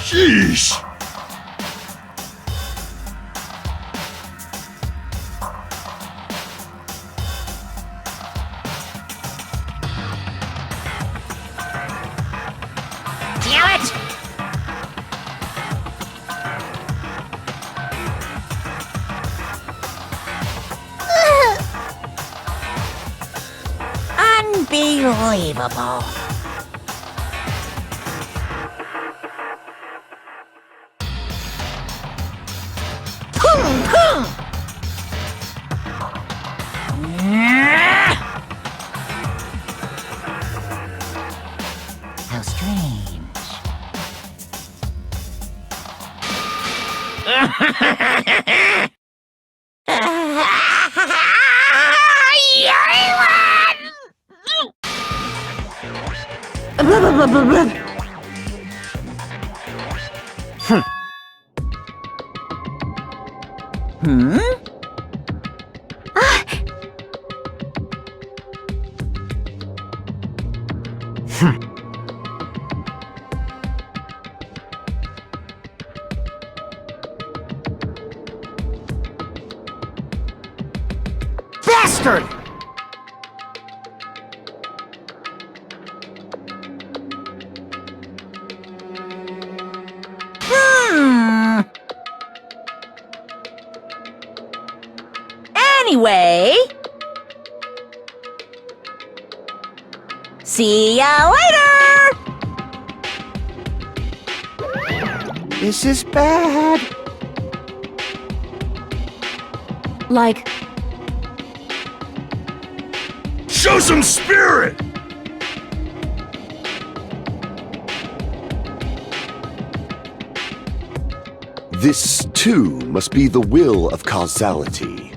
Sheesh! Damn it! Unbelievable. Pum, pum. How strange. Hmm? Bastard! Anyway, see ya later! This is bad. Like, Show some spirit! This, too, must be the will of causality.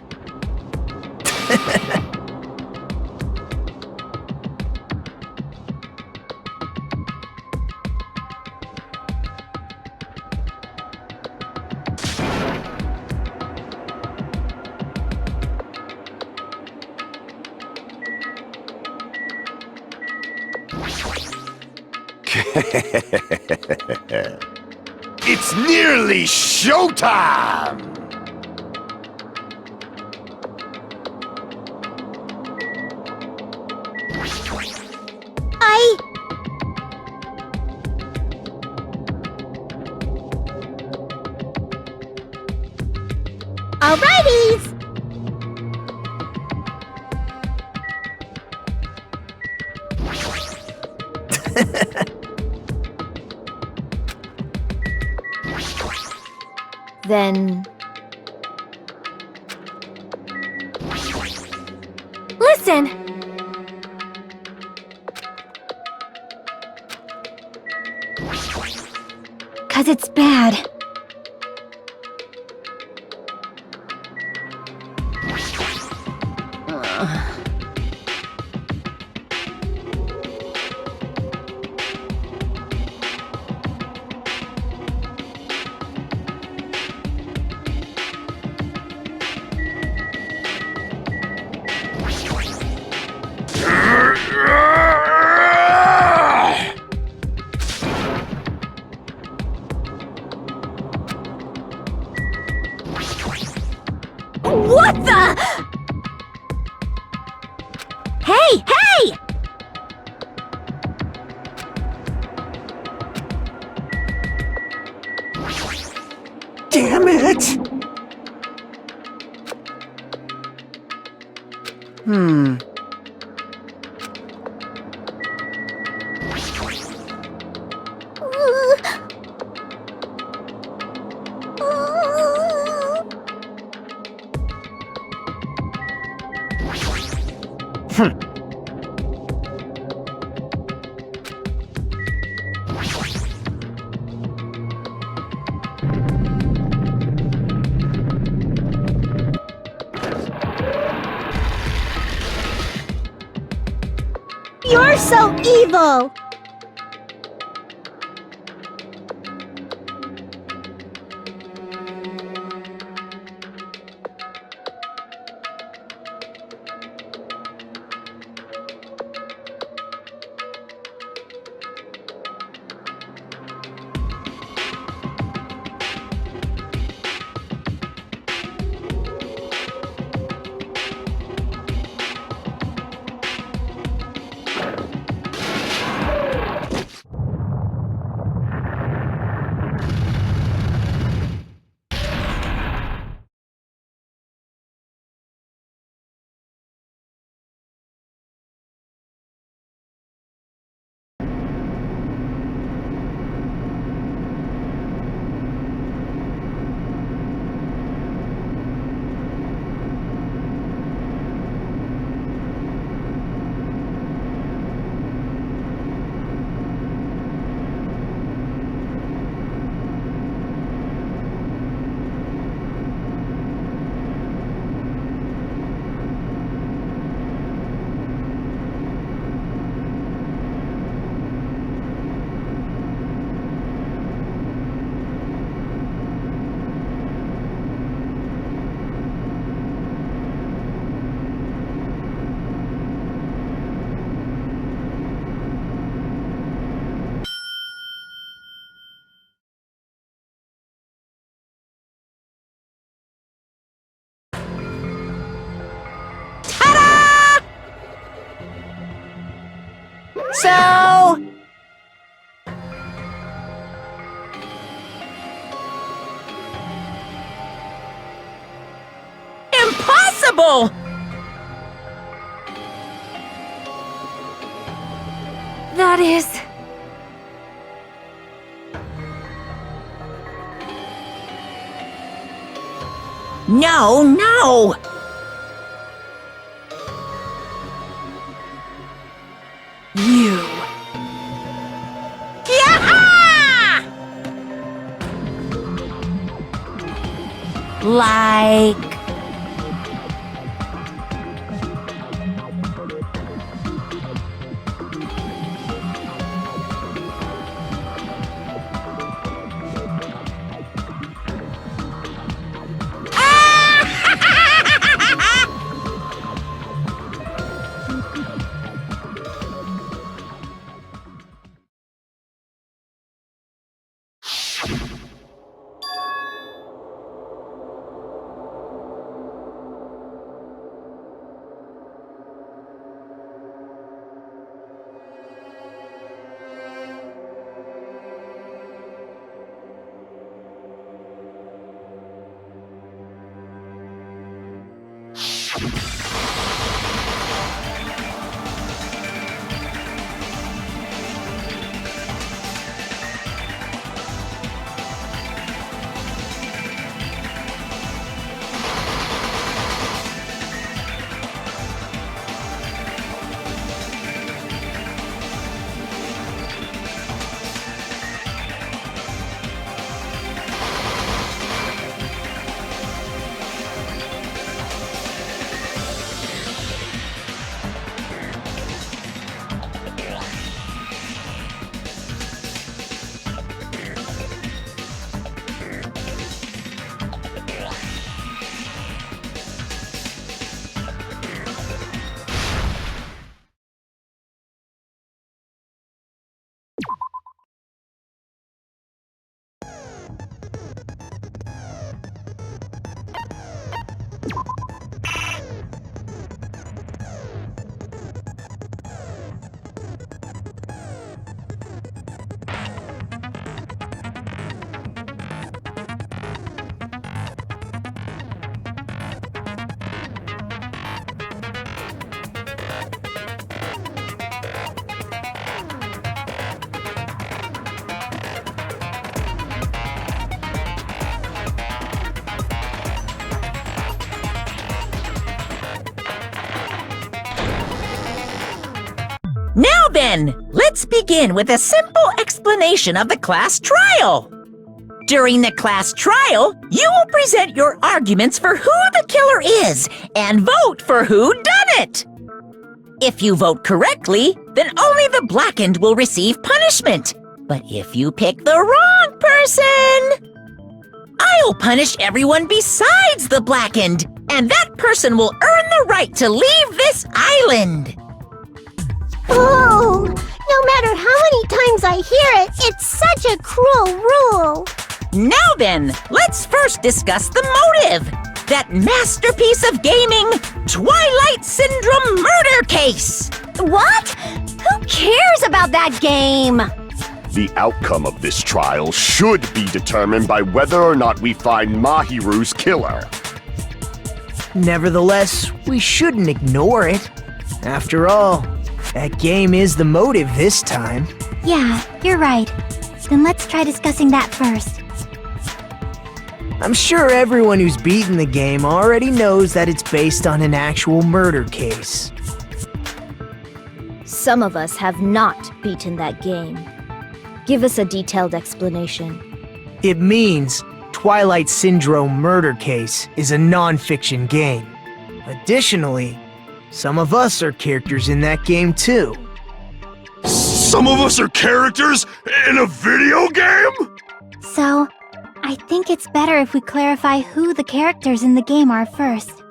It's nearly showtime! Alrighties! then... Listen! 'Cause it's bad. What the? Hey, hey! Damn it! You're so evil! So... Impossible! That is... No, no! you. Yaha! Like... Now then, let's begin with a simple explanation of the class trial. During the class trial, you will present your arguments for who the killer is and vote for who done it. If you vote correctly, then only the blackened will receive punishment. But if you pick the wrong person, I'll punish everyone besides the blackened, and that person will earn the right to leave this island. Oh, no matter how many times I hear it, it's such a cruel rule. Now then, let's first discuss the motive. That masterpiece of gaming, Twilight Syndrome murder case. What? Who cares about that game? The outcome of this trial should be determined by whether or not we find Mahiru's killer. Nevertheless, we shouldn't ignore it. After all, that game is the motive this time. Yeah, you're right. Then let's try discussing that first. I'm sure everyone who's beaten the game already knows that it's based on an actual murder case. Some of us have not beaten that game. Give us a detailed explanation. It means Twilight Syndrome Murder Case is a non-fiction game. Additionally, some of us are characters in that game too. Some of us are characters in a video game? So, I think it's better if we clarify who the characters in the game are first.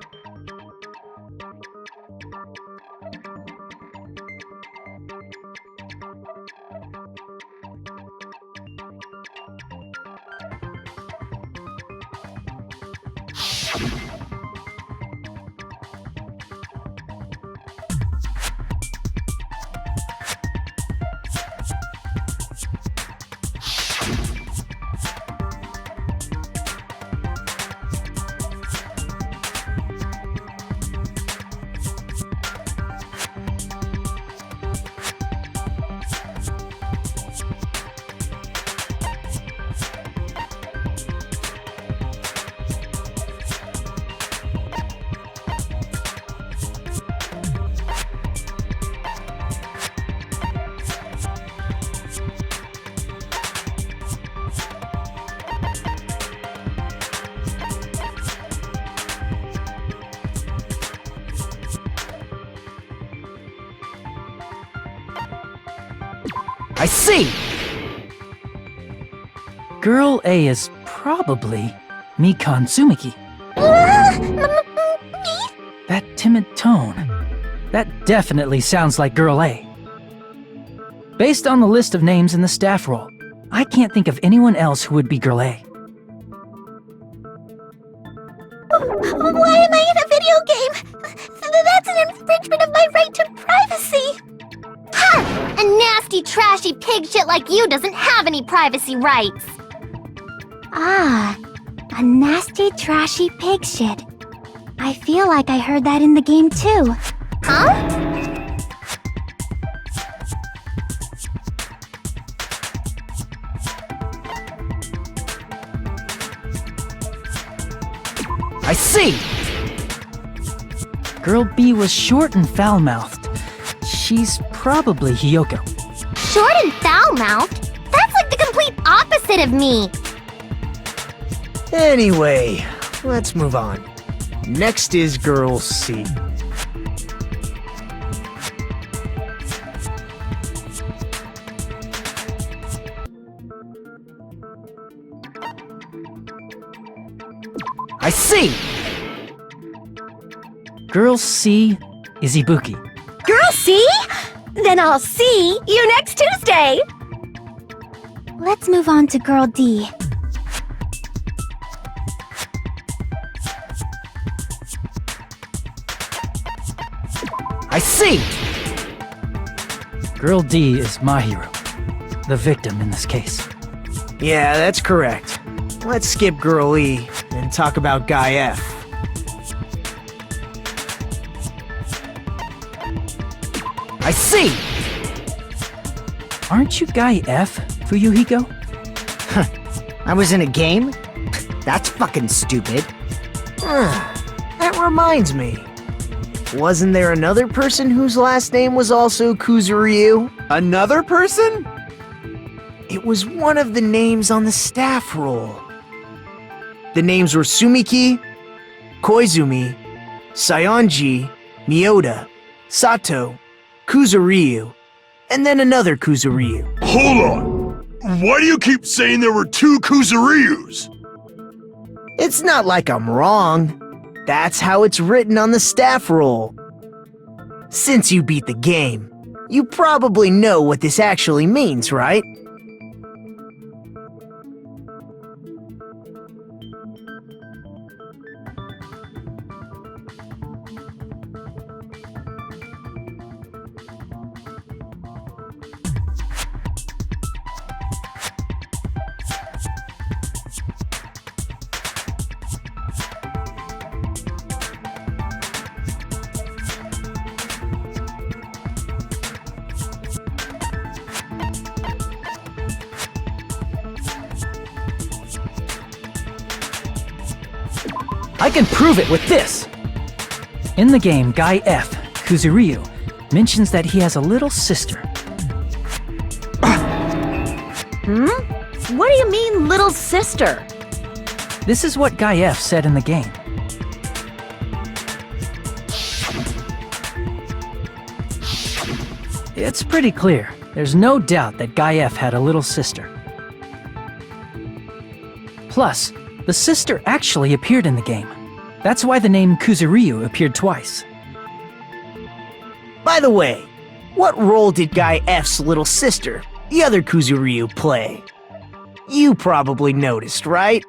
I see! Girl A is probably Mikan Tsumiki. That timid tone. That definitely sounds like Girl A. Based on the list of names in the staff roll, I can't think of anyone else who would be Girl A. Why am I in a video game? That's an infringement of my right to privacy! Ha! A nasty, trashy pig shit like you doesn't have any privacy rights! Ah, a nasty, trashy pig shit. I feel like I heard that in the game too. Huh? I see! Girl B was short and foul-mouthed. She's probably Hiyoko. Short and foul-mouthed? That's like the complete opposite of me! Anyway, let's move on. Next is Girl C. I see! Girl C is Ibuki. Girl C? Then I'll see you next Tuesday! Let's move on to Girl D. I see! Girl D is Mahiru, the victim in this case. Yeah, that's correct. Let's skip Girl E and talk about Guy F. I see! Aren't you Guy F, Fuyuhiko? I was in a game? That's fucking stupid. That reminds me. Wasn't there another person whose last name was also Kuzuryu? Another person? It was one of the names on the staff roll. The names were Sumiki, Koizumi, Sayonji, Miyoda, Sato, Kuzuryu, and then another Kuzuryu. Hold on! Why do you keep saying there were two Kuzuryus? It's not like I'm wrong. That's how it's written on the staff roll. Since you beat the game, you probably know what this actually means, right? I can prove it with this! In the game, Guy F, Kuzuryu, mentions that he has a little sister. What do you mean, little sister? This is what Guy F said in the game. It's pretty clear. There's no doubt that Guy F had a little sister. Plus, the sister actually appeared in the game. That's why the name Kuzuryu appeared twice. By the way, what role did Guy F's little sister, the other Kuzuryu, play? You probably noticed, right?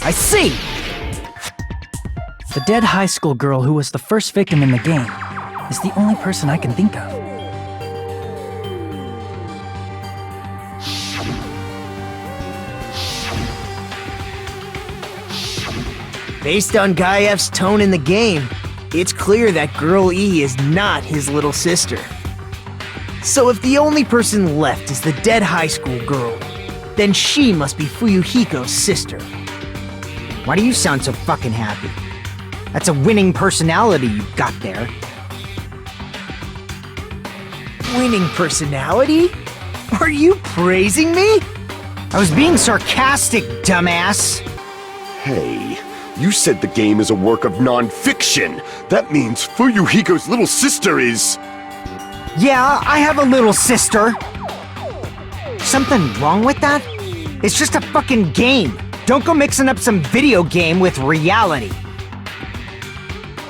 I see! The dead high school girl who was the first victim in the game is the only person I can think of. Based on Guy F's tone in the game, it's clear that Girl E is not his little sister. So if the only person left is the dead high school girl, then she must be Fuyuhiko's sister. Why do you sound so fucking happy? That's a winning personality you've got there. Winning personality? Are you praising me? I was being sarcastic, dumbass. Hey, you said the game is a work of non-fiction. That means Fuyuhiko's little sister is... Yeah, I have a little sister. Something wrong with that? It's just a fucking game. Don't go mixing up some video game with reality.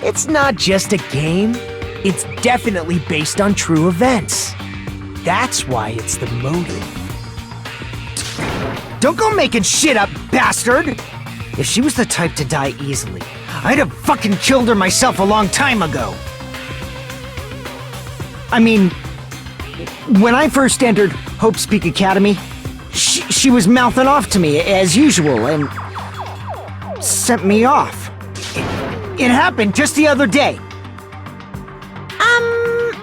It's not just a game. It's definitely based on true events. That's why it's the motive. Don't go making shit up, bastard! If she was the type to die easily, I'd have fucking killed her myself a long time ago. I mean, when I first entered Hope's Peak Academy, she was mouthing off to me as usual and sent me off. It happened just the other day.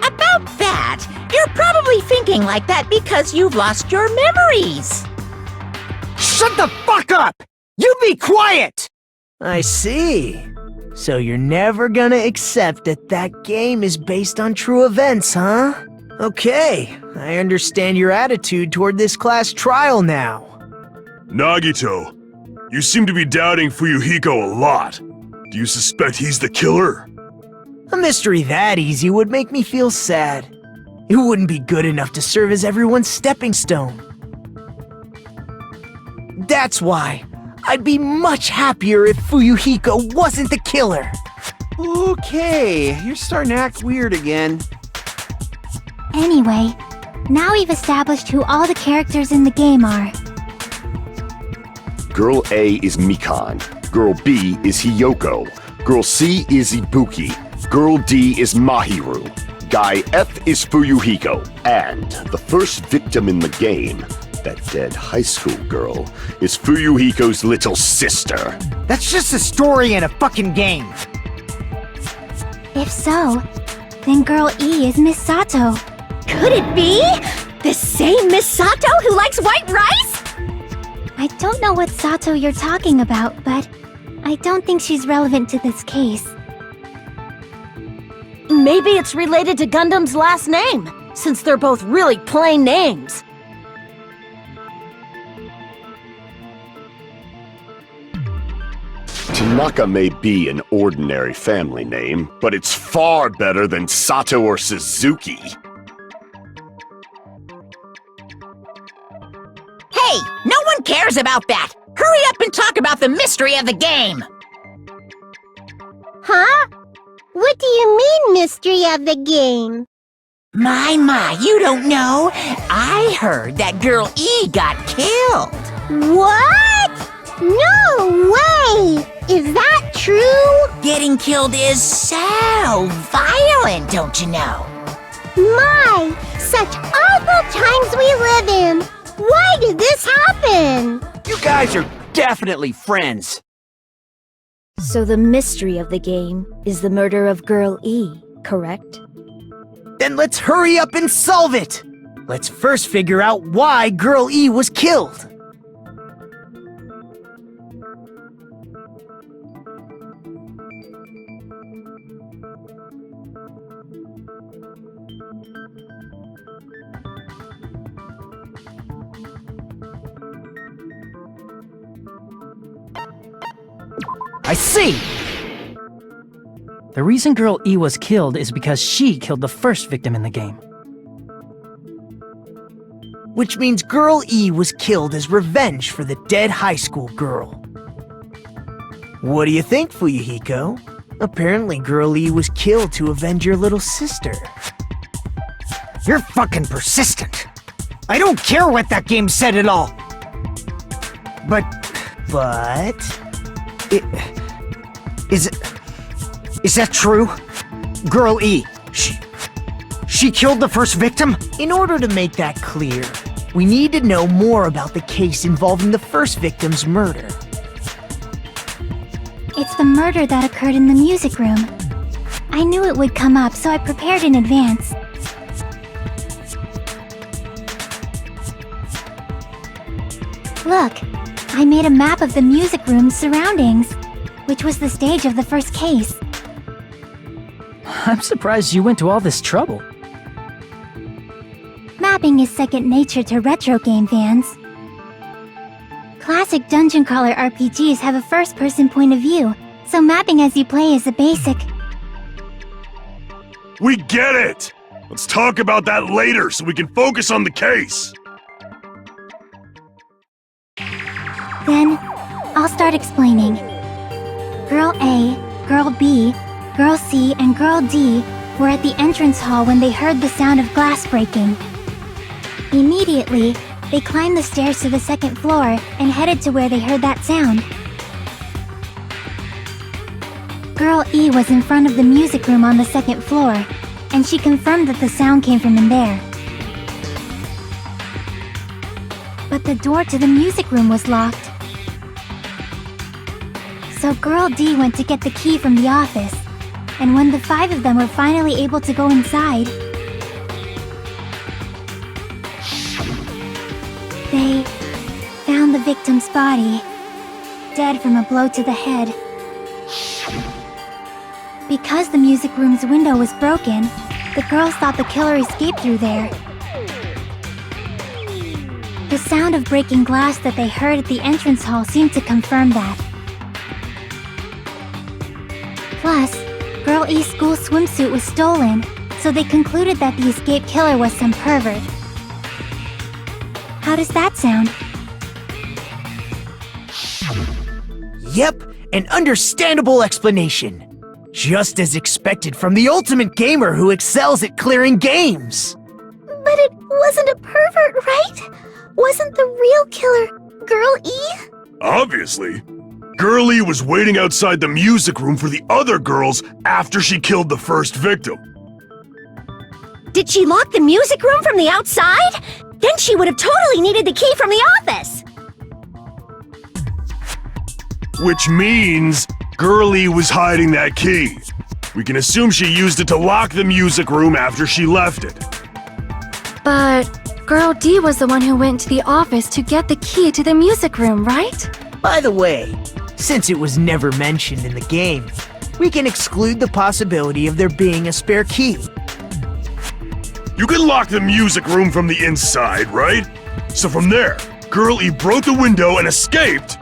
About that, you're probably thinking like that because you've lost your memories. Shut the fuck up! You be quiet! I see. So you're never gonna accept that that game is based on true events, huh? Okay, I understand your attitude toward this class trial now. Nagito, you seem to be doubting Fuyuhiko a lot. Do you suspect he's the killer? A mystery that easy would make me feel sad. It wouldn't be good enough to serve as everyone's stepping stone. That's why I'd be much happier if Fuyuhiko wasn't the killer. Okay, you're starting to act weird again. Anyway, now we've established who all the characters in the game are. Girl A is Mikan. Girl B is Hiyoko. Girl C is Ibuki. Girl D is Mahiru. Guy F is Fuyuhiko. And the first victim in the game, that dead high school girl, is Fuyuhiko's little sister. That's just a story in a fucking game. If so, then Girl E is Miss Sato. Could it be? The same Miss Sato who likes white rice? I don't know what Sato you're talking about, but I don't think she's relevant to this case. Maybe it's related to Gundam's last name, since they're both really plain names. Tanaka may be an ordinary family name, but it's far better than Sato or Suzuki. Hey, no one cares about that. Hurry up and talk about the mystery of the game. Huh? What do you mean, mystery of the game? My, you don't know. I heard that Girl E got killed. What? No way! Is that true? Getting killed is so violent, don't you know? My, such awful times we live in. Why did this happen? You guys are definitely friends. So the mystery of the game is the murder of Girl E, correct? Then let's hurry up and solve it! Let's first figure out why Girl E was killed. I see! The reason Girl E was killed is because she killed the first victim in the game. Which means Girl E was killed as revenge for the dead high school girl. What do you think, Fuyuhiko? Apparently Girl E was killed to avenge your little sister. You're fucking persistent. I don't care what that game said at all. But... Is that true? Girl E, she killed the first victim? In order to make that clear, we need to know more about the case involving the first victim's murder. It's the murder that occurred in the music room. I knew it would come up, so I prepared in advance. Look, I made a map of the music room's surroundings, which was the stage of the first case. I'm surprised you went to all this trouble. Mapping is second nature to retro game fans. Classic dungeon crawler RPGs have a first-person point of view, so mapping as you play is a basic. We get it! Let's talk about that later so we can focus on the case. Then, I'll start explaining. Girl A, Girl B, Girl C, and Girl D were at the entrance hall when they heard the sound of glass breaking. Immediately, they climbed the stairs to the second floor and headed to where they heard that sound. Girl E was in front of the music room on the second floor, and she confirmed that the sound came from in there. But the door to the music room was locked. So Girl D went to get the key from the office, and when the 5 of them were finally able to go inside, they found the victim's body, dead from a blow to the head. Because the music room's window was broken, the girls thought the killer escaped through there. The sound of breaking glass that they heard at the entrance hall seemed to confirm that. Plus, Girl E's school swimsuit was stolen, so they concluded that the escaped killer was some pervert. How does that sound? Yep, an understandable explanation. Just as expected from the ultimate gamer who excels at clearing games. But it wasn't a pervert, right? Wasn't the real killer Girl E? Obviously. Girl E was waiting outside the music room for the other girls after she killed the first victim. Did she lock the music room from the outside? Then she would have totally needed the key from the office! Which means Girl E was hiding that key. We can assume she used it to lock the music room after she left it. But Girl D was the one who went to the office to get the key to the music room, right? By the way, since it was never mentioned in the game, we can exclude the possibility of there being a spare key. You can lock the music room from the inside, right? So from there, Girl E broke the window and escaped,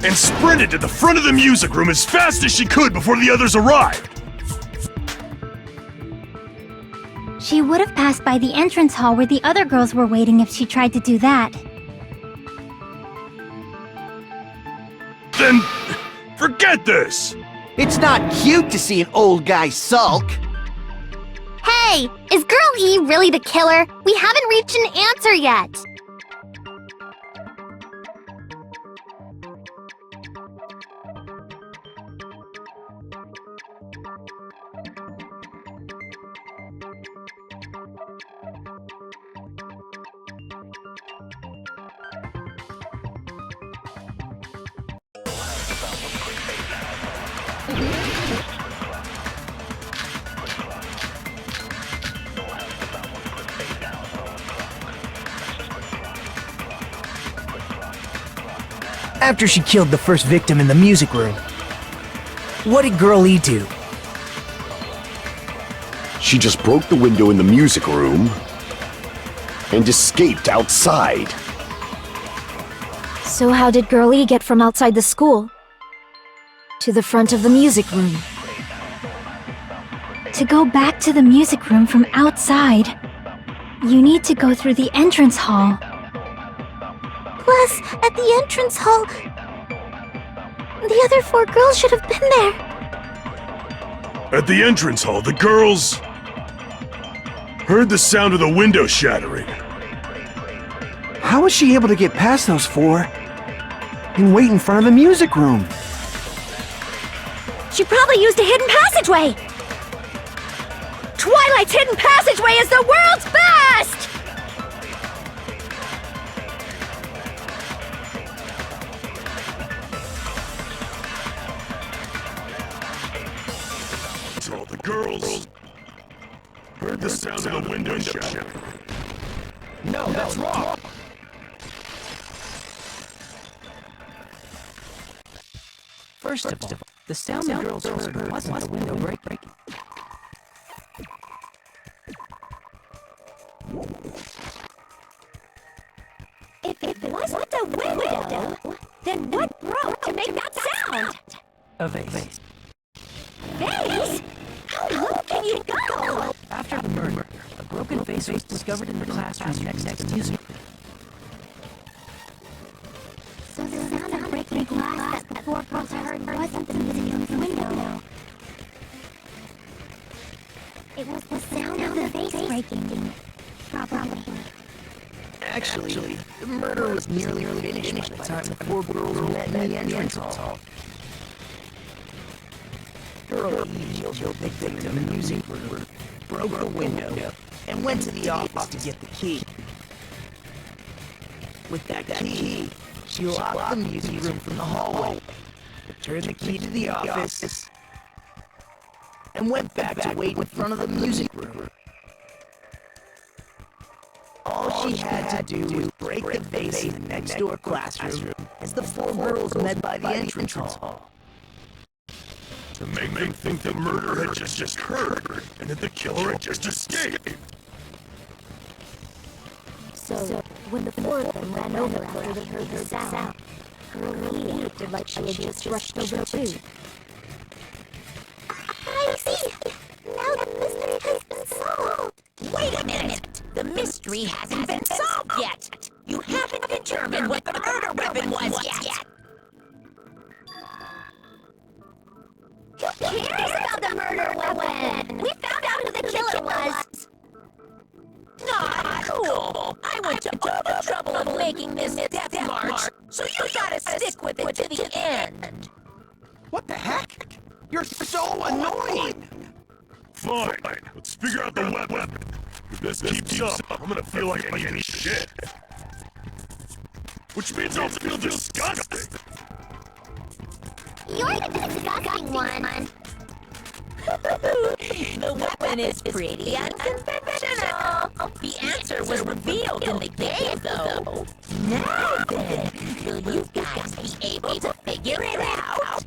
and sprinted to the front of the music room as fast as she could before the others arrived. She would have passed by the entrance hall where the other girls were waiting if she tried to do that. Then, forget this! It's not cute to see an old guy sulk. Hey, is Girl E really the killer? We haven't reached an answer yet. After she killed the first victim in the music room, what did Girl E do? She just broke the window in the music room and escaped outside. So how did Girl E get from outside the school to the front of the music room? To go back to the music room from outside, you need to go through the entrance hall. Plus, at the entrance hall, the other 4 girls should have been there. At the entrance hall, the girls heard the sound of the window shattering. How was she able to get past those 4 and wait in front of the music room? She probably used a hidden passageway! Twilight's hidden passageway is the world's best! So the girls heard the sound of the window shattering. No, that's wrong. First of all, the sound the girls heard wasn't the window breaking. If it wasn't the window, then what broke to make that sound? A vase. Vase? How low can you go? After the murder, a broken vase was discovered in the classroom next to the music room. So the sound of breaking glass that the four girls heard wasn't the museum's window. It was the sound of the vase breaking. Probably. Actually, the murder was nearly finished by the time the four girls met in the entrance hall. Girl E killed the victim in the music room, broke the window, and went to the office to get the key. With that key, she locked the music room from the hallway, returned the key to the office, and went back to wait in front of the music room. All she had to do was break the vase in the next door classroom as the four girls met by the entrance hall. To make them think the murder had just occurred and that the killer had just escaped. So, when the four of them ran over after they heard the sound, Girl E acted like she had just rushed over too. I see! Now the mystery has been solved! Wait a minute! The mystery hasn't been solved yet! You haven't determined what the murder weapon was yet! Who cares about the murder weapon? We found out who the killer was! Not cool! I went to all the trouble of making this death march, so you gotta stick with it to the end! What the heck? You're so annoying! Fine, let's figure out the weapon. If this keeps up, I'm gonna feel like I need shit. Which means I'll feel disgusting. You're the disgusting one! The weapon is pretty unconventional. The answer was revealed in the game, though. Now then, will you guys be able to figure it out?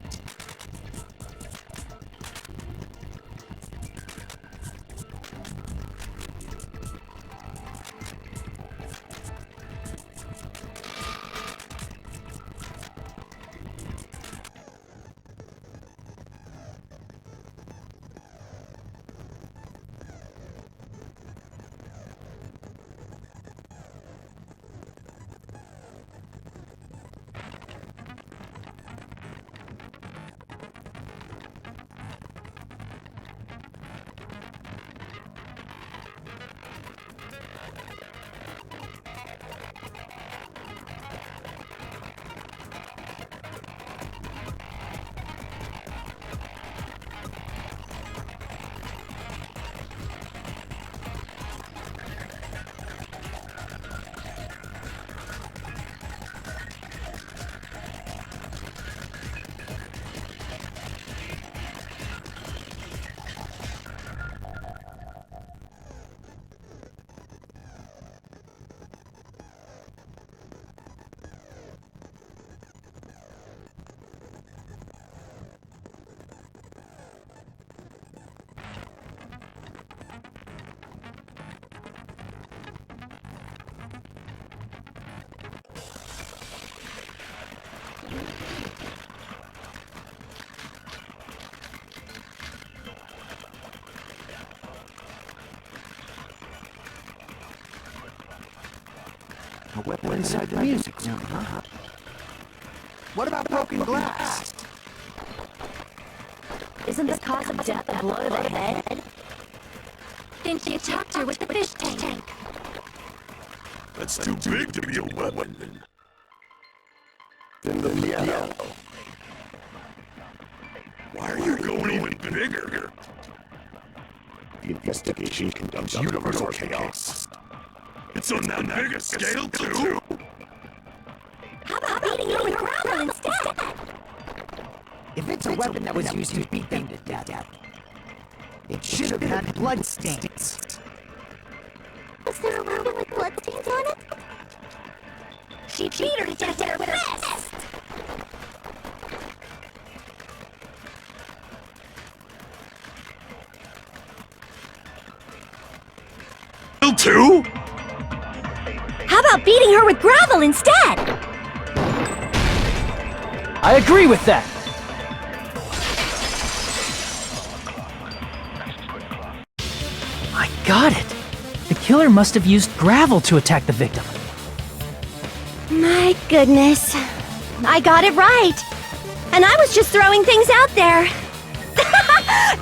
A weapon inside the music room, huh? What about broken glass? Isn't the cause of death a blow to the head? Then she attacked her with the fish tank. That's too big to be a weapon. Then the piano. Why are you going even bigger? The investigation conducts universal chaos. It's on that big a scale, too? How about beating you with gravel instead? If it's a weapon that was used to beat them to death, it should have had blood stains. Was there a weapon with bloodstains on it? She beat her to death with her fist! beating her with gravel instead. I agree with that. I got it. The killer must have used gravel to attack the victim. My goodness. I got it right. And I was just throwing things out there.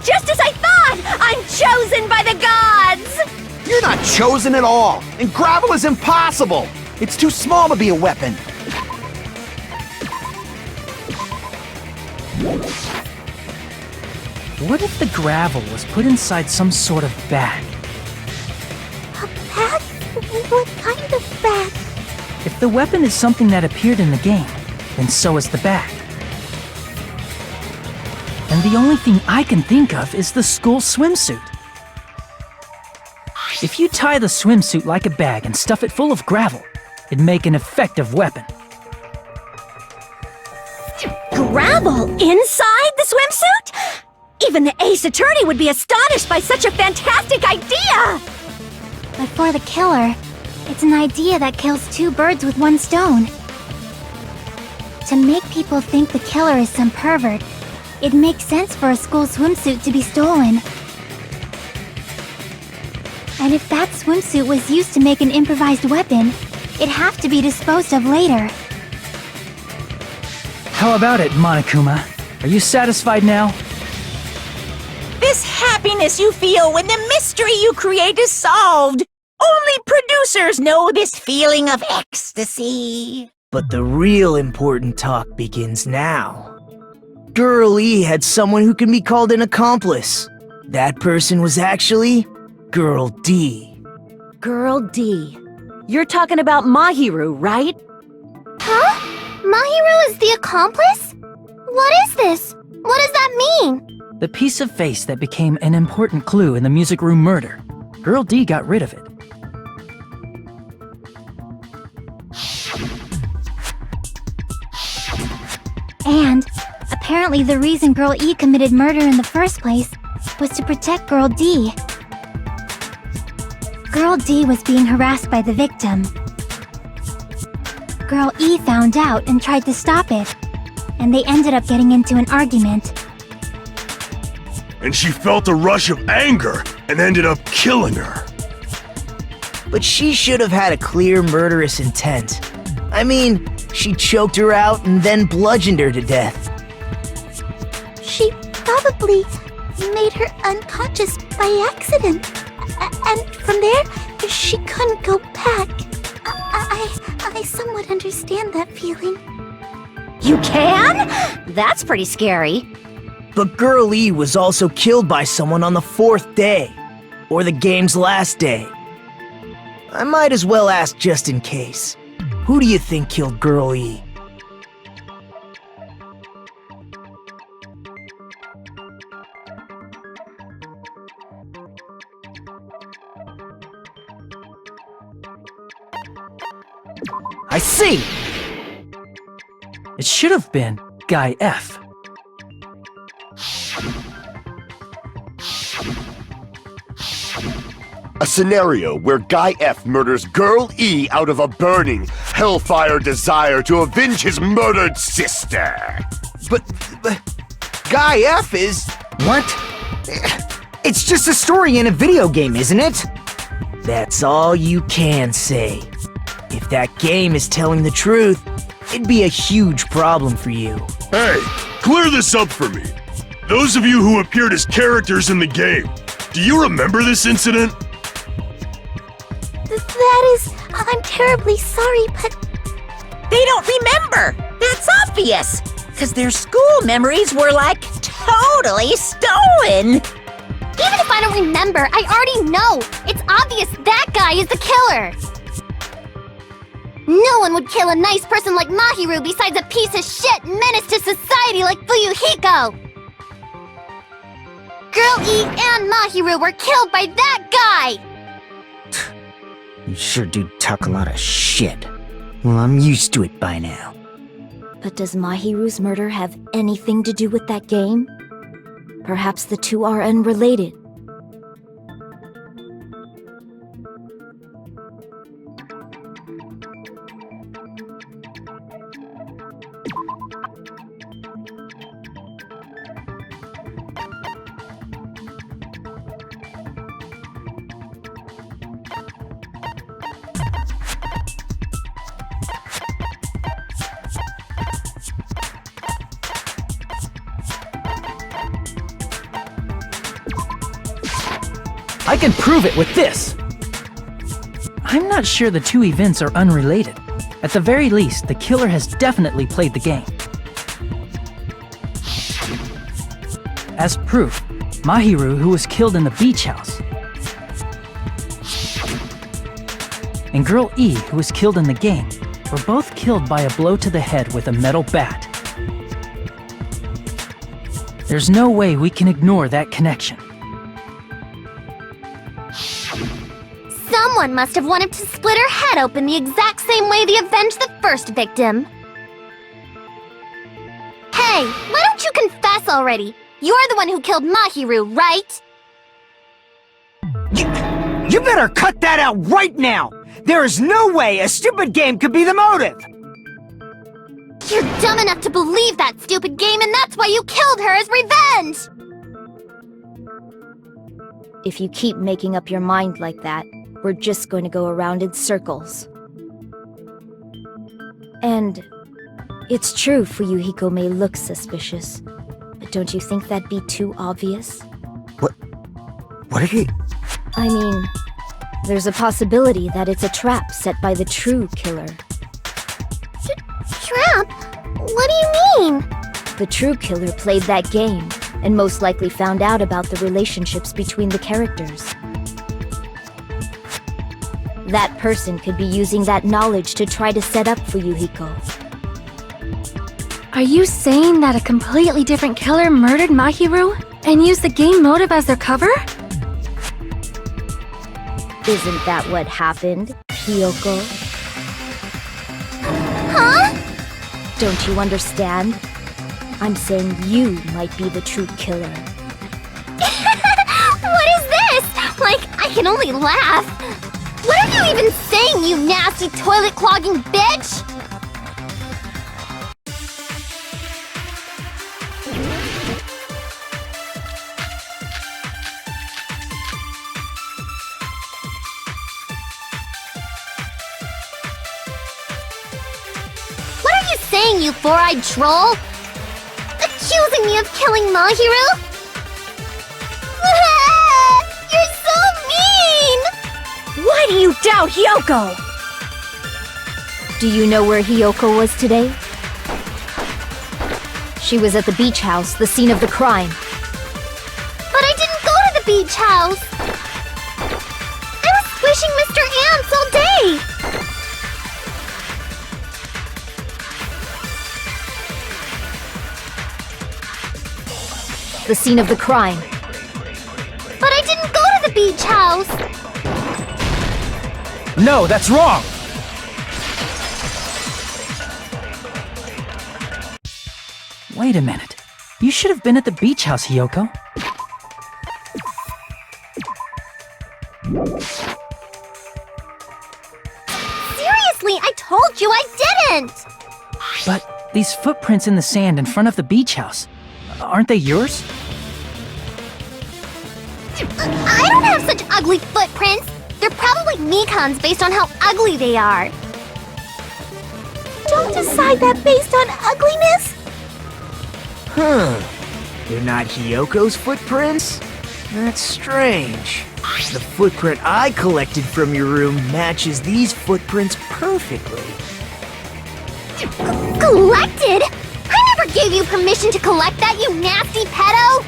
Just as I thought! I'm chosen by the gods! You're not chosen at all, and gravel is impossible. It's too small to be a weapon. What if the gravel was put inside some sort of bag? A bag? What kind of bag? If the weapon is something that appeared in the game, then so is the bag. And the only thing I can think of is the school swimsuit. If you tie the swimsuit like a bag and stuff it full of gravel, it'd make an effective weapon. Gravel inside the swimsuit? Even the ace attorney would be astonished by such a fantastic idea! But for the killer, it's an idea that kills two birds with one stone. To make people think the killer is some pervert, it makes sense for a school swimsuit to be stolen. And if that swimsuit was used to make an improvised weapon, it'd have to be disposed of later. How about it, Monokuma? Are you satisfied now? This happiness you feel when the mystery you create is solved. Only producers know this feeling of ecstasy. But the real important talk begins now. Girl E had someone who can be called an accomplice. That person was actually Girl D. Girl D. You're talking about Mahiru, right? Huh? Mahiru is the accomplice? What is this? What does that mean? The piece of face that became an important clue in the music room murder. Girl D got rid of it. And apparently the reason Girl E committed murder in the first place was to protect Girl D. Girl D was being harassed by the victim. Girl E found out and tried to stop it, and they ended up getting into an argument. And she felt a rush of anger and ended up killing her. But she should have had a clear murderous intent. I mean, she choked her out and then bludgeoned her to death. She probably made her unconscious by accident. And from there, she couldn't go back. I somewhat understand that feeling. You can? That's pretty scary. But Girl E was also killed by someone on the 4th day, or the game's last day. I might as well ask just in case. Who do you think killed Girl E? I see! It should have been Guy F. A scenario where Guy F murders Girl E out of a burning, hellfire desire to avenge his murdered sister. But Guy F is... What? It's just a story in a video game, isn't it? That's all you can say. If that game is telling the truth, it'd be a huge problem for you. Hey, clear this up for me. Those of you who appeared as characters in the game, do you remember this incident? That is... I'm terribly sorry, but... They don't remember. That's obvious. Because their school memories were like totally stolen. Even if I don't remember, I already know! It's obvious that guy is the killer! No one would kill a nice person like Mahiru besides a piece of shit menace to society like Fuyuhiko! Girl E and Mahiru were killed by that guy! You sure do talk a lot of shit. Well, I'm used to it by now. But does Mahiru's murder have anything to do with that game? Perhaps the two are unrelated. I can prove it with this! I'm not sure the two events are unrelated. At the very least, the killer has definitely played the game. As proof, Mahiru, who was killed in the beach house, and Girl E, who was killed in the game, were both killed by a blow to the head with a metal bat. There's no way we can ignore that connection. Someone must have wanted to split her head open the exact same way they avenged the first victim. Hey, why don't you confess already? You're the one who killed Mahiru, right? You better cut that out right now! There is no way a stupid game could be the motive! You're dumb enough to believe that stupid game, and that's why you killed her as revenge! If you keep making up your mind like that, we're just going to go around in circles. And it's true Fuyuhiko may look suspicious, but don't you think that'd be too obvious? What did he... I mean, there's a possibility that it's a trap set by the true killer. Trap? What do you mean? The true killer played that game, and most likely found out about the relationships between the characters. That person could be using that knowledge to try to set up Fuyuhiko. Are you saying that a completely different killer murdered Mahiru and used the game motive as their cover? Isn't that what happened, Hiyoko? Huh? Don't you understand? I'm saying you might be the true killer. What is this? Like, I can only laugh. What are you even saying, you nasty toilet-clogging bitch? What are you saying, you four-eyed troll? Accusing me of killing Mahiru? You're so mean! Why do you doubt Hiyoko? Do you know where Hiyoko was today? She was at the beach house, the scene of the crime. But I didn't go to the beach house! I was squishing Mr. Ants all day! The scene of the crime. But I didn't go to the beach house! No, that's wrong! Wait a minute. You should have been at the beach house, Hiyoko. Seriously, I told you I didn't! But these footprints in the sand in front of the beach house, aren't they yours? I don't have such ugly footprints! They're probably Mikan's based on how ugly they are. Don't decide that based on ugliness! They're not Hiyoko's footprints? That's strange. The footprint I collected from your room matches these footprints perfectly. Collected? I never gave you permission to collect that, you nasty pedo!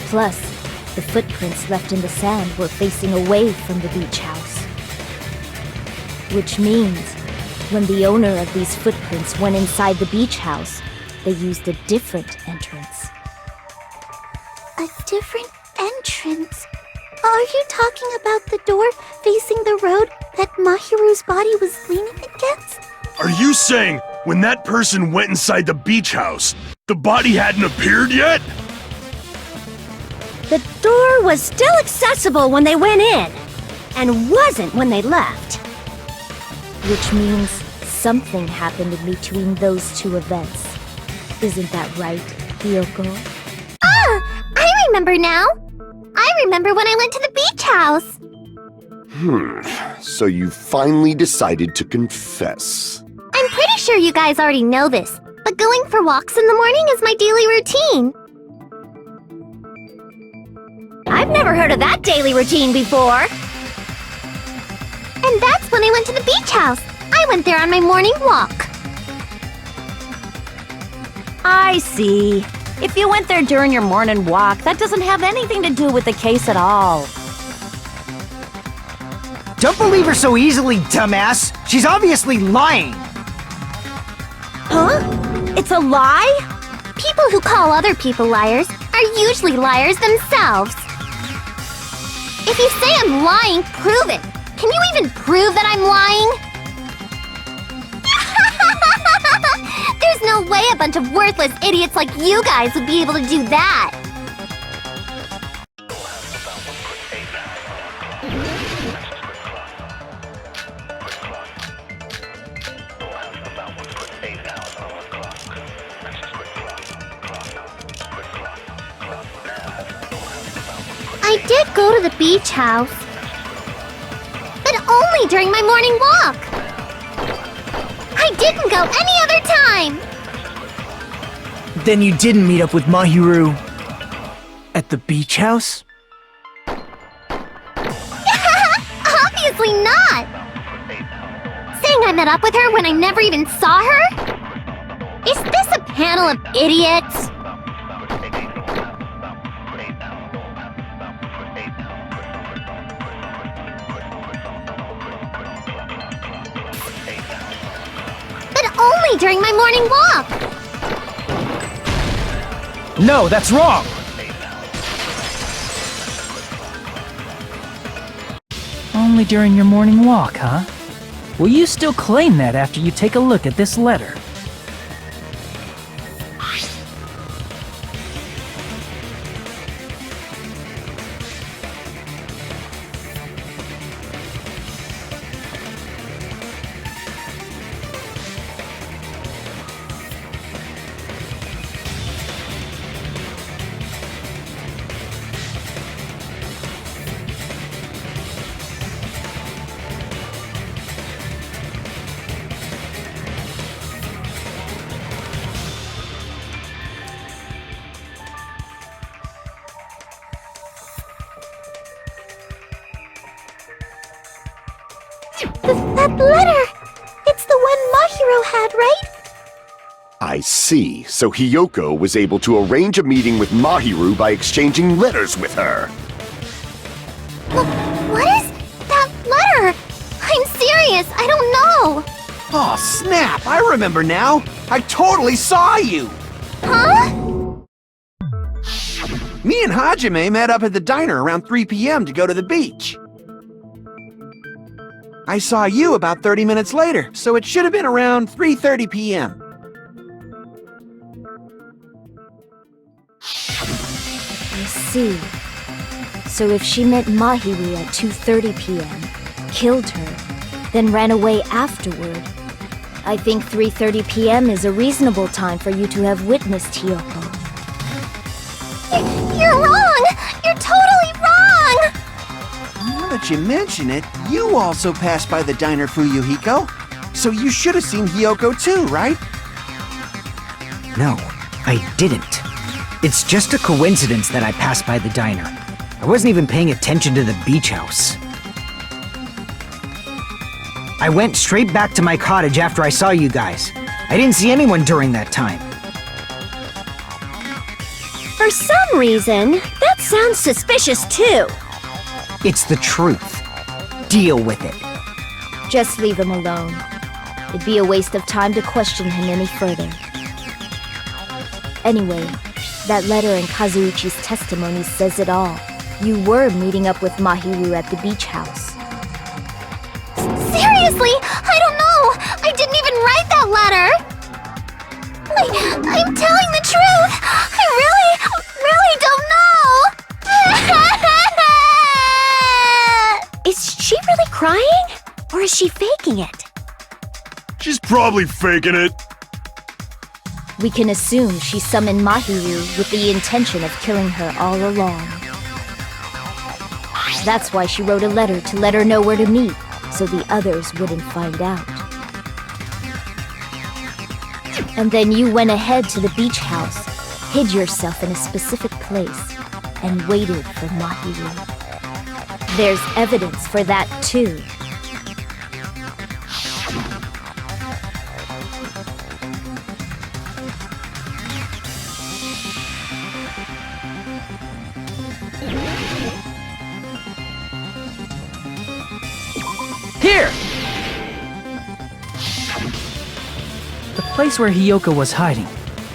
Plus, the footprints left in the sand were facing away from the beach house. Which means, when the owner of these footprints went inside the beach house, they used a different entrance. A different entrance? Are you talking about the door facing the road that Mahiru's body was leaning against? Are you saying when that person went inside the beach house, the body hadn't appeared yet? The door was still accessible when they went in, and wasn't when they left. Which means something happened in between those two events. Isn't that right, Hiyoko? Ah! I remember now! I remember when I went to the beach house! So you finally decided to confess. I'm pretty sure you guys already know this, but going for walks in the morning is my daily routine. I I've never heard of that daily routine before. And that's when I went to the beach house. I went there on my morning walk. I see. If you went there during your morning walk, that doesn't have anything to do with the case at all. Don't believe her so easily, dumbass. She's obviously lying. Huh? It's a lie? People who call other people liars are usually liars themselves. If you say I'm lying, prove it. Can you even prove that I'm lying? There's no way a bunch of worthless idiots like you guys would be able to do that. I did go to the beach house, but only during my morning walk. I didn't go any other time. Then you didn't meet up with Mahiru at the beach house? Obviously not. Saying I met up with her when I never even saw her? Is this a panel of idiots? But only during my morning walk. No, that's wrong! Only during your morning walk, huh? Will you still claim that after you take a look at this letter? That letter! It's the one Mahiro had, right? I see. So Hiyoko was able to arrange a meeting with Mahiru by exchanging letters with her. What is that letter? I'm serious, I don't know. Oh, snap! I remember now! I totally saw you! Huh? Me and Hajime met up at the diner around 3 p.m. to go to the beach. I saw you about 30 minutes later, so it should have been around 3:30 p.m. I see. So if she met Mahiru at 2:30 p.m., killed her, then ran away afterward, I think 3:30 p.m. is a reasonable time for you to have witnessed Hiyoko. You're wrong! You're totally wrong! Now that you mention it, you also passed by the diner, Fuyuhiko. So you should have seen Hiyoko too, right? No, I didn't. It's just a coincidence that I passed by the diner. I wasn't even paying attention to the beach house. I went straight back to my cottage after I saw you guys. I didn't see anyone during that time. For some reason, that sounds suspicious too. It's the truth. Deal with it. Just leave him alone. It'd be a waste of time to question him any further. Anyway, that letter in Kazuichi's testimony says it all. You were meeting up with Mahiru at the beach house. Seriously? I don't know! I didn't even write that letter! I'm telling the truth! I really don't know! Is she really crying? Or is she faking it? She's probably faking it. We can assume she summoned Mahiru with the intention of killing her all along. That's why she wrote a letter to let her know where to meet, so the others wouldn't find out. And then you went ahead to the beach house, hid yourself in a specific place, and waited for Mahiru. There's evidence for that too. Here! The place where Hiyoko was hiding.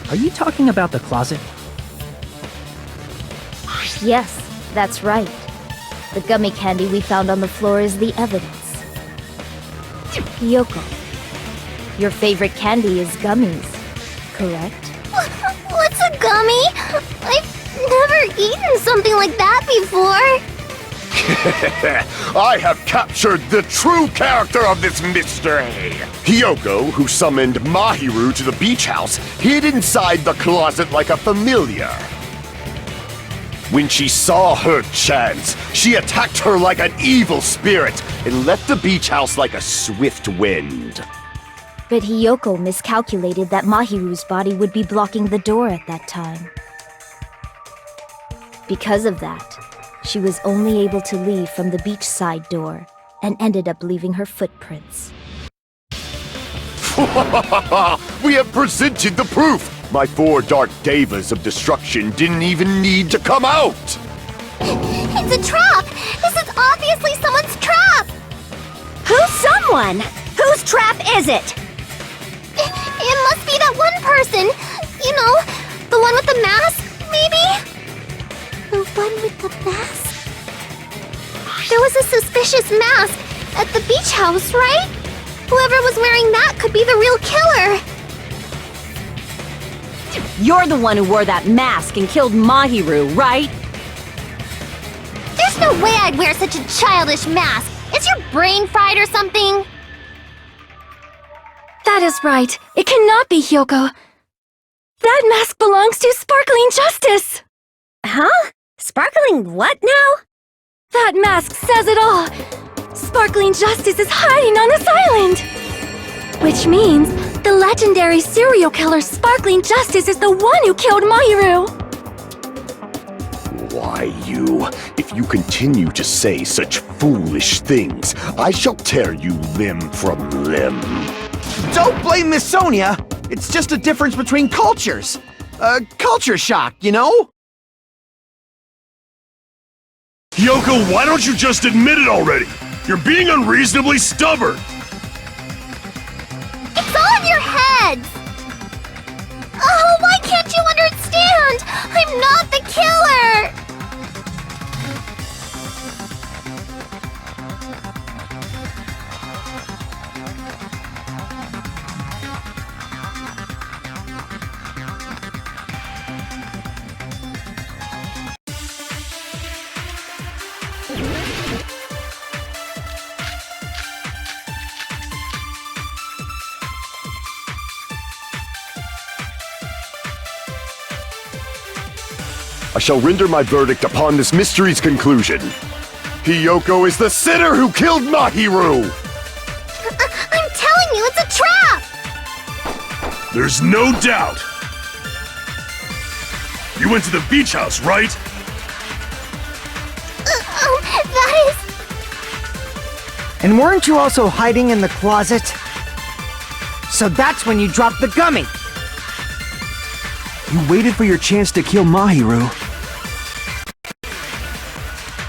Are you talking about the closet? Yes, that's right. The gummy candy we found on the floor is the evidence. Hiyoko, your favorite candy is gummies, correct? What's a gummy? I've never eaten something like that before. I have captured the true character of this mystery! Hiyoko, who summoned Mahiru to the beach house, hid inside the closet like a familiar. When she saw her chance, she attacked her like an evil spirit and left the beach house like a swift wind. But Hiyoko miscalculated that Mahiru's body would be blocking the door at that time. Because of that, she was only able to leave from the beachside door and ended up leaving her footprints. We have presented the proof! My 4 dark devas of destruction didn't even need to come out! It's a trap! This is obviously someone's trap! Who's someone? Whose trap is it? It must be that one person! You know, the one with the mask, maybe? The one with the mask? There was a suspicious mask at the beach house, right? Whoever was wearing that could be the real killer! You're the one who wore that mask and killed Mahiru, right? There's no way I'd wear such a childish mask! Is your brain fried or something? That is right. It cannot be Hiyoko. That mask belongs to Sparkling Justice! Huh? Sparkling what now? That mask says it all! Sparkling Justice is hiding on this island! Which means the legendary serial killer Sparkling Justice is the one who killed Mahiru! Why, you? If you continue to say such foolish things, I shall tear you limb from limb. Don't blame Miss Sonia! It's just a difference between cultures! Culture shock, you know? Hiyoko, why don't you just admit it already? You're being unreasonably stubborn! It's all in your heads! Oh, why can't you understand? I'm not the killer! I shall render my verdict upon this mystery's conclusion. Hiyoko is the sinner who killed Mahiru! I'm telling you, it's a trap! There's no doubt! You went to the beach house, right? That is... And weren't you also hiding in the closet? So that's when you dropped the gummy! You waited for your chance to kill Mahiru.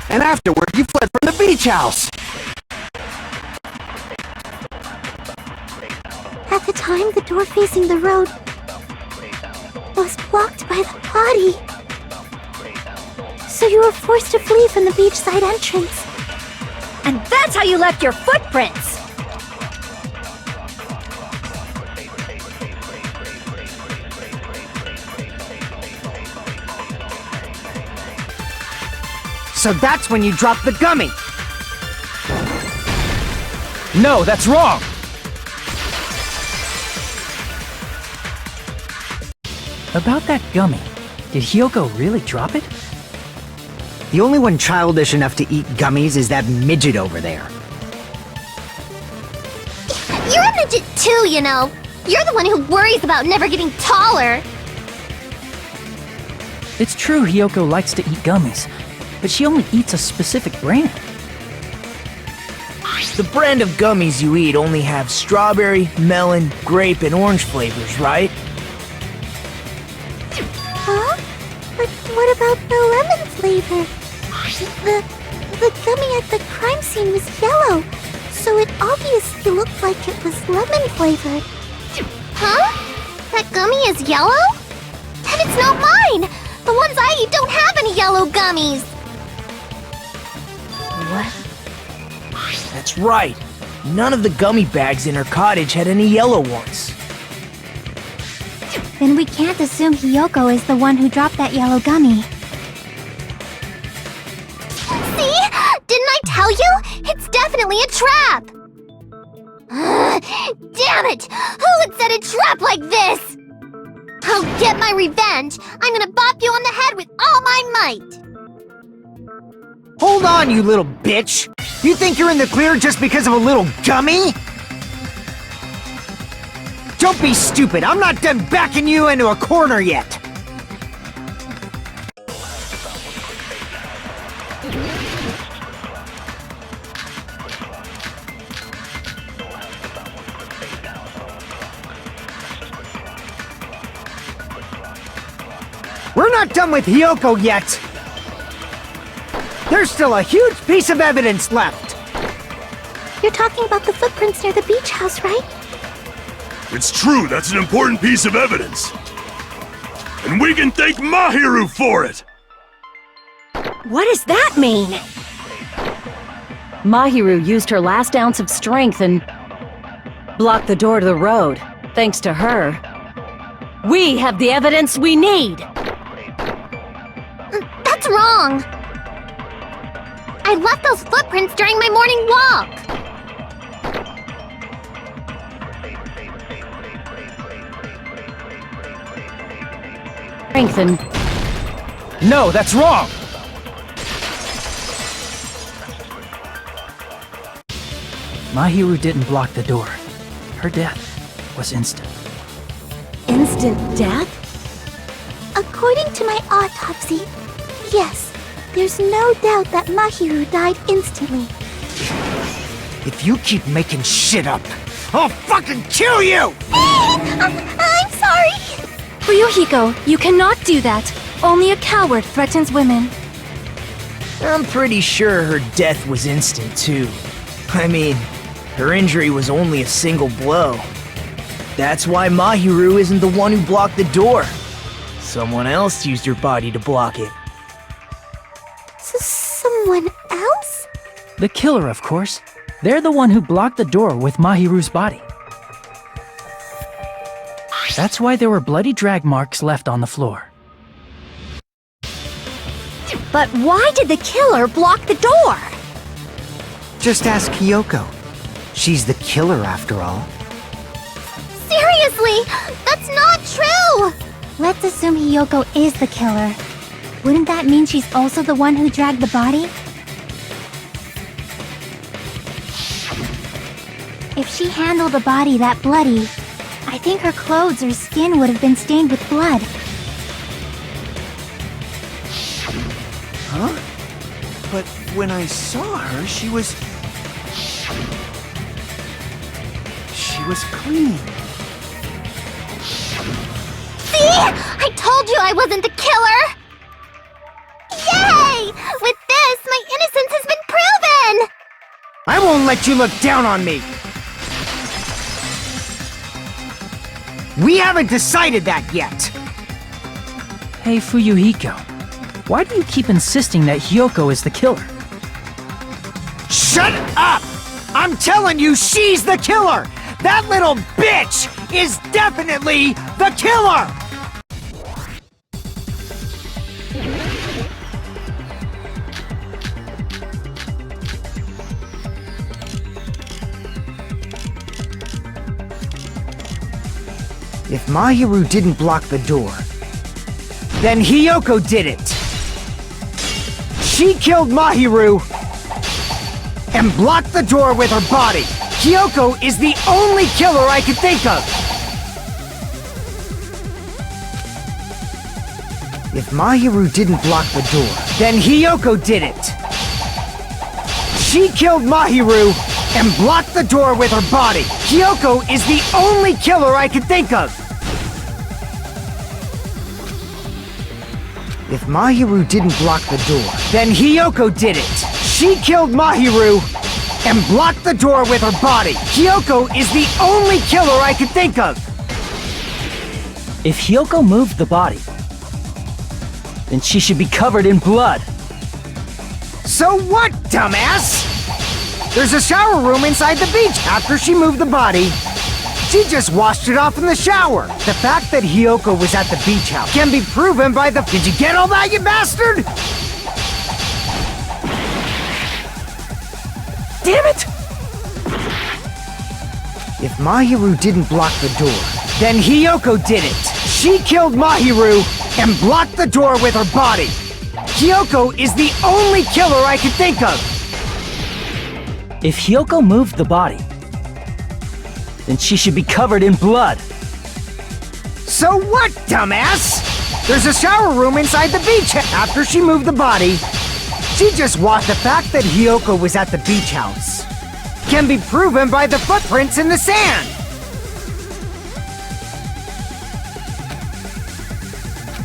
And afterward, you fled from the beach house! At the time, the door facing the road was blocked by the body. So you were forced to flee from the beachside entrance. And that's how you left your footprints! So that's when you dropped the gummy! No, that's wrong! About that gummy, did Hiyoko really drop it? The only one childish enough to eat gummies is that midget over there. You're a midget too, you know. You're the one who worries about never getting taller. It's true Hiyoko likes to eat gummies, but she only eats a specific brand. The brand of gummies you eat only have strawberry, melon, grape, and orange flavors, right? Huh? But what about the lemon flavor? The gummy at the crime scene was yellow, so it obviously looked like it was lemon flavored. Huh? That gummy is yellow? Then it's not mine! The ones I eat don't have any yellow gummies! What? That's right. None of the gummy bags in her cottage had any yellow ones. Then we can't assume Hiyoko is the one who dropped that yellow gummy. See? Didn't I tell you? It's definitely a trap! Damn it! Who would set a trap like this? I'll get my revenge! I'm gonna bop you on the head with all my might! Hold on, you little bitch! You think you're in the clear just because of a little gummy? Don't be stupid, I'm not done backing you into a corner yet! We're not done with Hiyoko yet! There's still a huge piece of evidence left! You're talking about the footprints near the beach house, right? It's true, that's an important piece of evidence. And we can thank Mahiru for it! What does that mean? Mahiru used her last ounce of strength and blocked the door to the road. Thanks to her, we have the evidence we need! That's wrong! I left those footprints during my morning walk! Strength and... No, that's wrong! Mahiru didn't block the door. Her death was instant. Instant death? According to my autopsy, yes, there's no doubt that Mahiru died instantly. If you keep making shit up, I'll fucking kill you! I'm sorry! Fuyuhiko, you cannot do that. Only a coward threatens women. I'm pretty sure her death was instant, too. I mean, her injury was only a single blow. That's why Mahiru isn't the one who blocked the door. Someone else used her body to block it. Someone else? The killer, of course. They're the one who blocked the door with Mahiru's body. That's why there were bloody drag marks left on the floor. But why did the killer block the door? Just ask Hiyoko. She's the killer after all. Seriously, that's not true! Let's assume Hiyoko is the killer. Wouldn't that mean she's also the one who dragged the body? If she handled a body that bloody, I think her clothes or skin would have been stained with blood. Huh? But when I saw her, she was clean. See? I told you I wasn't the killer! Yay! With this, my innocence has been proven! I won't let you look down on me! We haven't decided that yet! Hey, Fuyuhiko. Why do you keep insisting that Hiyoko is the killer? Shut up! I'm telling you, she's the killer! That little bitch is definitely the killer! If Mahiru didn't block the door, then Hiyoko did it! She killed Mahiru and blocked the door with her body! Hiyoko is the only killer I could think of! If Mahiru didn't block the door, then Hiyoko did it! She killed Mahiru and blocked the door with her body! Hiyoko is the only killer I could think of! If Mahiru didn't block the door, then Hiyoko did it! She killed Mahiru and blocked the door with her body! Hiyoko is the only killer I could think of! If Hiyoko moved the body, then she should be covered in blood. So what, dumbass? There's a shower room inside the beach after she moved the body. She just washed it off in the shower. The fact that Hiyoko was at the beach house can be proven by the... Did you get all that, you bastard? Damn it! If Mahiru didn't block the door, then Hiyoko did it. She killed Mahiru and blocked the door with her body. Hiyoko is the only killer I could think of. If Hiyoko moved the body, then she should be covered in blood. So what, dumbass? There's a shower room inside the beach after she moved the body. She just walked. The fact that Hiyoko was at the beach house can be proven by the footprints in the sand.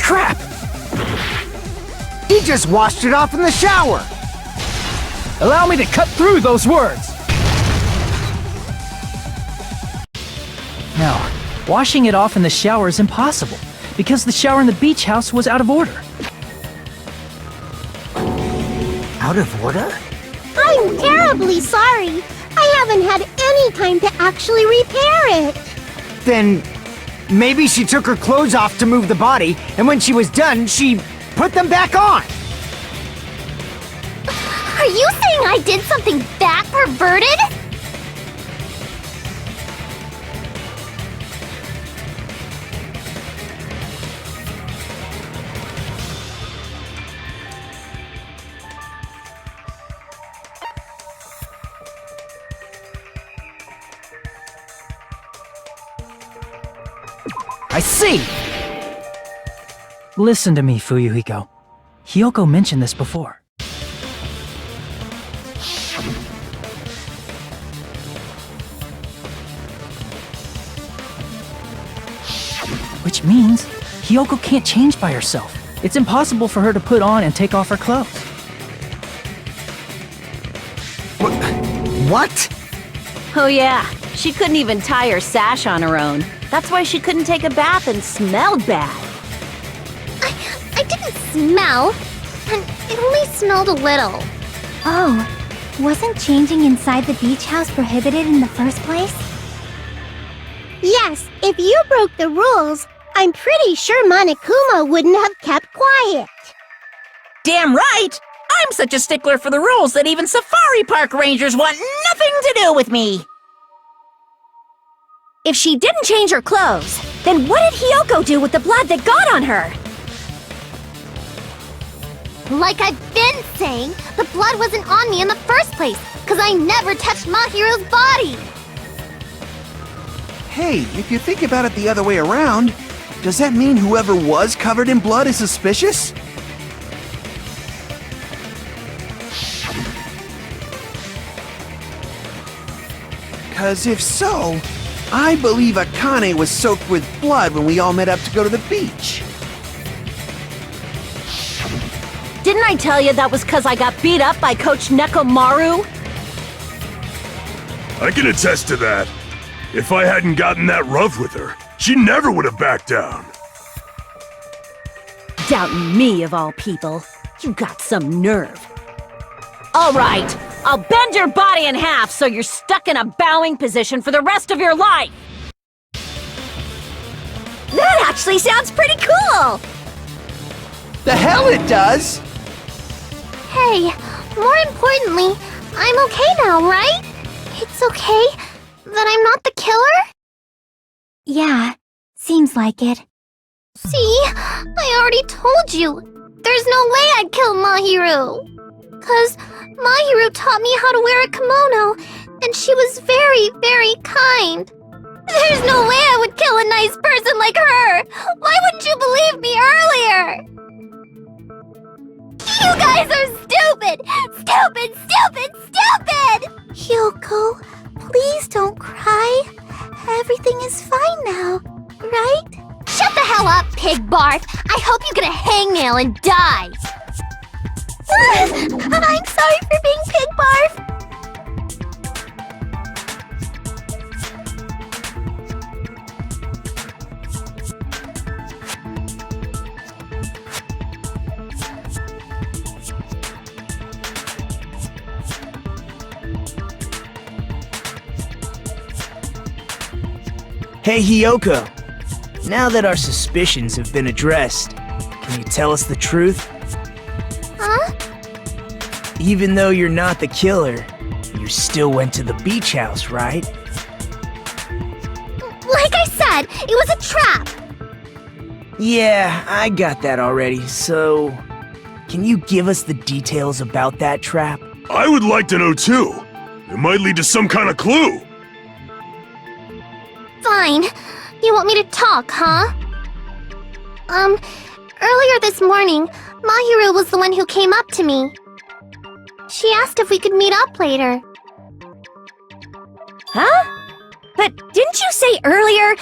Crap! He just washed it off in the shower. Allow me to cut through those words! No, washing it off in the shower is impossible, because the shower in the beach house was out of order. Out of order? I'm terribly sorry. I haven't had any time to actually repair it. Then maybe she took her clothes off to move the body, and when she was done, she put them back on. Are you saying I did something that perverted? I see! Listen to me, Fuyuhiko. Hiyoko mentioned this before. Which means Hiyoko can't change by herself. It's impossible for her to put on and take off her clothes. What? Oh yeah, she couldn't even tie her sash on her own. That's why she couldn't take a bath and smelled bad. I didn't smell, and it only smelled a little. Oh, wasn't changing inside the beach house prohibited in the first place? Yes, if you broke the rules, I'm pretty sure Monokuma wouldn't have kept quiet. Damn right! I'm such a stickler for the rules that even safari park rangers want nothing to do with me! If she didn't change her clothes, then what did Hiyoko do with the blood that got on her? Like I've been saying, the blood wasn't on me in the first place, because I never touched Mahiru's body! Hey, if you think about it the other way around, does that mean whoever was covered in blood is suspicious? Because if so, I believe Akane was soaked with blood when we all met up to go to the beach. Didn't I tell you that was because I got beat up by Coach Nekomaru? I can attest to that. If I hadn't gotten that rough with her, she never would have backed down. Doubting me, of all people. You got some nerve. All right, I'll bend your body in half so you're stuck in a bowing position for the rest of your life. That actually sounds pretty cool! The hell it does! Hey, more importantly, I'm okay now, right? It's okay that I'm not the killer? Yeah, seems like it. See? I already told you. There's no way I'd kill Mahiru. 'Cause Mahiru taught me how to wear a kimono, and she was very, very kind. There's no way I would kill a nice person like her! Why wouldn't you believe me earlier? stupid! Stupid, stupid, stupid! Hyoko, please don't cry. Everything is fine now, right? Shut the hell up, pig barf! I hope you get a hangnail and die! I'm sorry for being pig barf! Hey, Hyoko. Now that our suspicions have been addressed, can you tell us the truth? Huh? Even though you're not the killer, you still went to the beach house, right? Like I said, it was a trap! Yeah, I got that already, so... Can you give us the details about that trap? I would like to know too. It might lead to some kind of clue. Fine. You want me to talk, huh? Earlier this morning, Mahiru was the one who came up to me. She asked if we could meet up later. Huh? But didn't you say earlier...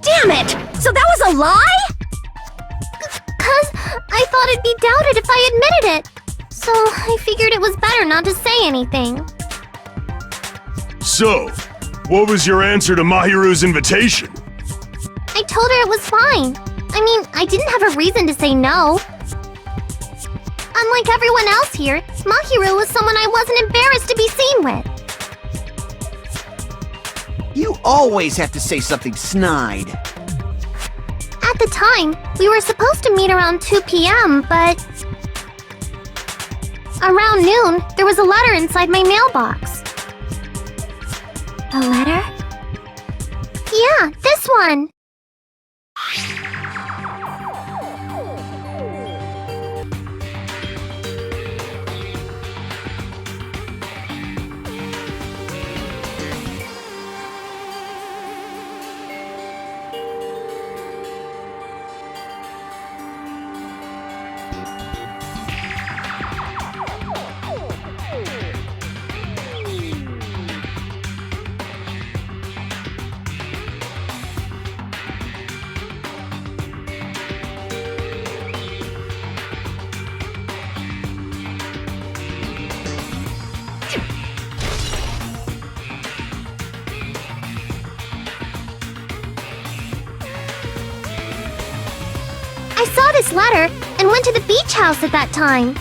Damn it! So that was a lie? 'Cause I thought it'd be doubted if I admitted it. So I figured it was better not to say anything. So, what was your answer to Mahiru's invitation? I told her it was fine. I mean, I didn't have a reason to say no. Unlike everyone else here, Mahiru was someone I wasn't embarrassed to be seen with. You always have to say something snide. At the time, we were supposed to meet around 2 p.m., but... Around noon, there was a letter inside my mailbox. A letter? Yeah, this one. I saw this letter and went to the beach house at that time.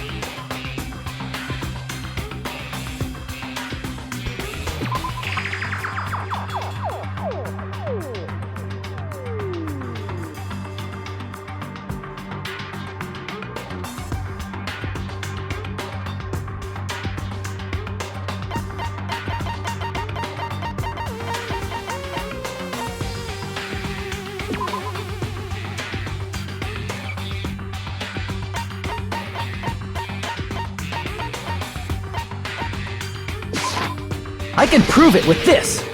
I can prove it with this!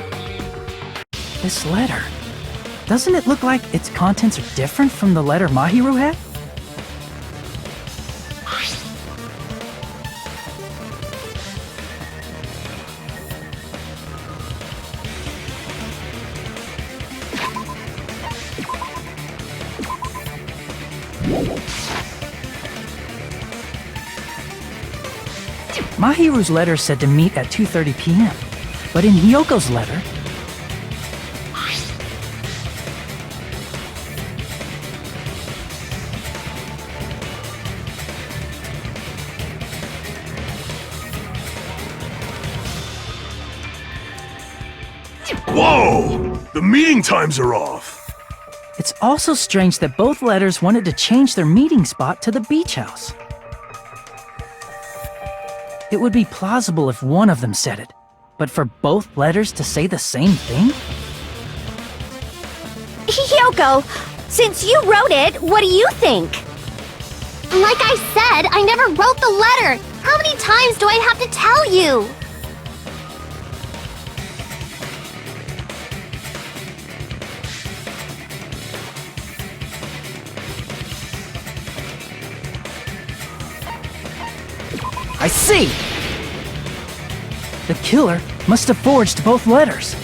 This letter. Doesn't it look like its contents are different from the letter Mahiru had? Mahiru's letter said to meet at 2:30 p.m., but in Hyoko's letter... Whoa! The meeting times are off! It's also strange that both letters wanted to change their meeting spot to the beach house. It would be plausible if one of them said it, but for both letters to say the same thing? Hyoko, since you wrote it, what do you think? Like I said, I never wrote the letter. How many times do I have to tell you? I see! The killer must have forged both letters.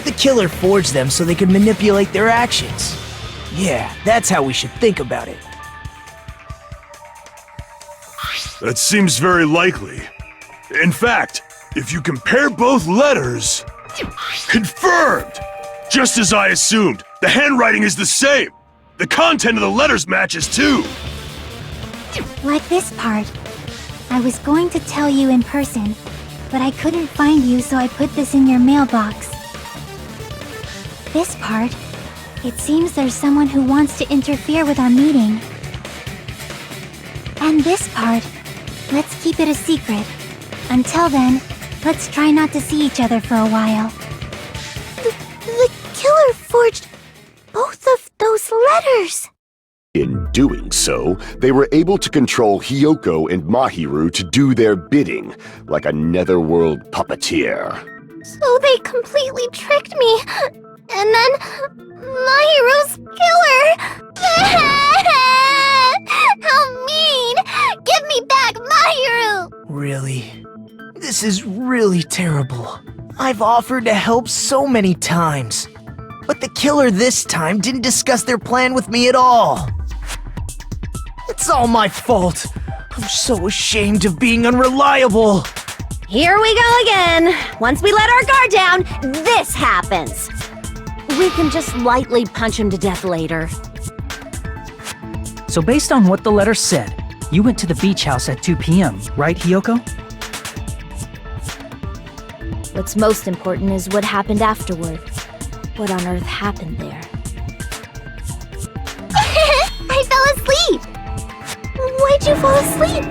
The killer forged them so they could manipulate their actions. Yeah, that's how we should think about it. That seems very likely. In fact, if you compare both letters... Confirmed! Just as I assumed, the handwriting is the same. The content of the letters matches too. Like this part. I was going to tell you in person, but I couldn't find you, so I put this in your mailbox. This part. It seems there's someone who wants to interfere with our meeting. And this part. Let's keep it a secret. Until then, let's try not to see each other for a while. The killer forged both of those letters. In doing so, they were able to control Hiyoko and Mahiru to do their bidding, like a netherworld puppeteer. So they completely tricked me. And then Mahiru's killer. How mean! Give me back Mahiru! Really? This is really terrible. I've offered to help so many times. But the killer this time didn't discuss their plan with me at all. It's all my fault. I'm so ashamed of being unreliable. Here we go again. Once we let our guard down, this happens. We can just lightly punch him to death later. So based on what the letter said, you went to the beach house at 2 p.m., right, Hiyoko? What's most important is what happened afterward. What on earth happened there? I fell asleep. Why'd you fall asleep?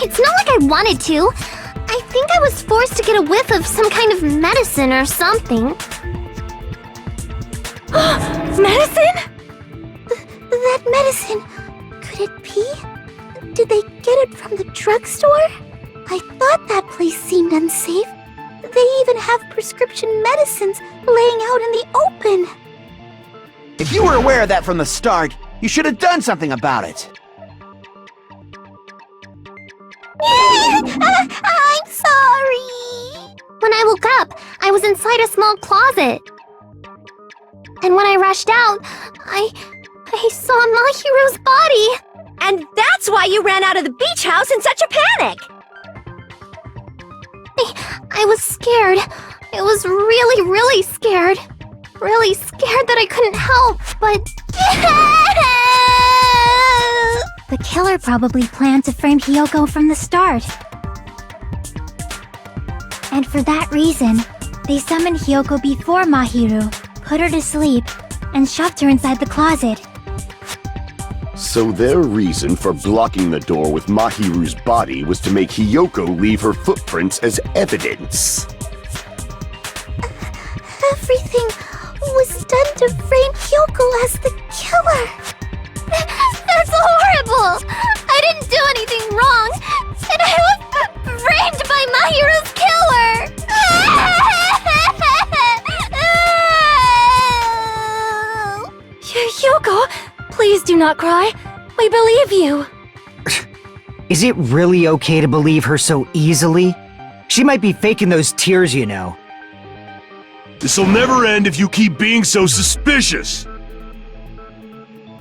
It's not like I wanted to. I think I was forced to get a whiff of some kind of medicine or something. Medicine? That medicine. Could it be? Did they get it from the drugstore? I thought that place seemed unsafe. They even have prescription medicines laying out in the open. If you were aware of that from the start, you should have done something about it. I'm sorry. When I woke up, I was inside a small closet. And when I rushed out, I saw Mahiru's body. And that's why you ran out of the beach house in such a panic! I was scared. I was really, really scared. Really scared that I couldn't help, but... The killer probably planned to frame Hiyoko from the start. And for that reason, they summoned Hiyoko before Mahiru, put her to sleep, and shoved her inside the closet. So their reason for blocking the door with Mahiru's body was to make Hiyoko leave her footprints as evidence. Everything was done to frame Hiyoko as the killer. That's horrible! I didn't do anything wrong, and I was framed by Mahiru's killer! Hiyoko, please do not cry. We believe you. Is it really okay to believe her so easily? She might be faking those tears, you know. This'll never end if you keep being so suspicious.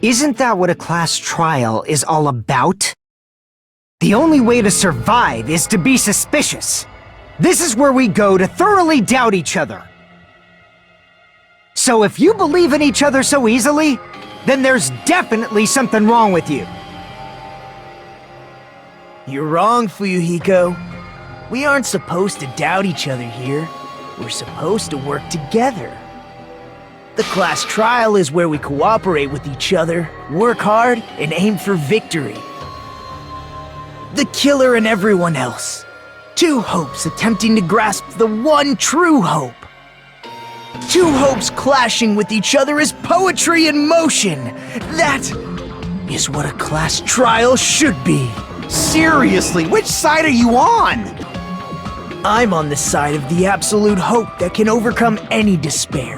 Isn't that what a class trial is all about? The only way to survive is to be suspicious. This is where we go to thoroughly doubt each other. So if you believe in each other so easily, then there's definitely something wrong with you. You're wrong, Fuyuhiko. We aren't supposed to doubt each other here. We're supposed to work together. The class trial is where we cooperate with each other, work hard, and aim for victory. The killer and everyone else. Two hopes attempting to grasp the one true hope. Two hopes clashing with each other is poetry in motion. That is what a class trial should be. Seriously, which side are you on? I'm on the side of the absolute hope that can overcome any despair.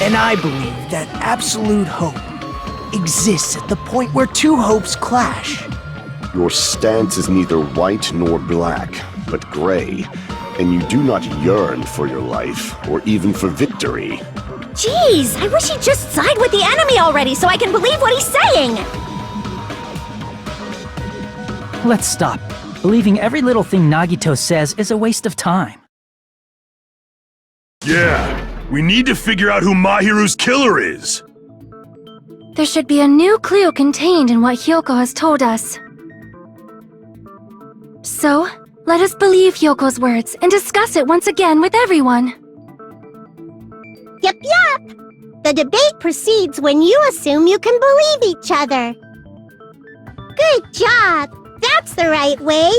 And I believe that absolute hope exists at the point where two hopes clash. Your stance is neither white nor black, but gray, and you do not yearn for your life, or even for victory. Jeez, I wish he'd just side with the enemy already so I can believe what he's saying! Let's stop. Believing every little thing Nagito says is a waste of time. Yeah, we need to figure out who Mahiru's killer is. There should be a new clue contained in what Hyoko has told us. So, let us believe Hyoko's words and discuss it once again with everyone. Yup, yup. The debate proceeds when you assume you can believe each other. Good job. That's the right way.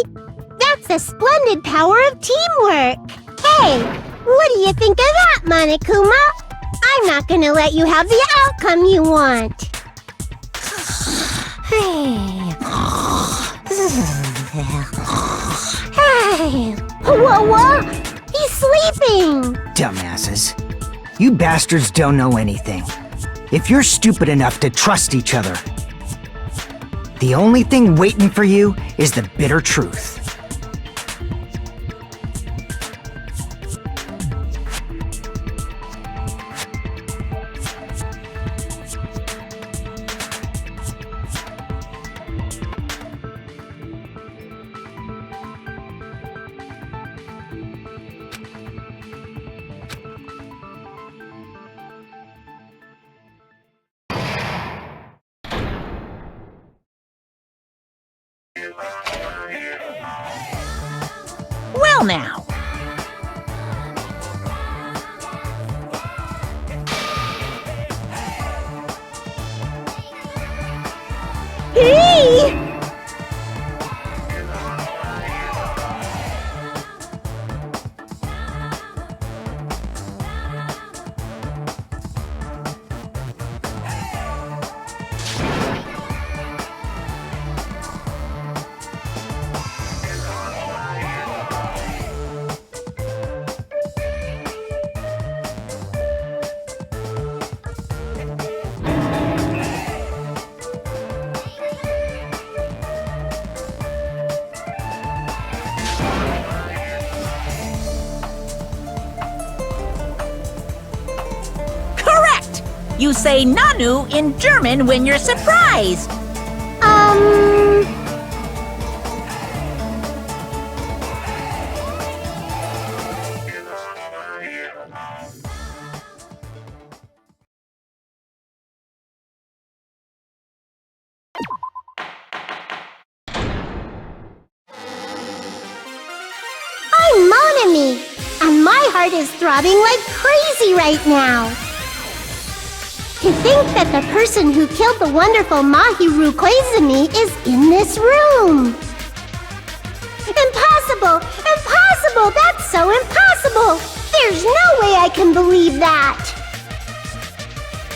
That's the splendid power of teamwork. Hey, what do you think of that, Monokuma? I'm not gonna let you have the outcome you want. Hey. Whoa! He's sleeping! Dumbasses. You bastards don't know anything. If you're stupid enough to trust each other, the only thing waiting for you is the bitter truth. Well now. Hey! You say Nanu in German when you're surprised. I'm Monami, and my heart is throbbing like crazy right now. To think that the person who killed the wonderful Mahiru Koizumi is in this room! Impossible! Impossible! That's so impossible! There's no way I can believe that!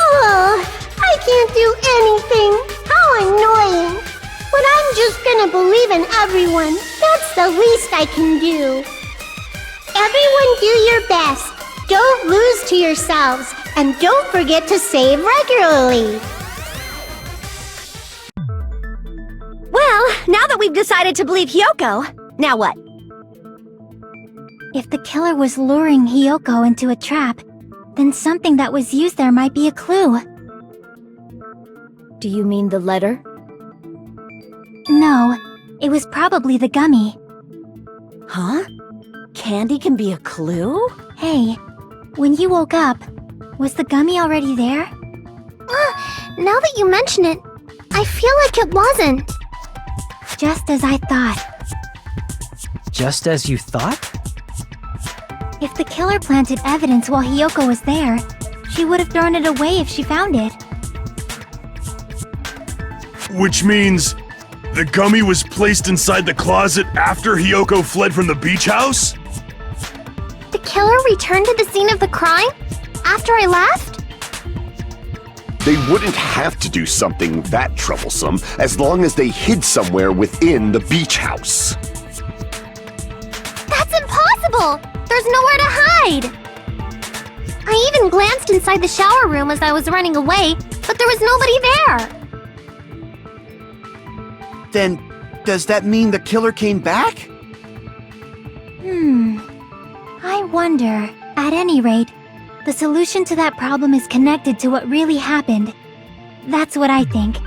Oh, I can't do anything! How annoying! But I'm just gonna believe in everyone. That's the least I can do. Everyone do your best. Don't lose to yourselves. And don't forget to save regularly! Well, now that we've decided to believe Hyoko, now what? If the killer was luring Hyoko into a trap, then something that was used there might be a clue. Do you mean the letter? No, it was probably the gummy. Huh? Candy can be a clue? Hey, when you woke up, was the gummy already there? Now that you mention it, I feel like it wasn't. Just as I thought. Just as you thought? If the killer planted evidence while Hyoko was there, she would have thrown it away if she found it. Which means the gummy was placed inside the closet after Hyoko fled from the beach house? The killer returned to the scene of the crime? After I left? They wouldn't have to do something that troublesome as long as they hid somewhere within the beach house. That's impossible! There's nowhere to hide! I even glanced inside the shower room as I was running away, but there was nobody there! Then, does that mean the killer came back? I wonder. At any rate, the solution to that problem is connected to what really happened. That's what I think.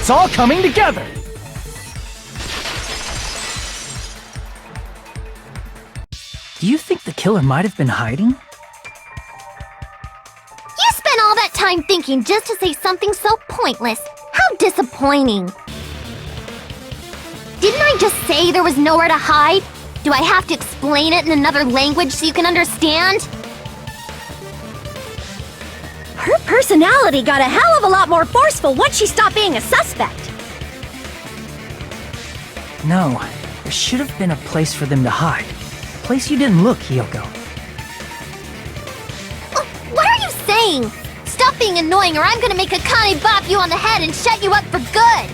It's all coming together! Do you think the killer might have been hiding? You spent all that time thinking just to say something so pointless. How disappointing. Didn't I just say there was nowhere to hide? Do I have to explain it in another language so you can understand? Her personality got a hell of a lot more forceful once she stopped being a suspect. No, there should have been a place for them to hide. A place you didn't look, Hiyoko. What are you saying? Stop being annoying or I'm gonna make Akane bop you on the head and shut you up for good!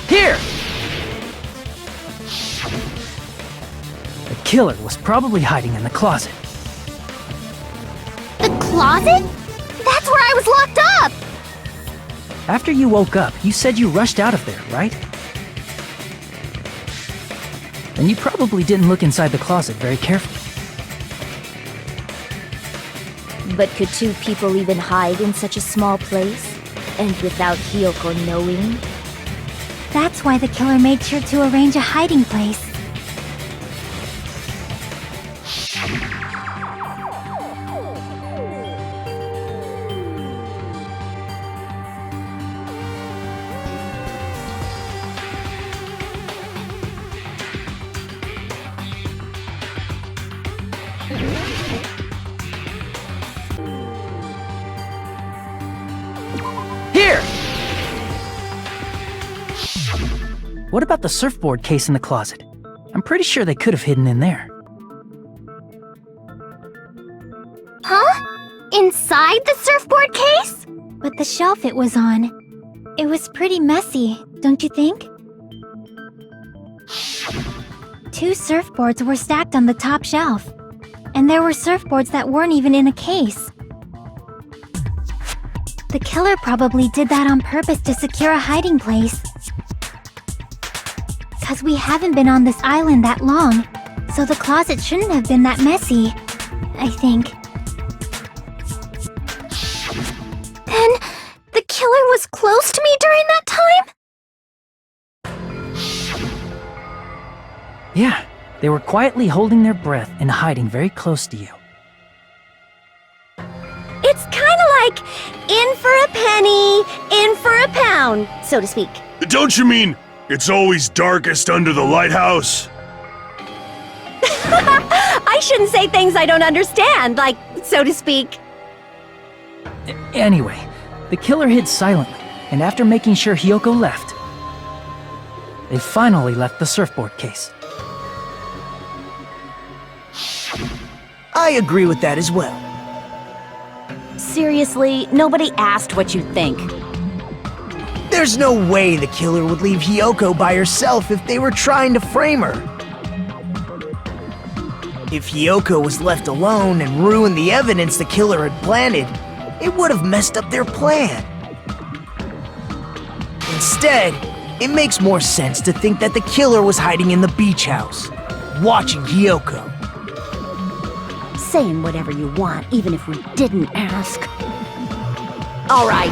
Here! The killer was probably hiding in the closet. The closet? That's where I was locked up! After you woke up, you said you rushed out of there, right? Then you probably didn't look inside the closet very carefully. But could two people even hide in such a small place? And without Hiyoko knowing? That's why the killer made sure to arrange a hiding place. Here! What about the surfboard case in the closet? I'm pretty sure they could have hidden in there. Huh? Inside the surfboard case? But the shelf it was on, it was pretty messy, don't you think? Two surfboards were stacked on the top shelf, and there were surfboards that weren't even in a case. The killer probably did that on purpose to secure a hiding place. 'Cause we haven't been on this island that long, so the closet shouldn't have been that messy, I think. Then, the killer was close to me during that time? Yeah, they were quietly holding their breath and hiding very close to you. It's kinda like in for a penny, in for a pound, so to speak. Don't you mean it's always darkest under the lighthouse? I shouldn't say things I don't understand, like, so to speak. Anyway, the killer hid silently, and after making sure Hiyoko left, they finally left the surfboard case. I agree with that as well. Seriously, nobody asked what you think. There's no way the killer would leave Hiyoko by herself if they were trying to frame her. If Hiyoko was left alone and ruined the evidence the killer had planted, it would have messed up their plan. Instead, it makes more sense to think that the killer was hiding in the beach house, watching Hiyoko. Saying whatever you want, even if we didn't ask. All right,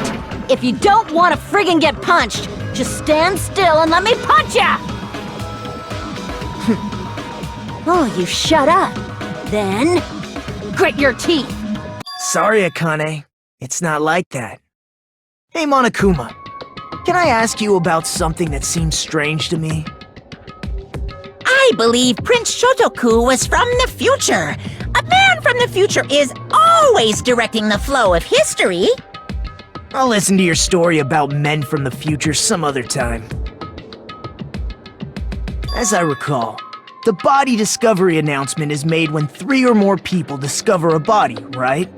if you don't want to friggin' get punched, just stand still and let me punch ya! Oh, you shut up. Then, grit your teeth. Sorry, Akane. It's not like that. Hey, Monokuma. Can I ask you about something that seems strange to me? I believe Prince Shotoku was from the future. A man from the future is always directing the flow of history. I'll listen to your story about men from the future some other time. As I recall, the body discovery announcement is made when 3 or more people discover a body, right?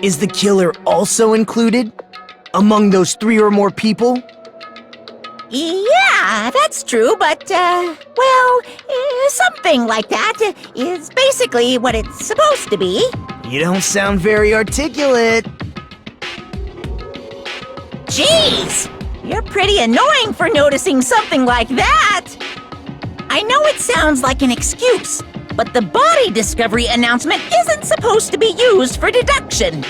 Is the killer also included? Among those 3 or more people? Yeah, that's true, but, something like that is basically what it's supposed to be. You don't sound very articulate. Jeez! You're pretty annoying for noticing something like that! I know it sounds like an excuse, but the body discovery announcement isn't supposed to be used for deduction.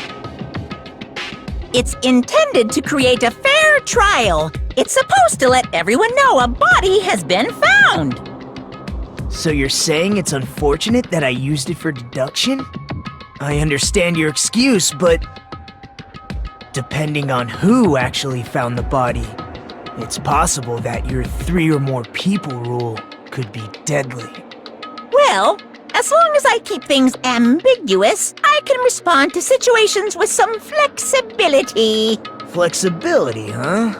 It's intended to create a fair trial. It's supposed to let everyone know a body has been found. So you're saying it's unfortunate that I used it for deduction? I understand your excuse, but depending on who actually found the body, it's possible that your 3 or more people rule could be deadly. Well, as long as I keep things ambiguous, I can respond to situations with some flexibility. Flexibility, huh?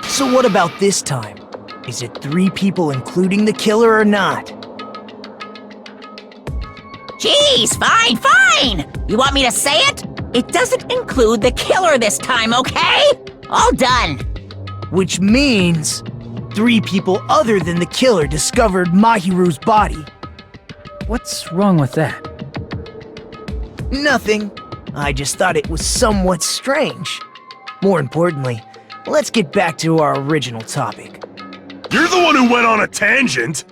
So what about this time? Is it 3 people including the killer or not? Jeez, fine! You want me to say it? It doesn't include the killer this time, okay? All done. Which means 3 people other than the killer discovered Mahiru's body. What's wrong with that? Nothing. I just thought it was somewhat strange. More importantly, let's get back to our original topic. You're the one who went on a tangent!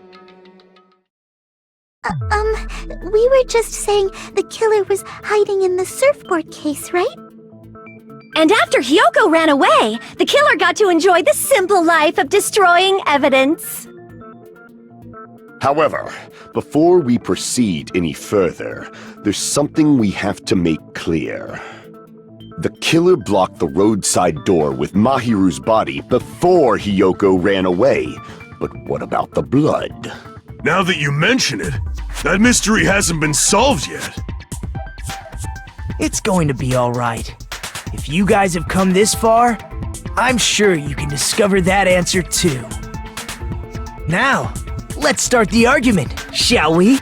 We were just saying the killer was hiding in the surfboard case, right? And after Hyoko ran away, the killer got to enjoy the simple life of destroying evidence. However, before we proceed any further, there's something we have to make clear. The killer blocked the roadside door with Mahiru's body before Hyoko ran away. But what about the blood? Now that you mention it, that mystery hasn't been solved yet. It's going to be alright. If you guys have come this far, I'm sure you can discover that answer too. Now, let's start the argument, shall we?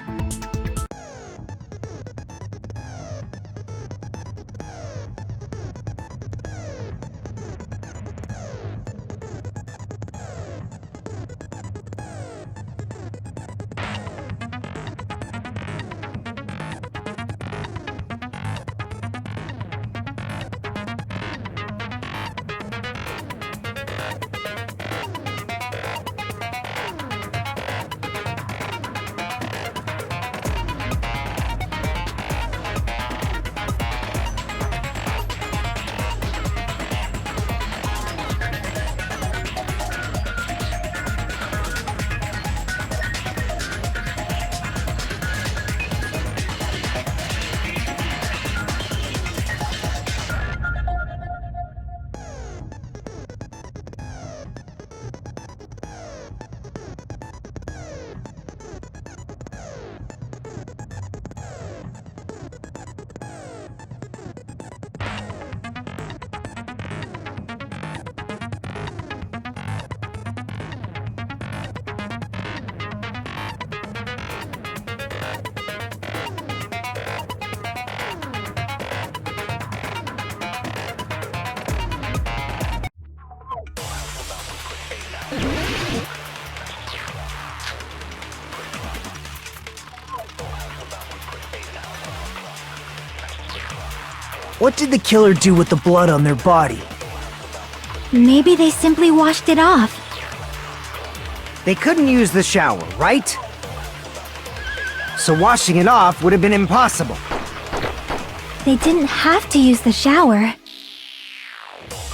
What did the killer do with the blood on their body? Maybe they simply washed it off. They couldn't use the shower, right? So washing it off would have been impossible. They didn't have to use the shower.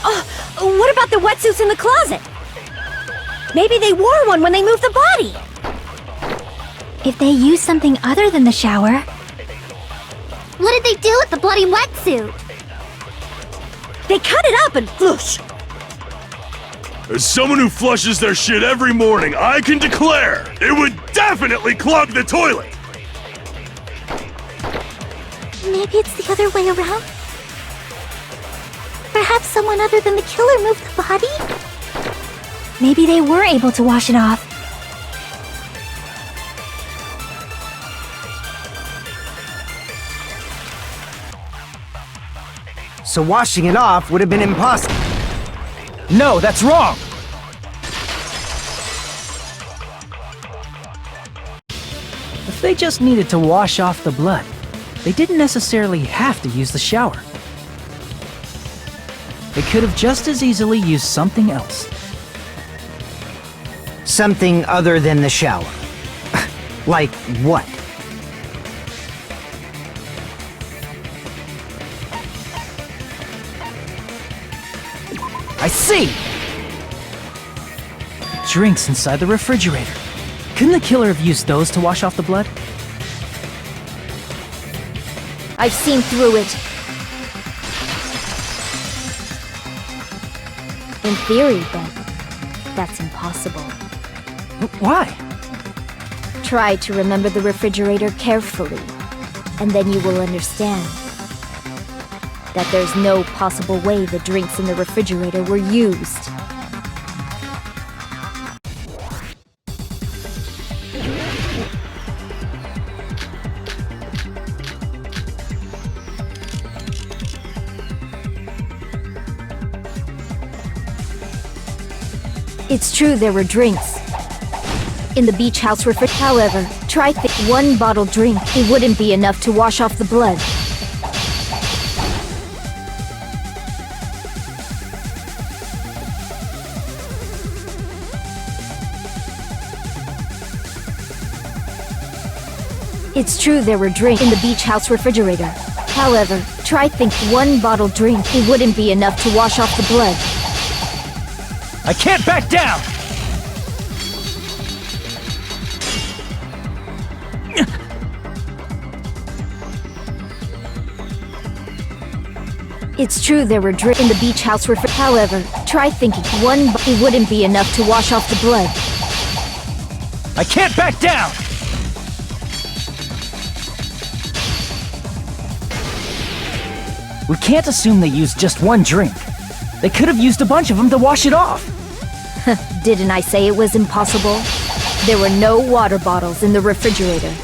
Oh, what about the wetsuits in the closet? Maybe they wore one when they moved the body. If they used something other than the shower, What did they do with the bloody wetsuit? They cut it up and whoosh. As someone who flushes their shit every morning, I can declare it would definitely clog the toilet! Maybe it's the other way around? Perhaps someone other than the killer moved the body? maybe they were able to wash it off. So washing it off would have been impossible. No, that's wrong! They just needed to wash off the blood. They didn't necessarily have to use the shower. They could have just as easily used something else. Something other than the shower. Like what? I see! Drinks inside the refrigerator. Couldn't the killer have used those to wash off the blood? I've seen through it. In theory, but that's impossible. Why? Try to remember the refrigerator carefully, and then you will understand that there's no possible way the drinks in the refrigerator were used. It's true there were drinks in the beach house refrigerator. However, try one bottle drink. It wouldn't be enough to wash off the blood. It's true there were drinks in the beach house refrigerator. However, try one bottle drink. It wouldn't be enough to wash off the blood. I can't back down! It's true there were drinks in the beach house refrigerator. However, try it wouldn't be enough to wash off the blood. I can't back down! We can't assume they used just one drink. They could have used a bunch of them to wash it off. Didn't I say it was impossible? There were no water bottles in the refrigerator.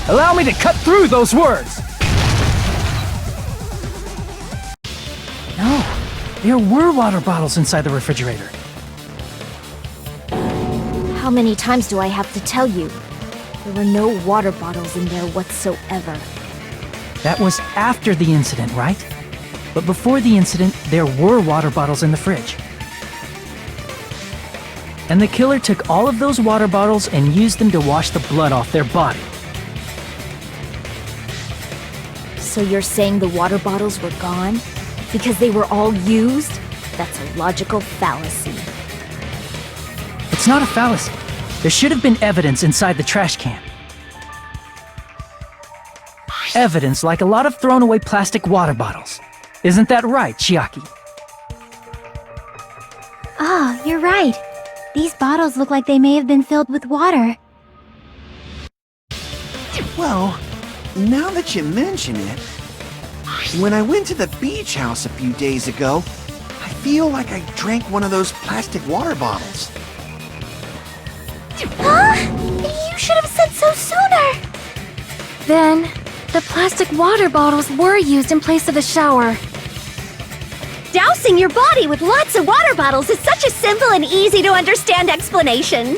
Allow me to cut through those words! No, there were water bottles inside the refrigerator. How many times do I have to tell you? There were no water bottles in there whatsoever. That was after the incident, right? But before the incident, there were water bottles in the fridge. And the killer took all of those water bottles and used them to wash the blood off their body. So you're saying the water bottles were gone? Because they were all used? That's a logical fallacy. It's not a fallacy. There should have been evidence inside the trash can. Evidence like a lot of thrown away plastic water bottles. Isn't that right, Chiaki? Oh, you're right. These bottles look like they may have been filled with water. Well, now that you mention it, when I went to the beach house a few days ago, I feel like I drank one of those plastic water bottles. Huh? You should have said so sooner! Then, the plastic water bottles were used in place of the shower. Dousing your body with lots of water bottles is such a simple and easy to understand explanation.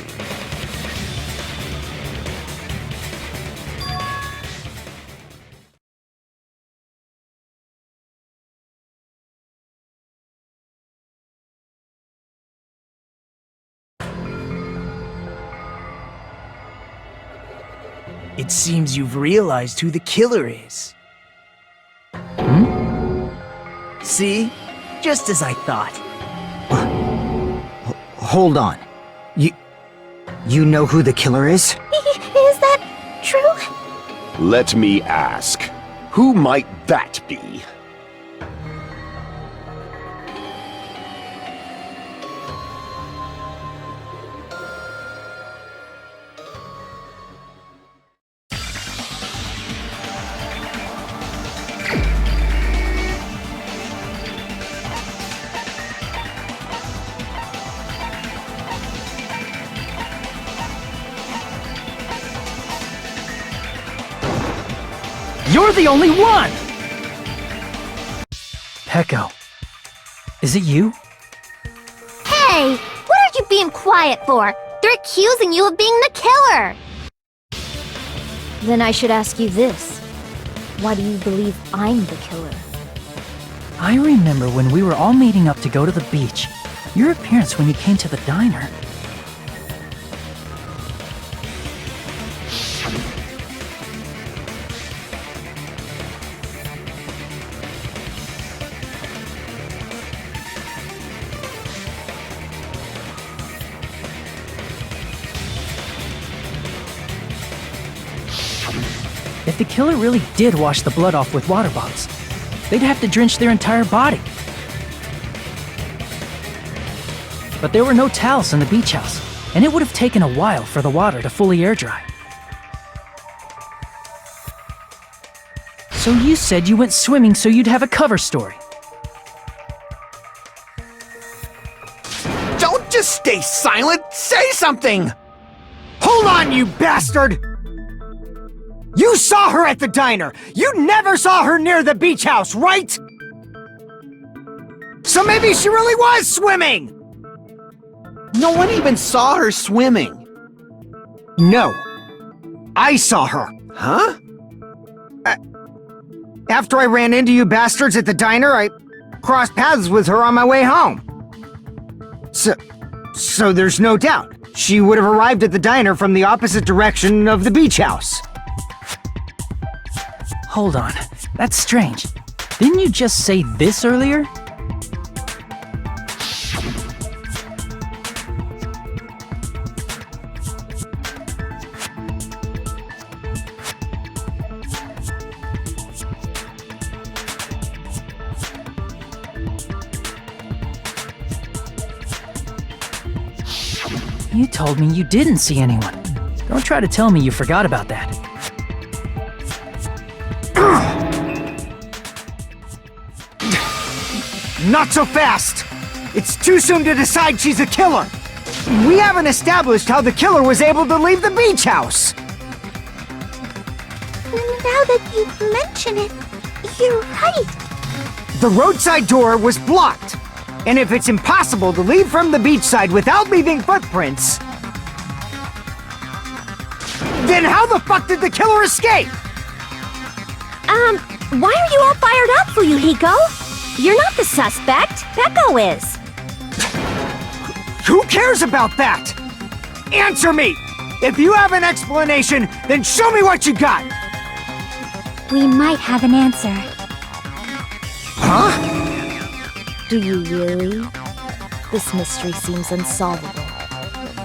It seems you've realized who the killer is. See? Just as I thought. Hold on. You know who the killer is? Is that true? Let me ask. Who might that be? You're the only one! Peko. Is it you? Hey! What are you being quiet for? They're accusing you of being the killer! Then I should ask you this. Why do you believe I'm the killer? I remember when we were all meeting up to go to the beach. Your appearance when you came to the diner. If the killer really did wash the blood off with water bottles, they'd have to drench their entire body. But there were no towels in the beach house, and it would have taken a while for the water to fully air dry. So you said you went swimming so you'd have a cover story. Don't just stay silent! Say something! Hold on, you bastard! You saw her at the diner! You never saw her near the beach house, right? So maybe she really was swimming! No one even saw her swimming. No. I saw her. Huh? After I ran into you bastards at the diner, I crossed paths with her on my way home. So there's no doubt. She would have arrived at the diner from the opposite direction of the beach house. Hold on, that's strange. Didn't you just say this earlier? You told me you didn't see anyone. Don't try to tell me you forgot about that. Not so fast! It's too soon to decide she's a killer! We haven't established how the killer was able to leave the beach house! Now that you mention it, you're right. The roadside door was blocked, and if it's impossible to leave from the beachside without leaving footprints, then how the fuck did the killer escape? Why are you all fired up, Fuyuhiko? You're not the suspect. Peko is. Who cares about that? Answer me! If you have an explanation, then show me what you got! We might have an answer. Huh? Do you really? This mystery seems unsolvable.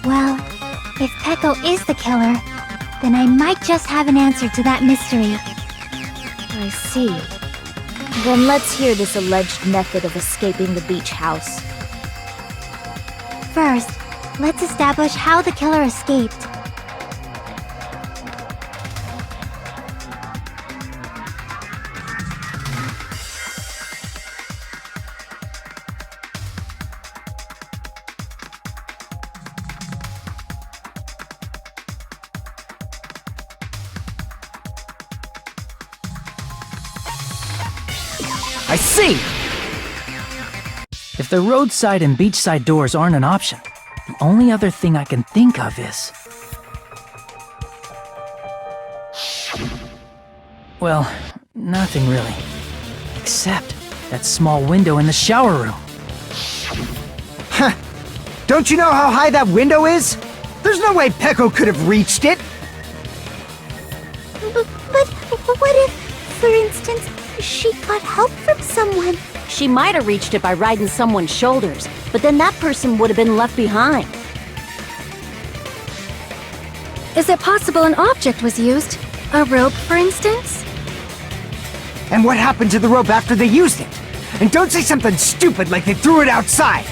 Well, if Peko is the killer, then I might just have an answer to that mystery. I see. Then let's hear this alleged method of escaping the beach house. First, let's establish how the killer escaped. I see! If the roadside and beachside doors aren't an option, the only other thing I can think of is... Well, nothing really. Except that small window in the shower room. Huh. Don't you know how high that window is? There's no way Peko could have reached it! But what if, for instance, she got help from someone? She might have reached it by riding someone's shoulders, but then that person would have been left behind. Is it possible an object was used? A rope, for instance? And what happened to the rope after they used it? And don't say something stupid like they threw it outside!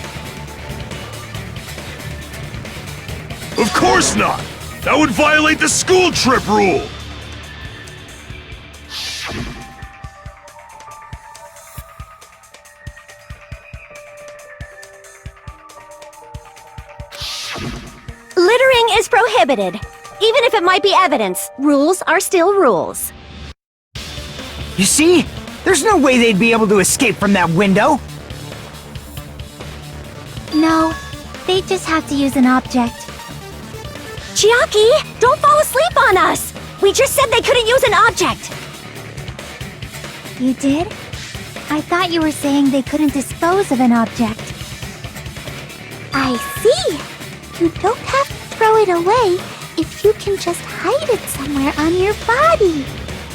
Of course not! That would violate the school trip rule! Littering is prohibited. Even if it might be evidence, rules are still rules. You see? There's no way they'd be able to escape from that window! No, they just have to use an object. Chiaki, don't fall asleep on us! We just said they couldn't use an object! You did? I thought you were saying they couldn't dispose of an object. I see! You don't have to throw it away if you can just hide it somewhere on your body.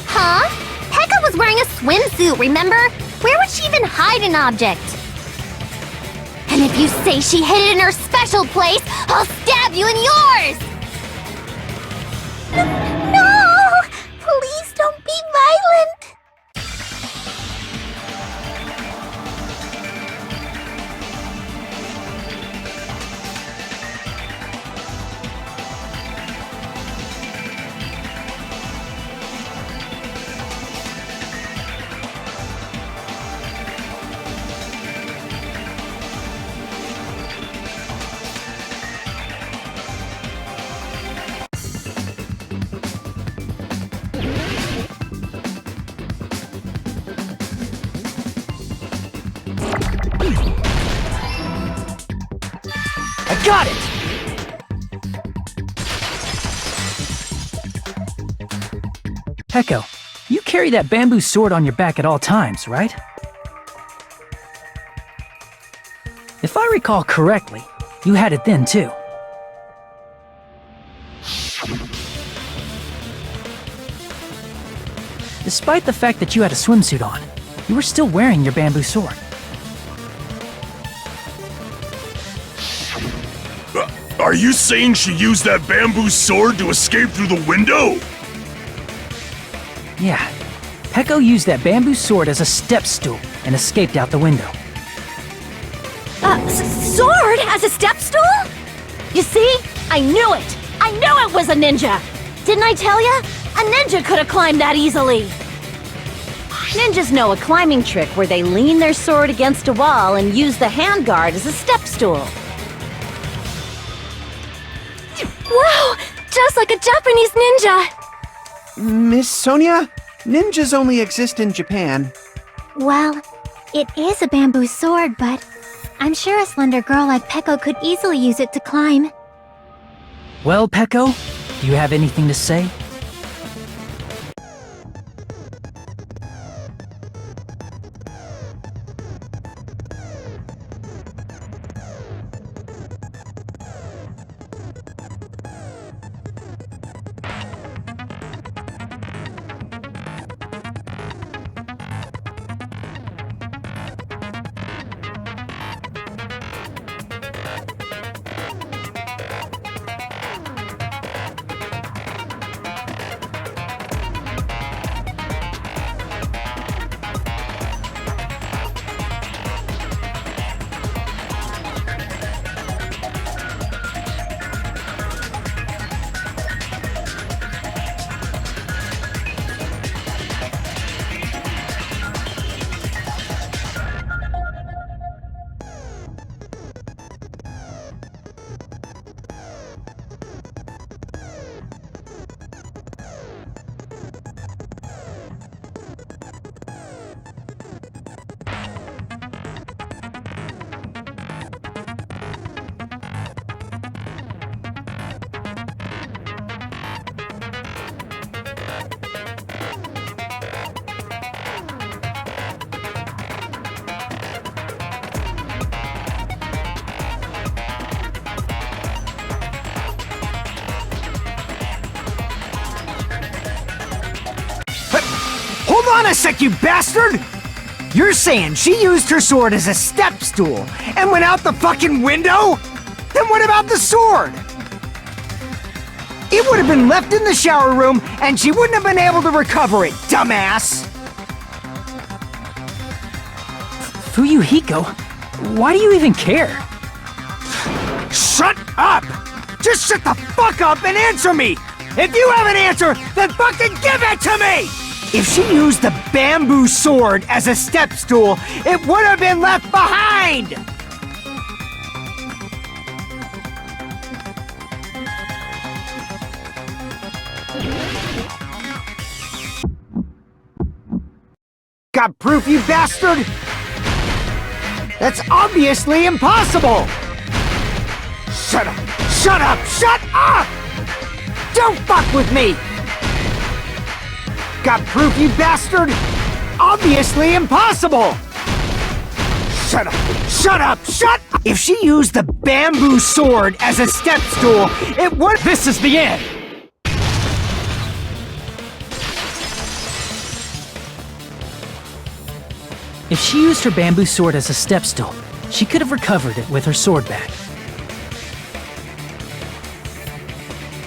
Huh? Pekka was wearing a swimsuit, remember? Where would she even hide an object? And if you say she hid it in her special place, I'll stab you in yours! No! Please don't be violent! I got it! Peko, you carry that bamboo sword on your back at all times, right? If I recall correctly, you had it then too. Despite the fact that you had a swimsuit on, you were still wearing your bamboo sword. Are you saying she used that bamboo sword to escape through the window? Yeah, Peko used that bamboo sword as a step stool and escaped out the window. Sword as a step stool? You see? I knew it! I knew it was a ninja! Didn't I tell ya? A ninja could have climbed that easily! Ninjas know a climbing trick where they lean their sword against a wall and use the handguard as a step stool. Wow! Just like a Japanese ninja! Miss Sonia, ninjas only exist in Japan. Well, it is a bamboo sword, but I'm sure a slender girl like Peko could easily use it to climb. Well, Peko, do you have anything to say? Hold on a sec, you bastard! You're saying she used her sword as a step stool and went out the fucking window? Then what about the sword? It would have been left in the shower room and she wouldn't have been able to recover it, dumbass! Fuyuhiko, why do you even care? Shut up! Just shut the fuck up and answer me! If you have an answer, then fucking give it to me! If she used the bamboo sword as a step stool, it would have been left behind! Got proof, you bastard? That's obviously impossible! Shut up! Shut up! Shut up! Don't fuck with me! Got proof, you bastard? Obviously impossible! Shut up! Shut up! Shut up! If she used the bamboo sword as a step stool, it would— This is the end! If she used her bamboo sword as a step stool, she could have recovered it with her sword bag.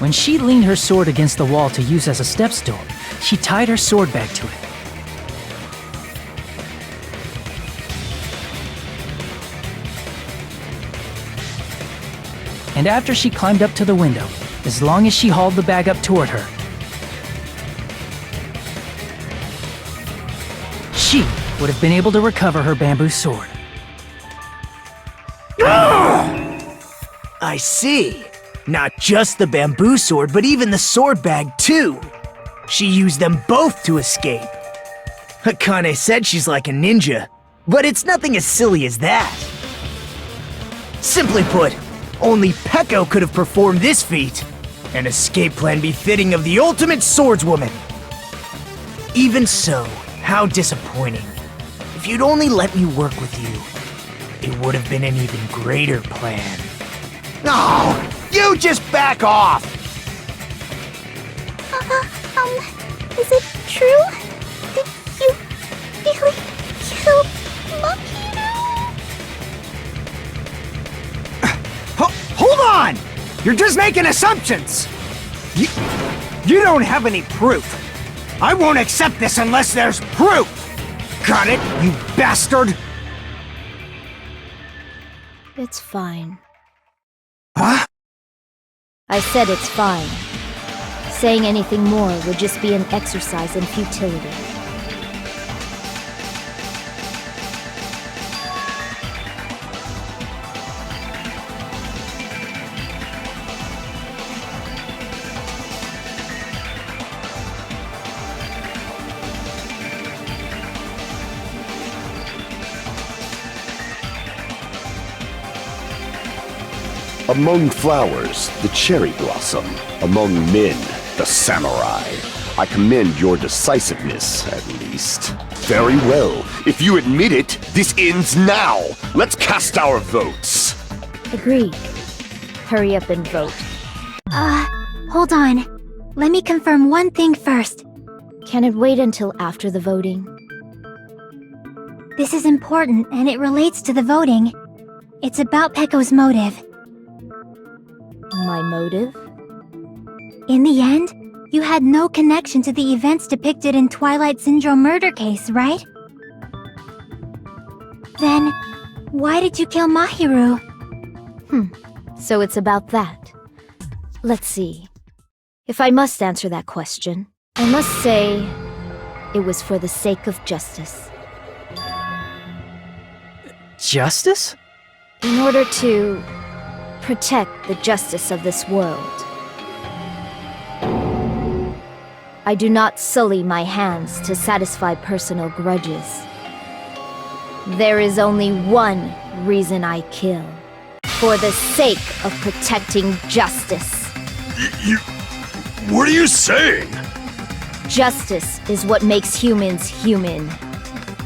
When she leaned her sword against the wall to use as a step stool, she tied her sword bag to it. And after she climbed up to the window, as long as she hauled the bag up toward her, she would have been able to recover her bamboo sword. I see. Not just the bamboo sword, but even the sword bag too. She used them both to escape. Akane said she's like a ninja, but it's nothing as silly as that. Simply put, only Peko could have performed this feat. An escape plan befitting of the ultimate swordswoman. Even so, how disappointing. If you'd only let me work with you, it would have been an even greater plan. No! You just back off! Is it true? Did you really kill Mahiru? Hold on! You're just making assumptions! You don't have any proof. I won't accept this unless there's proof! Got it, you bastard? It's fine. Huh? I said it's fine. Saying anything more would just be an exercise in futility. Among flowers, the cherry blossom. Among men, the samurai. I commend your decisiveness, at least. Very well. If you admit it, this ends now. Let's cast our votes. Agreed. Hurry up and vote. Hold on. Let me confirm one thing first. Can it wait until after the voting? This is important, and it relates to the voting. It's about Peko's motive. My motive? In the end, you had no connection to the events depicted in Twilight Syndrome murder case, right? Then, why did you kill Mahiru? So it's about that. Let's see. If I must answer that question, I must say it was for the sake of justice. Justice? In order to protect the justice of this world. I do not sully my hands to satisfy personal grudges. There is only one reason I kill. For the sake of protecting justice. What are you saying? Justice is what makes humans human.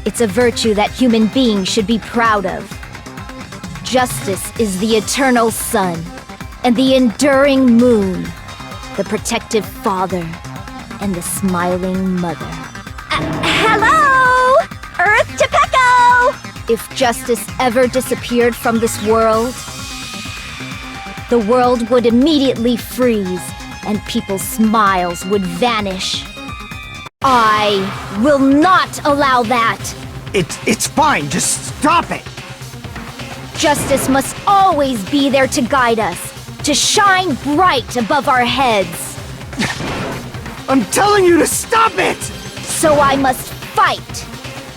It's a virtue that human beings should be proud of. Justice is the eternal sun, and the enduring moon, the protective father, and the smiling mother. Hello! Earth to Peko! If justice ever disappeared from this world, the world would immediately freeze, and people's smiles would vanish. I will not allow that! It's fine, just stop it! Justice must always be there to guide us, to shine bright above our heads. I'm telling you to stop it! So I must fight.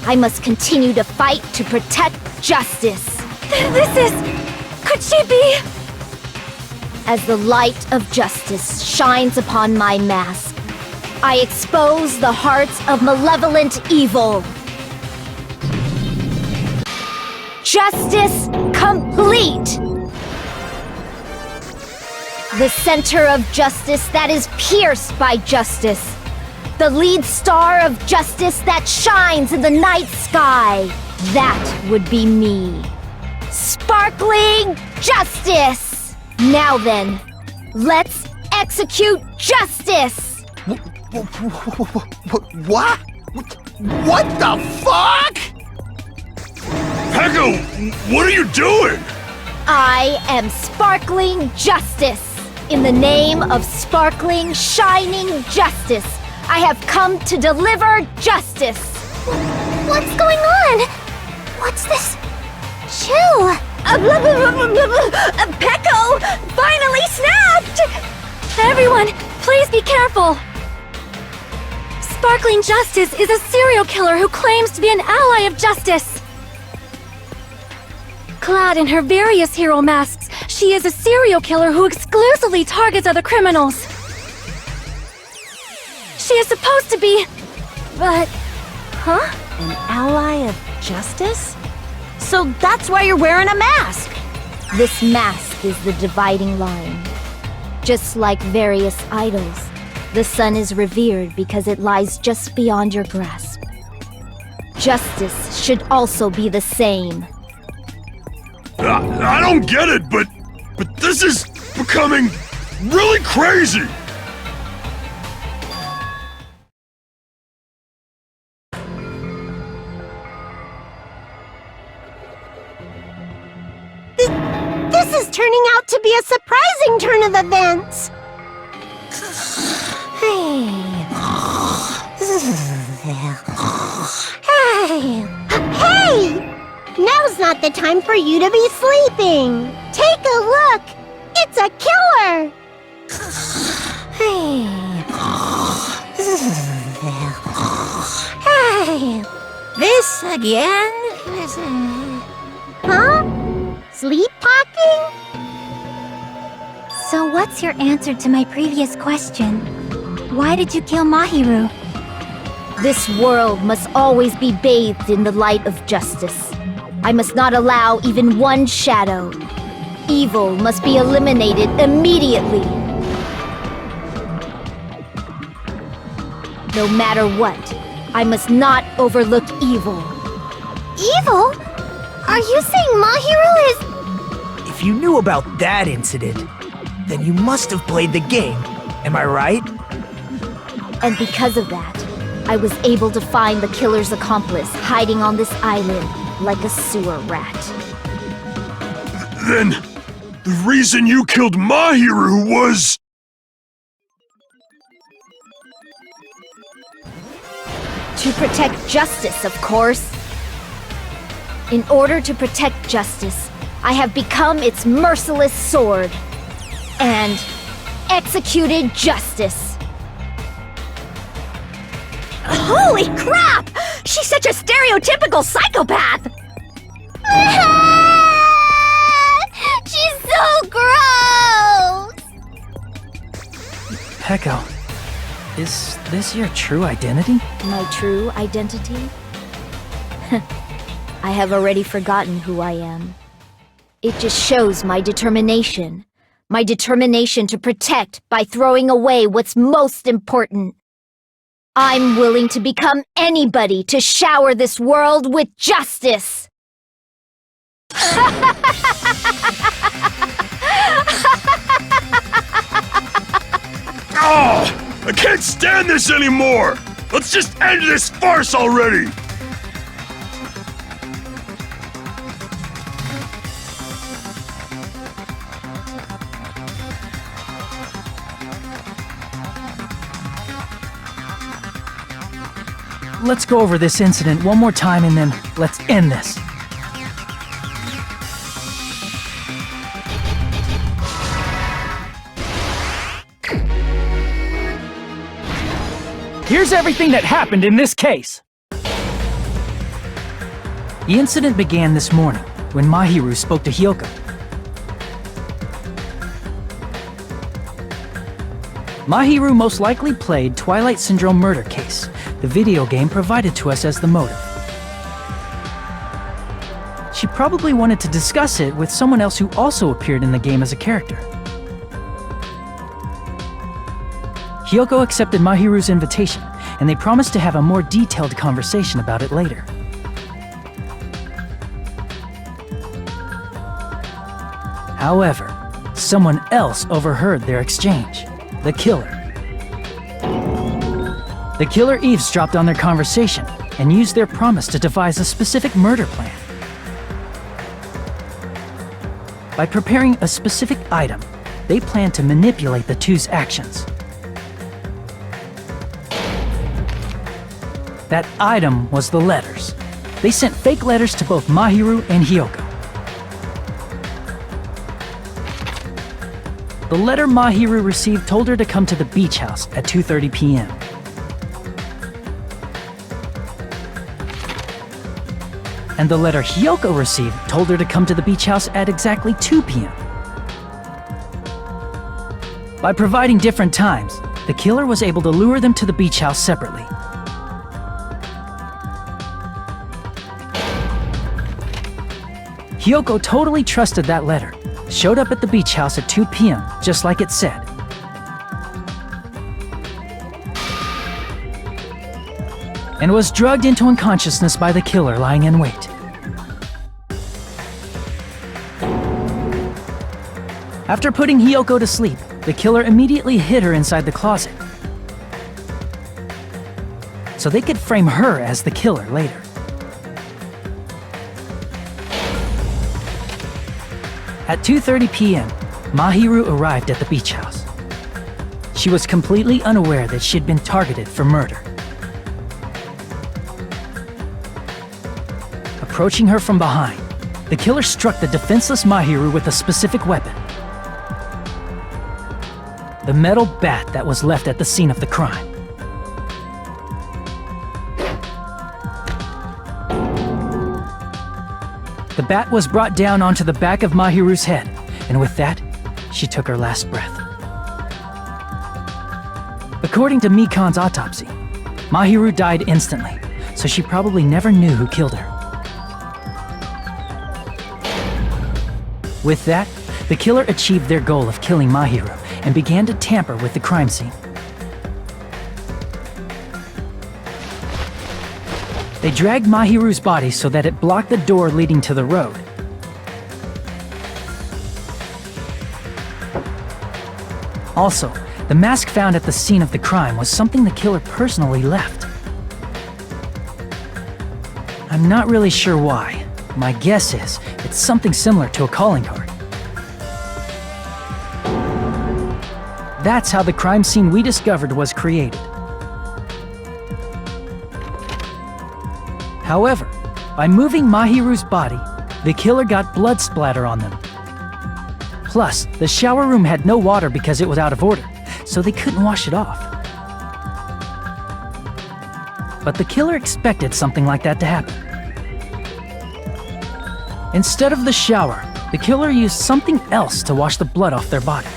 I must continue to fight to protect justice. Could she be? As the light of justice shines upon my mask, I expose the hearts of malevolent evil. Justice complete! The center of justice that is pierced by justice. The lead star of justice that shines in the night sky. That would be me. Sparkling Justice! Now then, let's execute justice! What? What the fuck? Peko, what are you doing? I am Sparkling Justice. In the name of sparkling, shining justice, I have come to deliver justice. What's going on? What's this? Chill. Peko finally snapped! Everyone, please be careful! Sparkling Justice is a serial killer who claims to be an ally of justice. Clad in her various hero masks, she is a serial killer who exclusively targets other criminals. She is supposed to be... but... huh? An ally of justice? So that's why you're wearing a mask! This mask is the dividing line. Just like various idols, the sun is revered because it lies just beyond your grasp. Justice should also be the same. I don't get it, but this is becoming really crazy. This is turning out to be a surprising turn of events. Hey! Now's not the time for you to be sleeping. Take a look. It's a killer. This again? Huh? Sleep talking? So what's your answer to my previous question? Why did you kill Mahiru? This world must always be bathed in the light of justice. I must not allow even one shadow. Evil must be eliminated immediately. No matter what, I must not overlook evil. Evil? Are you saying Mahiru is... If you knew about that incident, then you must have played the game. Am I right? And because of that, I was able to find the killer's accomplice hiding on this island like a sewer rat. Then, the reason you killed Mahiru was... To protect justice, of course. In order to protect justice, I have become its merciless sword. And executed justice. Holy crap! She's such a stereotypical psychopath! She's so gross! Peko, is this your true identity? My true identity? I have already forgotten who I am. It just shows my determination. My determination to protect by throwing away what's most important. I'm willing to become anybody to shower this world with justice. Oh, I can't stand this anymore! Let's just end this farce already! Let's go over this incident one more time and then let's end this. Here's everything that happened in this case. The incident began this morning when Mahiru spoke to Hyoko. Mahiru most likely played Twilight Syndrome murder case, the video game provided to us as the motive. She probably wanted to discuss it with someone else who also appeared in the game as a character. Hyoko accepted Mahiru's invitation, and they promised to have a more detailed conversation about it later. However, someone else overheard their exchange. The killer. The killer eavesdropped on their conversation and used their promise to devise a specific murder plan. By preparing a specific item, they planned to manipulate the two's actions. That item was the letters. They sent fake letters to both Mahiru and Hyoko. The letter Mahiru received told her to come to the beach house at 2:30 p.m. And the letter Hyoko received told her to come to the beach house at exactly 2 p.m. By providing different times, the killer was able to lure them to the beach house separately. Hyoko totally trusted that letter, showed up at the beach house at 2 p.m., just like it said. And was drugged into unconsciousness by the killer lying in wait. After putting Hyoko to sleep, the killer immediately hid her inside the closet, so they could frame her as the killer later. At 2:30 p.m., Mahiru arrived at the beach house. She was completely unaware that she had been targeted for murder. Approaching her from behind, the killer struck the defenseless Mahiru with a specific weapon. The metal bat that was left at the scene of the crime. The bat was brought down onto the back of Mahiru's head, and with that, she took her last breath. According to Mikan's autopsy, Mahiru died instantly, so she probably never knew who killed her. With that, the killer achieved their goal of killing Mahiru and began to tamper with the crime scene. They dragged Mahiru's body so that it blocked the door leading to the road. Also, the mask found at the scene of the crime was something the killer personally left. I'm not really sure why. My guess is it's something similar to a calling card. That's how the crime scene we discovered was created. However, by moving Mahiru's body, the killer got blood splatter on them. Plus, the shower room had no water because it was out of order, so they couldn't wash it off. But the killer expected something like that to happen. Instead of the shower, the killer used something else to wash the blood off their body.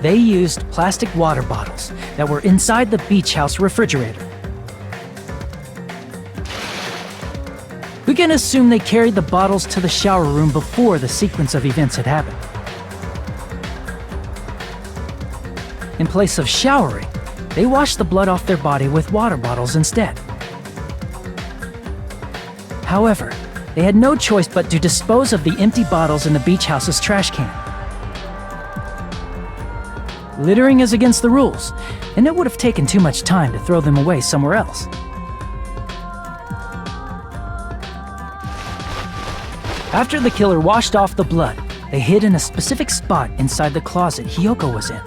They used plastic water bottles that were inside the beach house refrigerator. We can assume they carried the bottles to the shower room before the sequence of events had happened. In place of showering, they washed the blood off their body with water bottles instead. However, they had no choice but to dispose of the empty bottles in the beach house's trash can. Littering is against the rules, and it would have taken too much time to throw them away somewhere else. After the killer washed off the blood, they hid in a specific spot inside the closet Hyoko was in.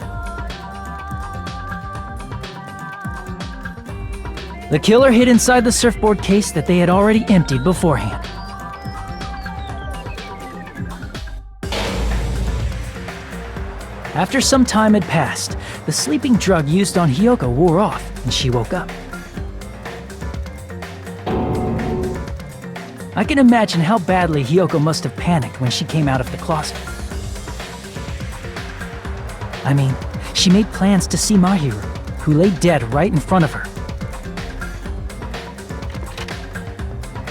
The killer hid inside the surfboard case that they had already emptied beforehand. After some time had passed, the sleeping drug used on Hyoko wore off, and she woke up. I can imagine how badly Hyoko must have panicked when she came out of the closet. I mean, she made plans to see Mahiru, who lay dead right in front of her.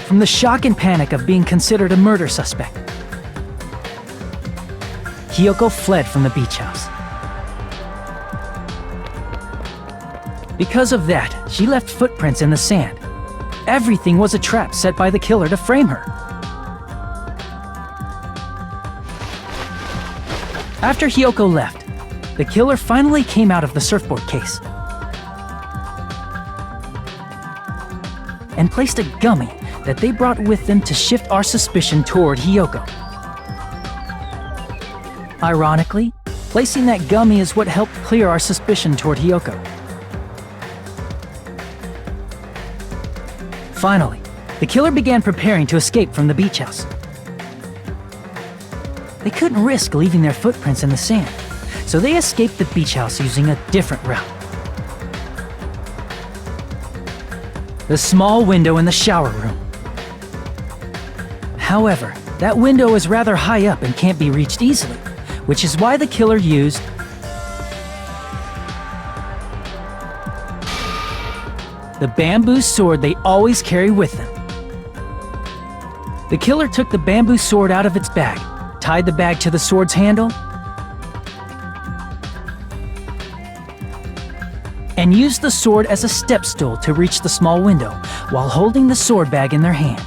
From the shock and panic of being considered a murder suspect, Hiyoko fled from the beach house. Because of that, she left footprints in the sand. Everything was a trap set by the killer to frame her. After Hiyoko left, the killer finally came out of the surfboard case and placed a gummy that they brought with them to shift our suspicion toward Hiyoko. Ironically, placing that gummy is what helped clear our suspicion toward Hiyoko. Finally, the killer began preparing to escape from the beach house. They couldn't risk leaving their footprints in the sand, so they escaped the beach house using a different route. The small window in the shower room. However, that window is rather high up and can't be reached easily, which is why the killer used the bamboo sword they always carry with them. The killer took the bamboo sword out of its bag, tied the bag to the sword's handle, and used the sword as a step stool to reach the small window while holding the sword bag in their hand.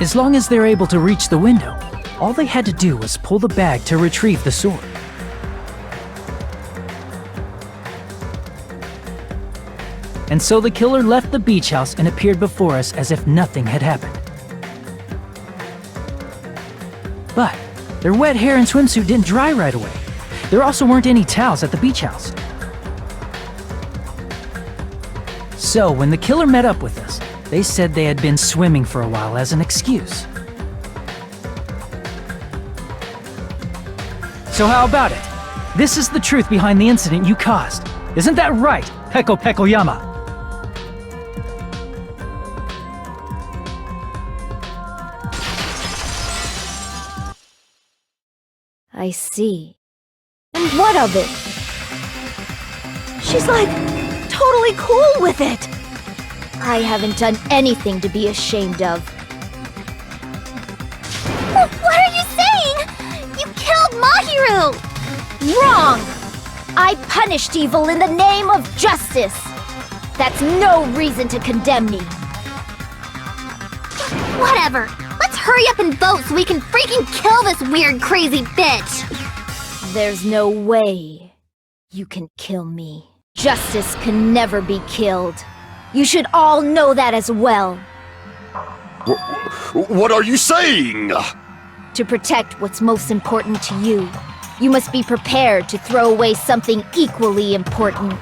As long as they're able to reach the window, all they had to do was pull the bag to retrieve the sword. And so the killer left the beach house and appeared before us as if nothing had happened. But their wet hair and swimsuit didn't dry right away. There also weren't any towels at the beach house. So when the killer met up with us, they said they had been swimming for a while as an excuse. So how about it? This is the truth behind the incident you caused. Isn't that right, Peko Pekoyama? I see. And what of it? She's like, totally cool with it. I haven't done anything to be ashamed of. What are you saying? You killed Mahiru! Wrong! I punished evil in the name of justice. That's no reason to condemn me. Whatever. Let's hurry up and vote so we can freaking kill this weird, crazy bitch! There's no way you can kill me. Justice can never be killed. You should all know that as well. What are you saying? To protect what's most important to you, you must be prepared to throw away something equally important.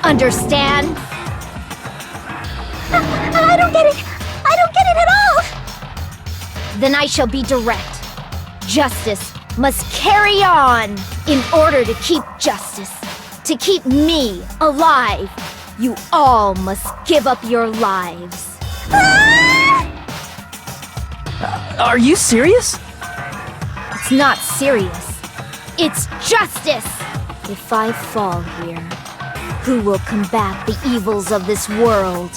Understand? I don't get it! I don't get it at all! Then I shall be direct. Justice must carry on. In order to keep justice, to keep me alive, you all must give up your lives. Are you serious? It's not serious. It's justice! If I fall here, who will combat the evils of this world?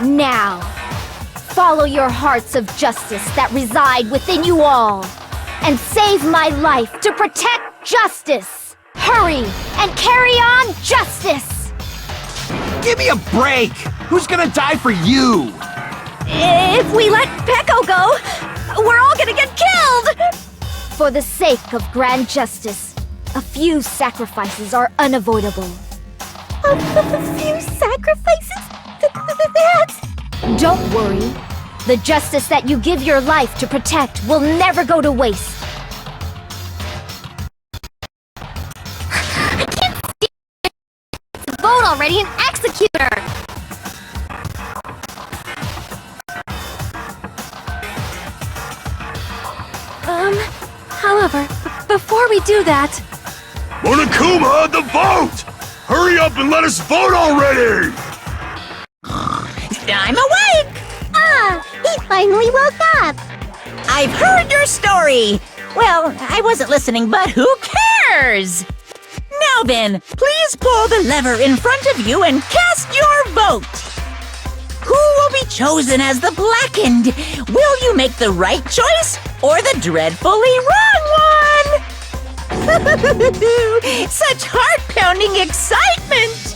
Now, follow your hearts of justice that reside within you all, and save my life to protect justice! Hurry and carry on justice! Give me a break! Who's gonna die for you? If we let Peko go, we're all gonna get killed! For the sake of grand justice, a few sacrifices are unavoidable. A few sacrifices? That's... Don't worry. The justice that you give your life to protect will never go to waste. I can't see it. Vote already and execute her! However, before we do that... Monokuma, the vote! Hurry up and let us vote already! I'm awake! Ah, he finally woke up! I've heard your story! Well, I wasn't listening, but who cares? Now then, please pull the lever in front of you and cast your vote! Who will will be chosen as the blackened. Will you make the right choice or the dreadfully wrong one? Such heart-pounding excitement!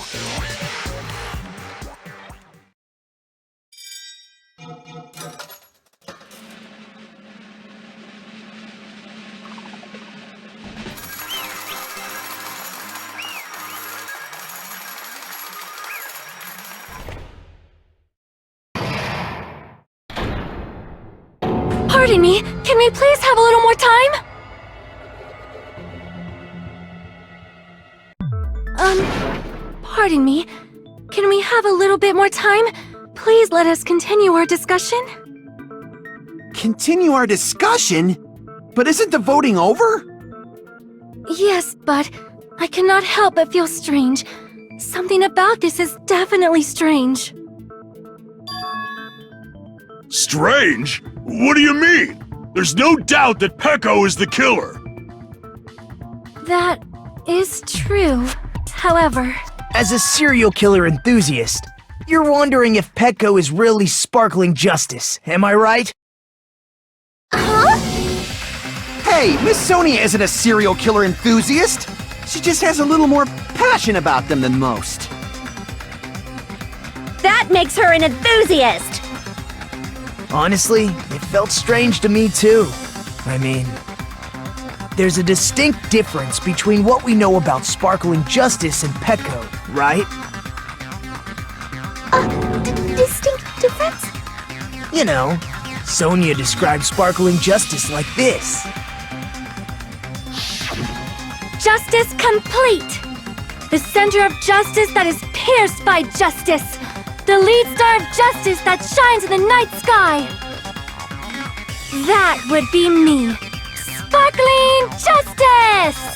Pardon me, can we please have a little more time? Pardon me, can we have a little bit more time? Please let us continue our discussion. Continue our discussion? But isn't the voting over? Yes, but I cannot help but feel strange. Something about this is definitely strange. Strange? What do you mean? There's no doubt that Pecco is the killer. That is true. However, As a serial killer enthusiast, you're wondering if Pecco is really Sparkling Justice, am I right? Hey, Miss Sonia isn't a serial killer enthusiast. She just has a little more passion about them than most. That makes her an enthusiast! Honestly, it felt strange to me too. I mean, there's a distinct difference between what we know about Sparkling Justice and Pecco, right? Distinct difference? You know, Sonia describes Sparkling Justice like this. justice complete! The center of justice that is pierced by justice! The lead star of justice that shines in the night sky! That would be me! Sparkling Justice!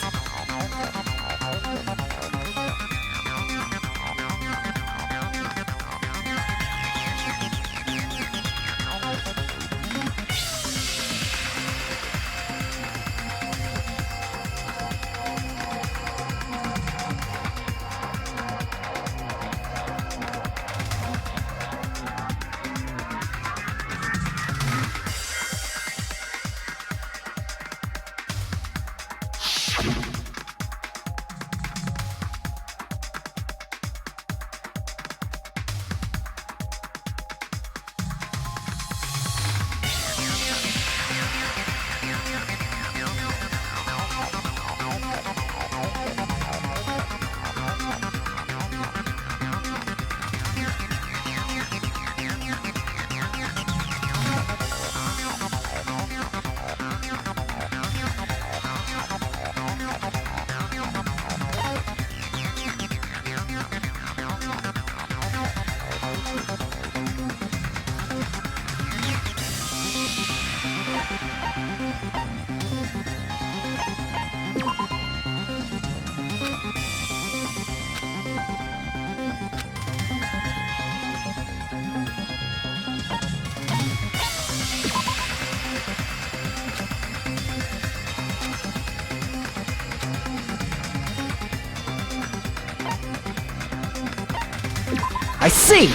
I see!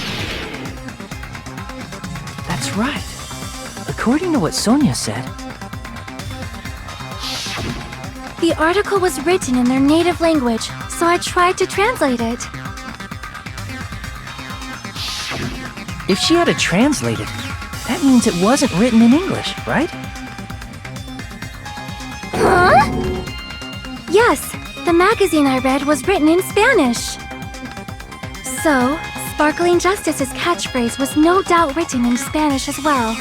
That's right. According to what Sonia said, The article was written in their native language, so I tried to translate it. if she had to translate it, that means it wasn't written in English, right? Huh? Yes, the magazine I read was written in Spanish. So, Sparkling Justice's catchphrase was no doubt written in Spanish as well.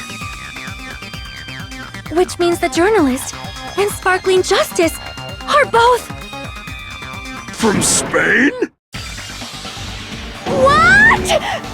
Which means the journalist and Sparkling Justice are both... From Spain? What?!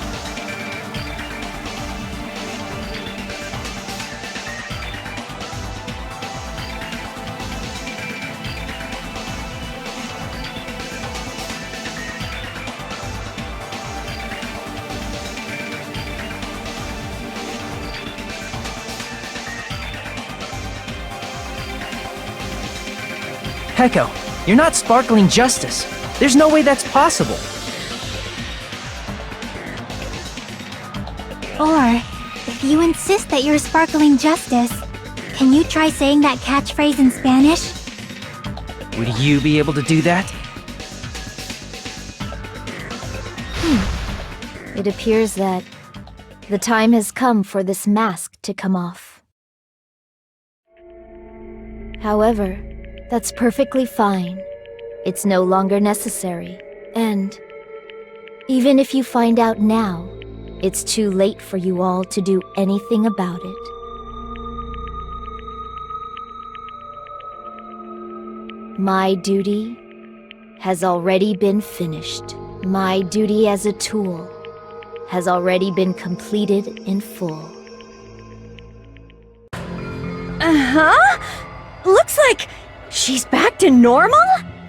Pecco, you're not Sparkling Justice. There's no way that's possible. Or, if you insist that you're sparkling justice, can you try saying that catchphrase in Spanish? Would you be able to do that? It appears that the time has come for this mask to come off. However, that's perfectly fine. It's no longer necessary. And even if you find out now, it's too late for you all to do anything about it. My duty has already been finished. My duty as a tool has already been completed in full. Looks like she's back to normal?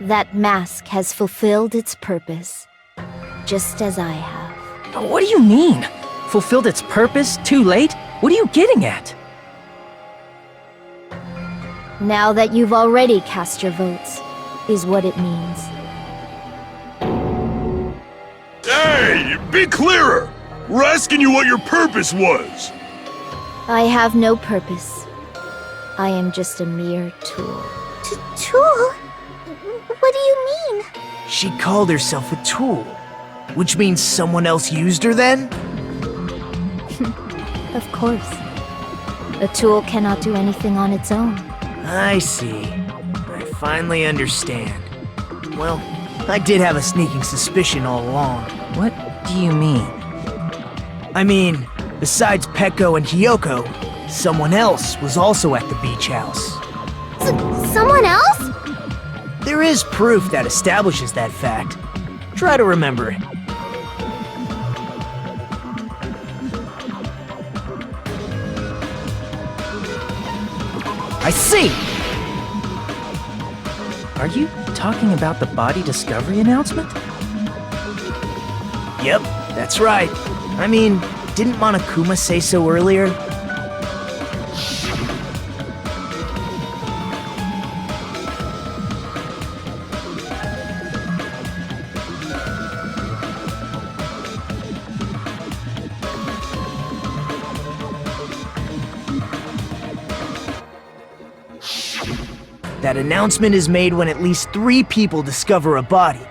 That mask has fulfilled its purpose, just as I have. What do you mean? Fulfilled its purpose? Too late? What are you getting at? Now that you've already cast your votes, is what it means. Hey, be clearer! We're asking you what your purpose was! I have no purpose. I am just a mere tool. Tool? What do you mean? She called herself a tool. Which means someone else used her then? Of course. A tool cannot do anything on its own. I see. I finally understand. Well, I did have a sneaking suspicion all along. What do you mean? I mean, besides Peko and Hiyoko, someone else was also at the beach house. Someone else? There is proof that establishes that fact. Try to remember it. I see! Are you talking about the body discovery announcement? Yep, that's right. I mean, didn't Monokuma say so earlier? That announcement is made when at least 3 people discover a body.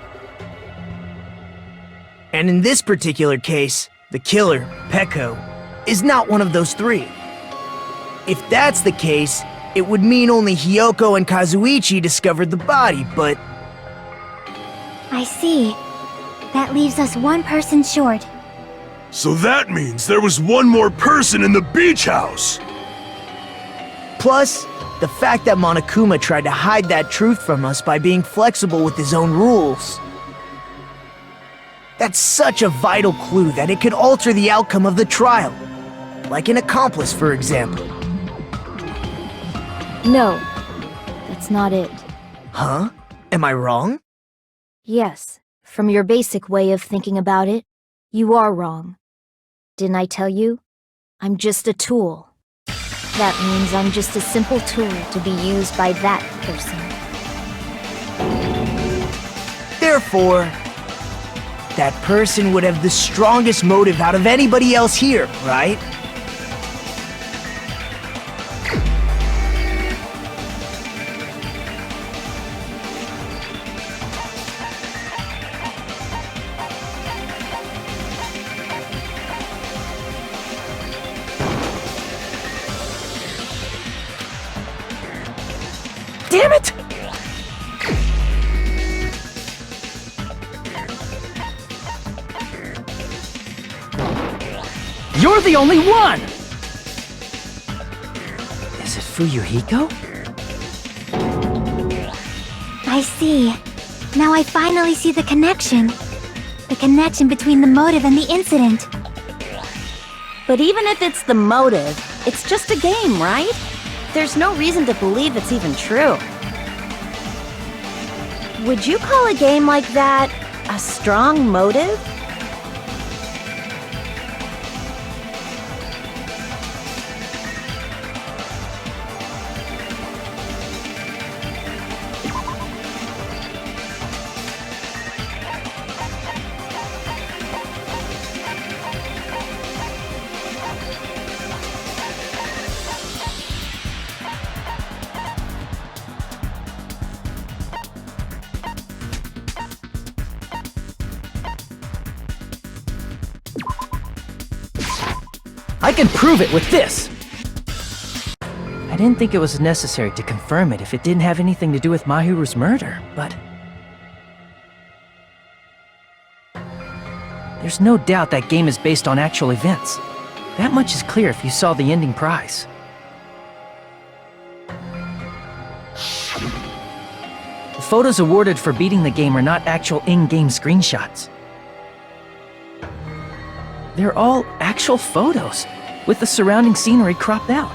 And in this particular case, the killer, Peko, is not one of those 3. If that's the case, it would mean only Hiyoko and Kazuichi discovered the body, but... I see. That leaves us one person short. So that means there was one more person in the beach house! Plus, the fact that Monokuma tried to hide that truth from us by being flexible with his own rules. That's such a vital clue that it could alter the outcome of the trial. Like an accomplice, for example. No, that's not it. Huh? Am I wrong? Yes, from your basic way of thinking about it, you are wrong. Didn't I tell you? I'm just a tool. That means I'm just a simple tool to be used by that person. Therefore, that person would have the strongest motive out of anybody else here, right? Damn it! You're the only one! Is it Fuyuhiko? I see. Now I finally see the connection. The connection between the motive and the incident. But even if it's the motive, it's just a game, right? There's no reason to believe it's even true. Would you call a game like that a strong motive? I can prove it with this! I didn't think it was necessary to confirm it if it didn't have anything to do with Mahiru's murder, but... There's no doubt that game is based on actual events. That much is clear if you saw the ending prize. The photos awarded for beating the game are not actual in-game screenshots. They're all actual photos, with the surrounding scenery cropped out.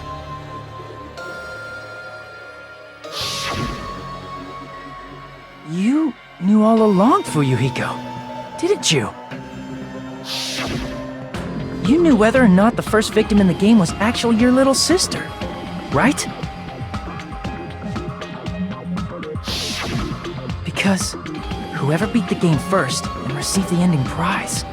You knew all along, Fuyuhiko, didn't you? You knew whether or not the first victim in the game was actually your little sister, right? Because whoever beat the game first and received the ending prize.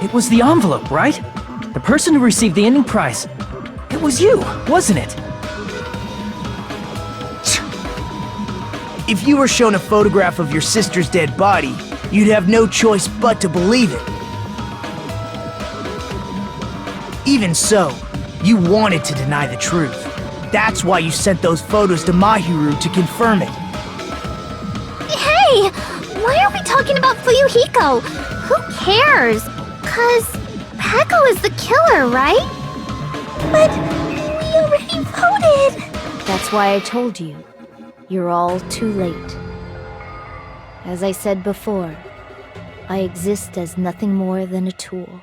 It was the envelope, right? The person who received the ending prize. It was you, wasn't it? If you were shown a photograph of your sister's dead body, you'd have no choice but to believe it. Even so, you wanted to deny the truth. That's why you sent those photos to Mahiru to confirm it. Hey! Why are we talking about Fuyuhiko? Who cares? 'Cause Peko is the killer, right? But we already voted! That's why I told you. You're all too late. As I said before, I exist as nothing more than a tool.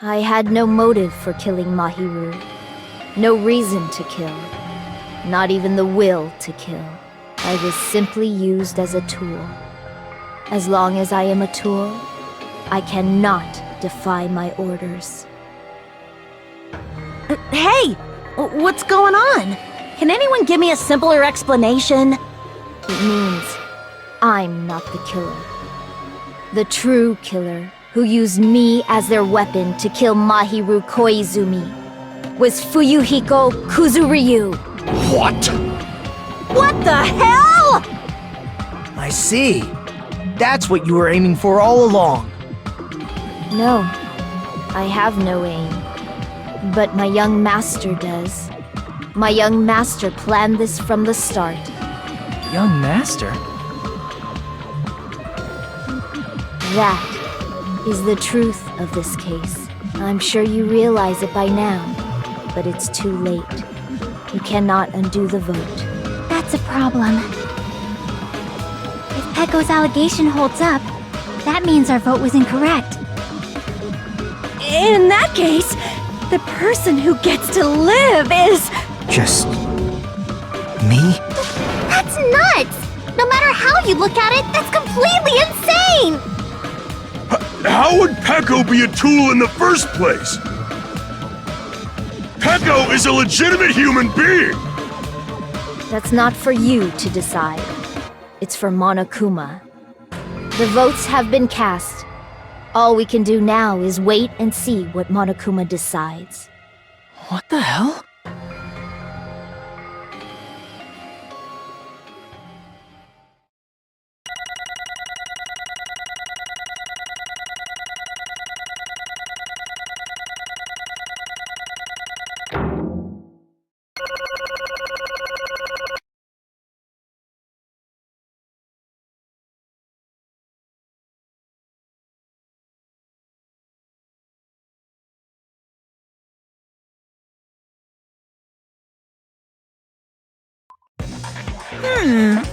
I had no motive for killing Mahiru. No reason to kill. Not even the will to kill. I was simply used as a tool. As long as I am a tool, I cannot defy my orders. Hey! What's going on? Can anyone give me a simpler explanation? It means I'm not the killer. The true killer, who used me as their weapon to kill Mahiru Koizumi, was Fuyuhiko Kuzuryu. What? What the hell?! I see. That's what you were aiming for all along. No, I have no aim. But my young master does. My young master planned this from the start. Young master? That is the truth of this case. I'm sure you realize it by now, but it's too late. You cannot undo the vote. That's a problem. If Peko's allegation holds up, that means our vote was incorrect. In that case, the person who gets to live is... Just... me? That's nuts! No matter how you look at it, that's completely insane! How would Peko be a tool in the first place? Peko is a legitimate human being! That's not for you to decide. It's for Monokuma. The votes have been cast. All we can do now is wait and see what Monokuma decides. What the hell?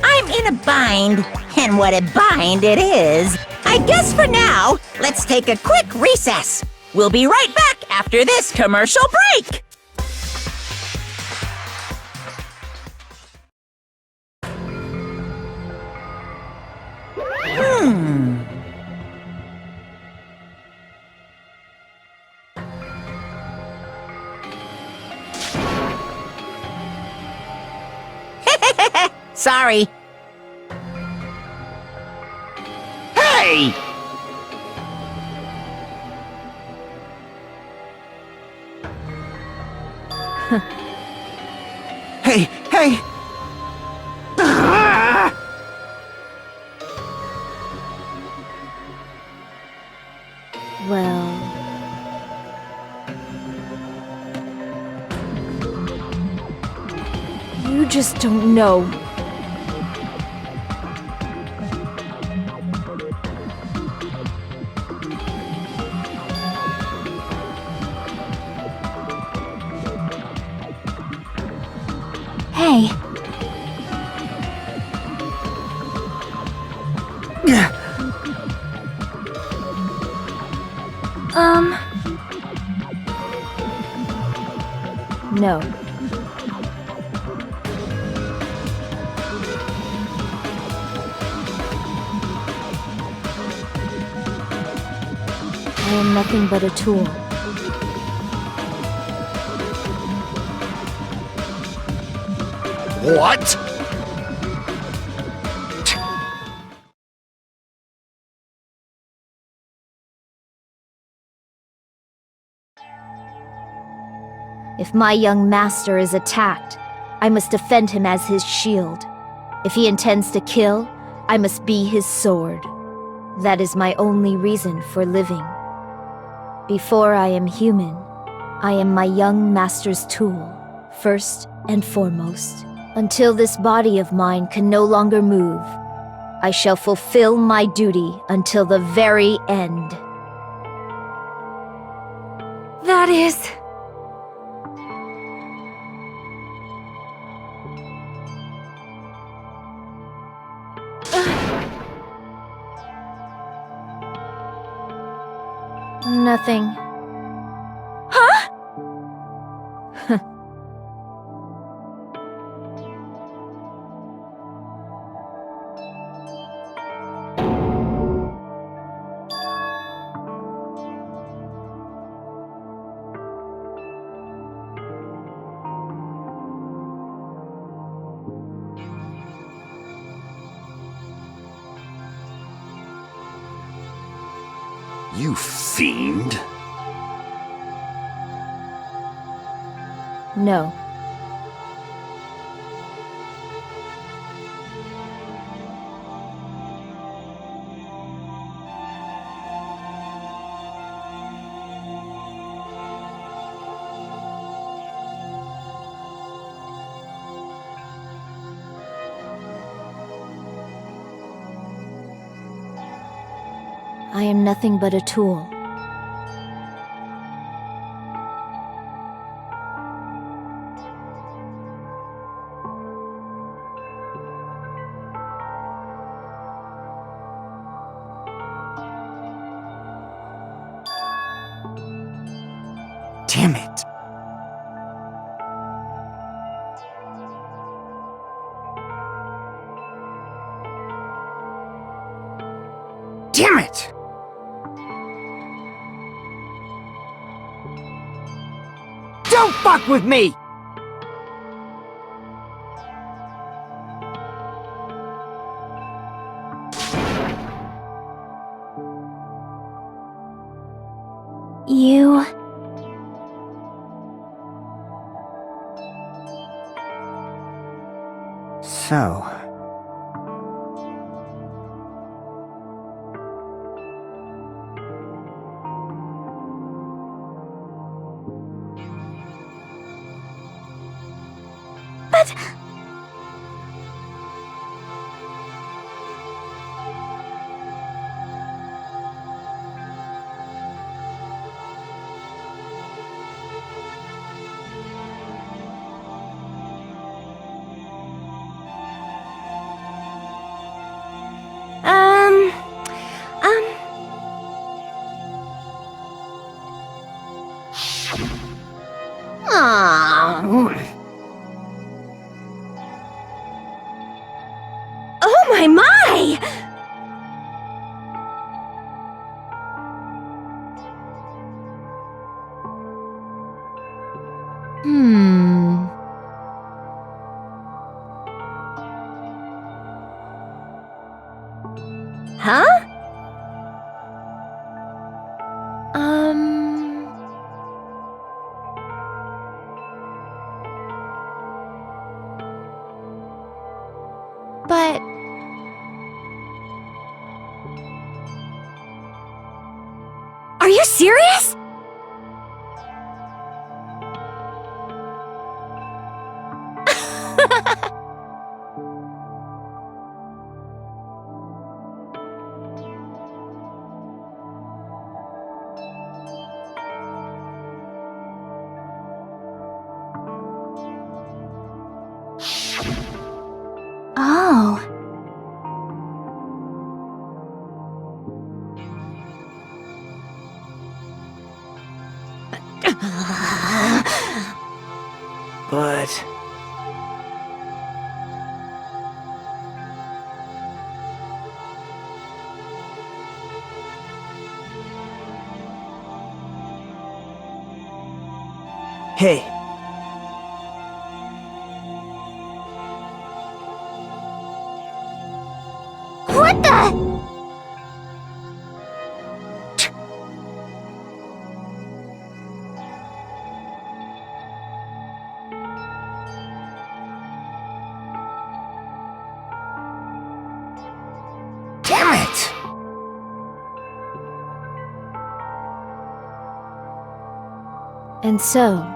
I'm in a bind. And what a bind it is. I guess for now, let's take a quick recess. We'll be right back after this commercial break. Sorry. Hey! Hey, hey! Well... You just don't know. Hey, No. I am nothing but a tool. What? If my young master is attacked, I must defend him as his shield. If he intends to kill, I must be his sword. That is my only reason for living. Before I am human, I am my young master's tool, first and foremost. Until this body of mine can no longer move, I shall fulfill my duty until the very end. that is... Nothing. Huh? You fiend. No. I am nothing but a tool. Damn it. Damn it! Don't fuck with me! You... So... But... Um... Oh my my! Huh? But... Are you serious? Oh. But... Hey, What the? Damn it! And so,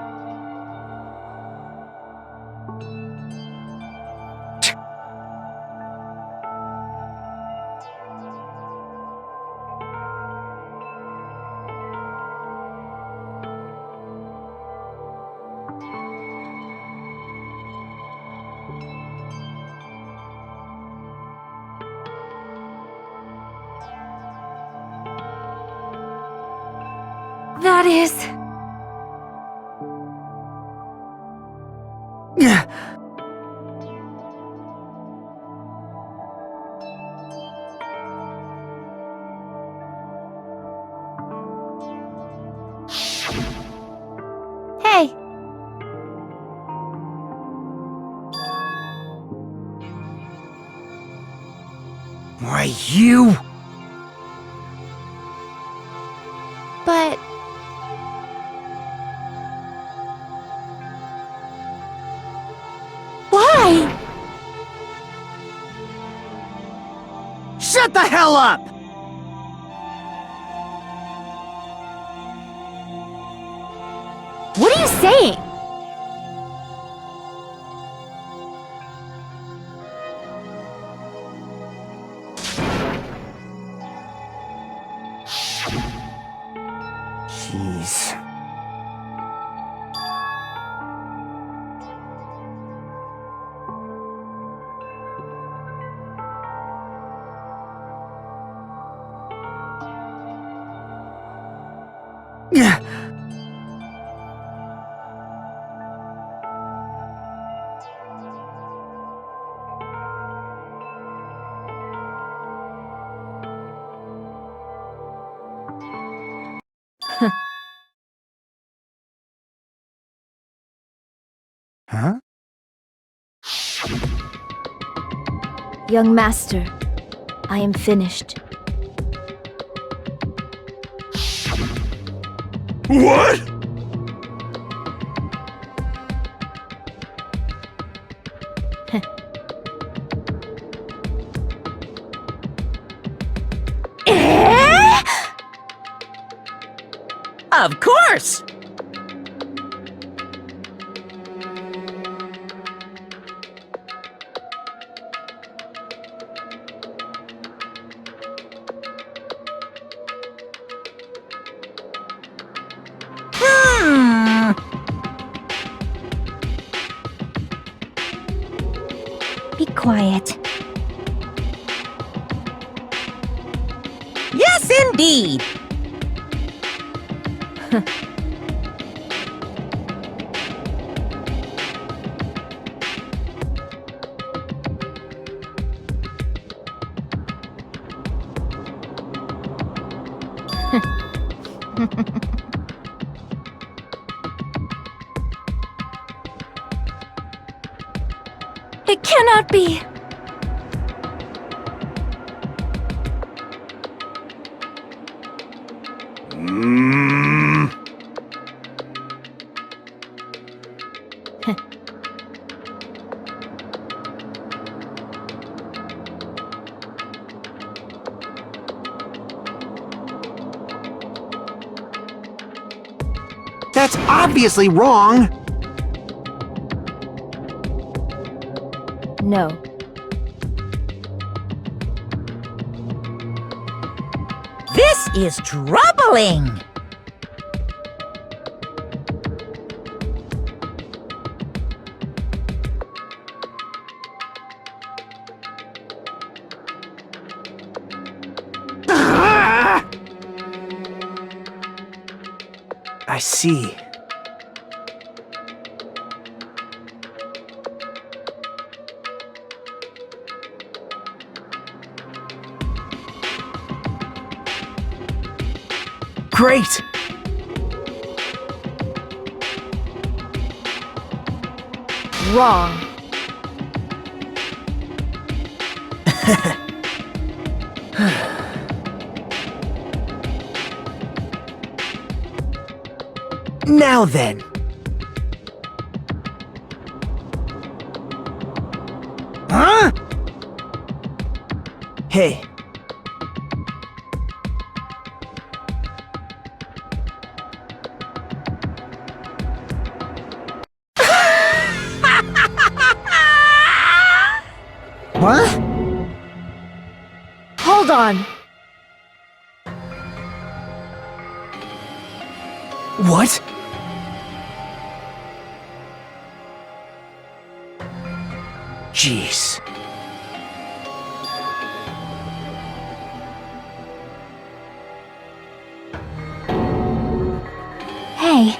That is... hey, Why, you... But... Why? Shut the hell up! What are you saying? Jeez. Yeah. Huh? young master, I am finished. What? Of course! Be quiet. Yes, indeed! It cannot be! That's obviously wrong! No. This is troubling! I see. Great! Wrong. Now then. Huh? Hey. What? Hold on. What? Jeez. Hey.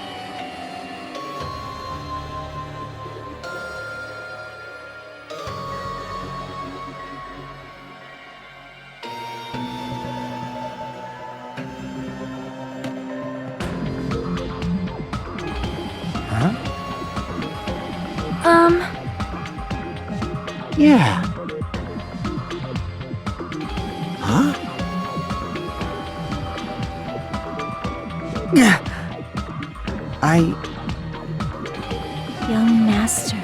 Yeah. Huh? Young master.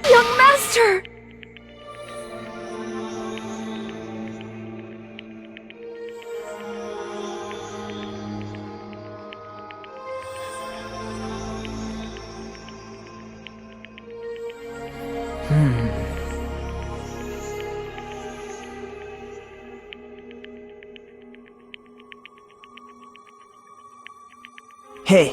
Young master! Hey.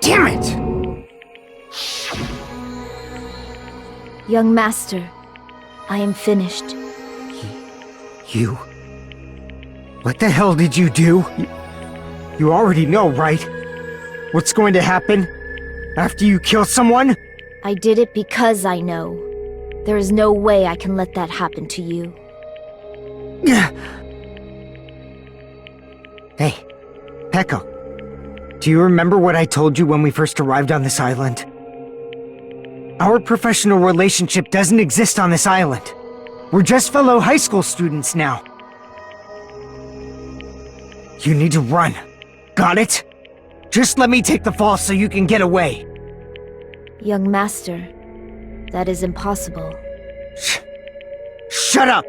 Damn it! Young master, I am finished. You... What the hell did you do? You already know, right? What's going to happen after you kill someone? I did it because I know. There is no way I can let that happen to you. Hey, Pekka. Do you remember what I told you when we first arrived on this island? Our professional relationship doesn't exist on this island. We're just fellow high school students now. You need to run. Got it? Just let me take the fall so you can get away. Young master, that is impossible. Shut up!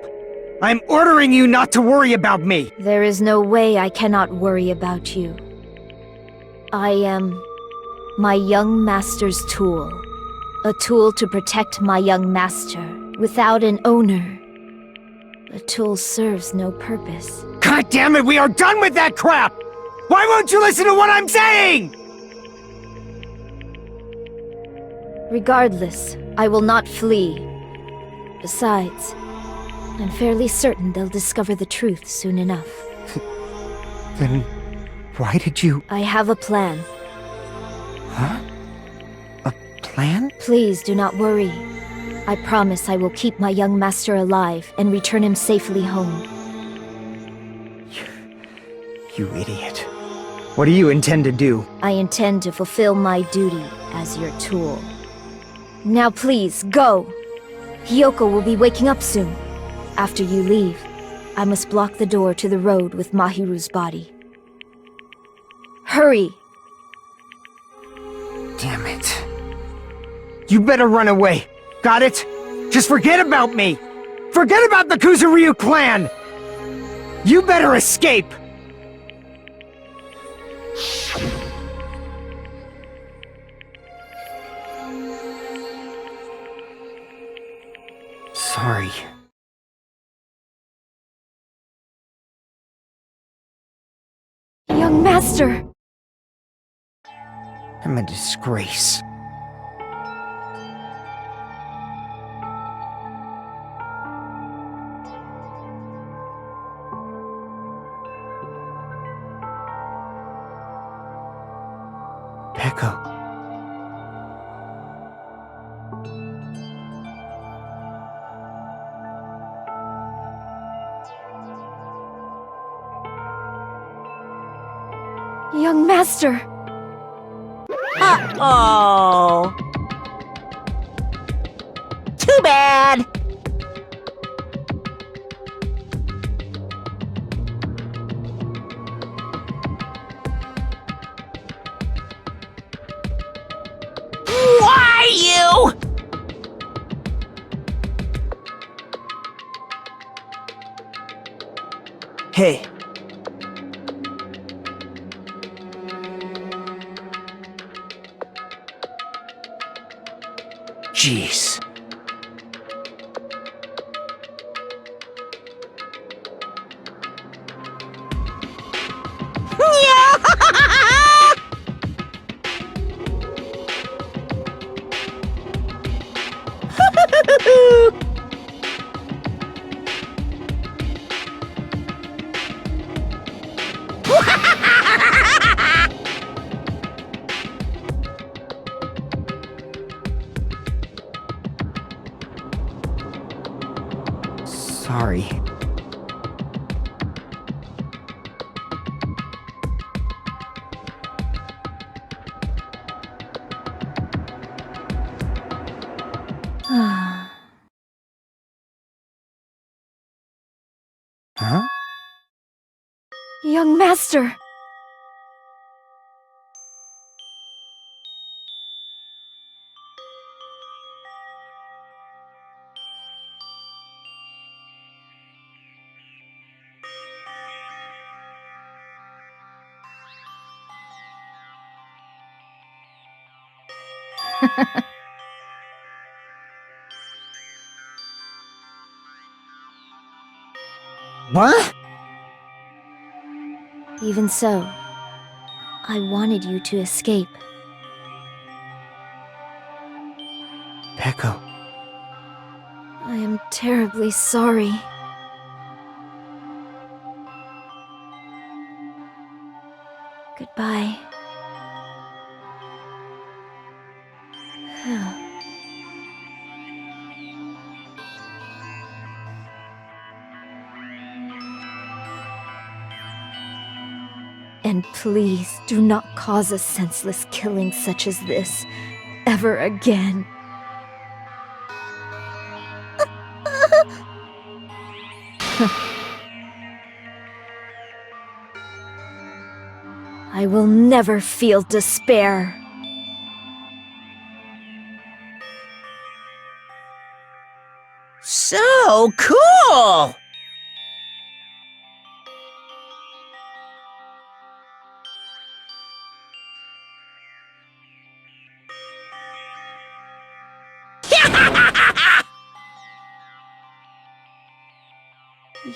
I'm ordering you not to worry about me! There is no way I cannot worry about you. I am my young master's tool. A tool to protect my young master. Without an owner, a tool serves no purpose. God damn it, we are done with that crap! Why won't you listen to what I'm saying?! Regardless, I will not flee. Besides, I'm fairly certain they'll discover the truth soon enough. Then, why did you... I have a plan. Huh? A plan? Please do not worry. I promise I will keep my young master alive and return him safely home. You idiot. What do you intend to do? I intend to fulfill my duty as your tool. Now please, go! Hiyoko will be waking up soon. After you leave, I must block the door to the road with Mahiru's body. Hurry! Damn it. You better run away. Got it? Just forget about me! Forget about the Kuzuryu clan! You better escape! Sorry. Young master! I'm a disgrace. Peko. Young master! Uh-oh. Too bad. Why you? Hey. Jeez. Sorry. Huh? Young master! What? Even so, I wanted you to escape. Peko. I am terribly sorry. Goodbye. And please do not cause a senseless killing such as this ever again. I will never feel despair. So cool!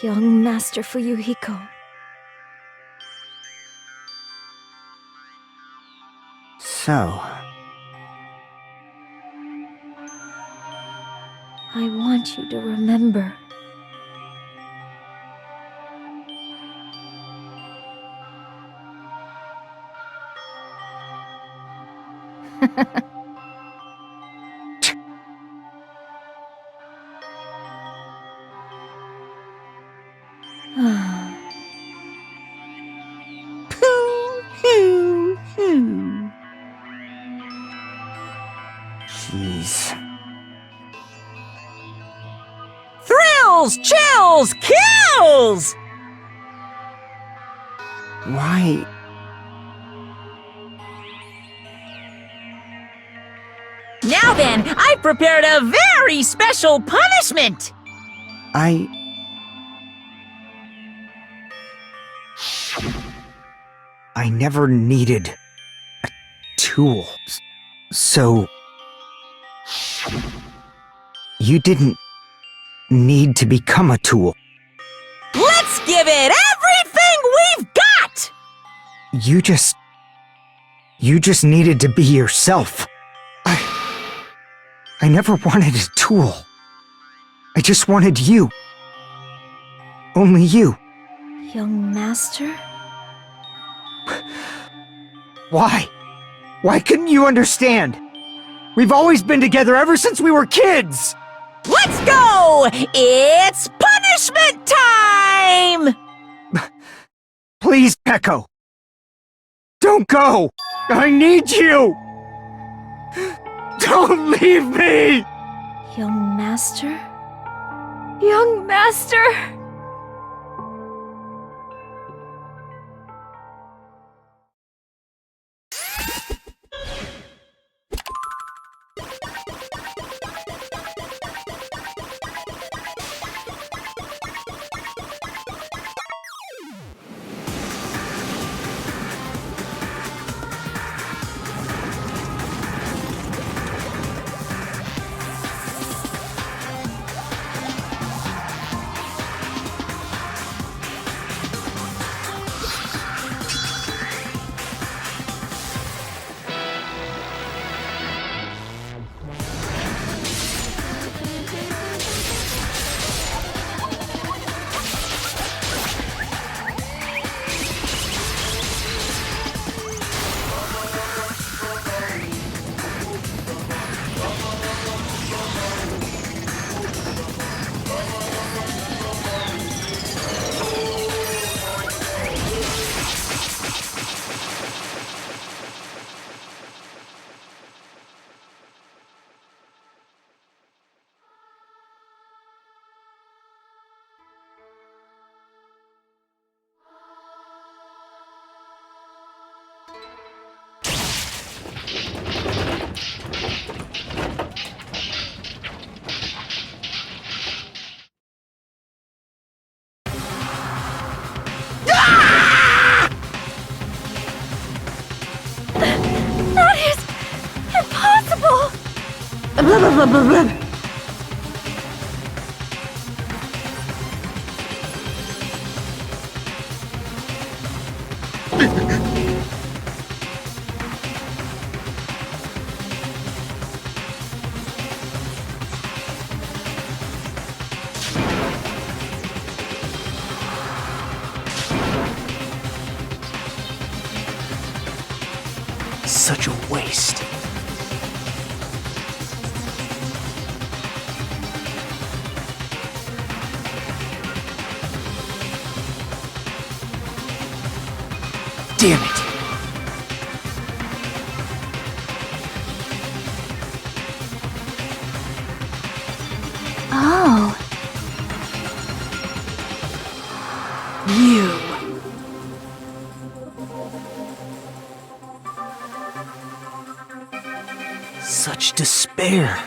Young Master Fuyuhiko. So, I want you to remember. jeez. Thrills, chills, kills! Why? Now then, I've prepared a very special punishment! I never needed a tool. So, you didn't need to become a tool. Let's give it everything we've got! You just needed to be yourself. I never wanted a tool. I just wanted you. Only you. Young Master? Why? Why couldn't you understand? We've always been together ever since we were kids! Let's go! It's punishment time! Please, Peko! Don't go! I need you! Don't leave me! Young Master? Young Master! That is impossible! Such a waste. Damn it. Oh. You. Such despair.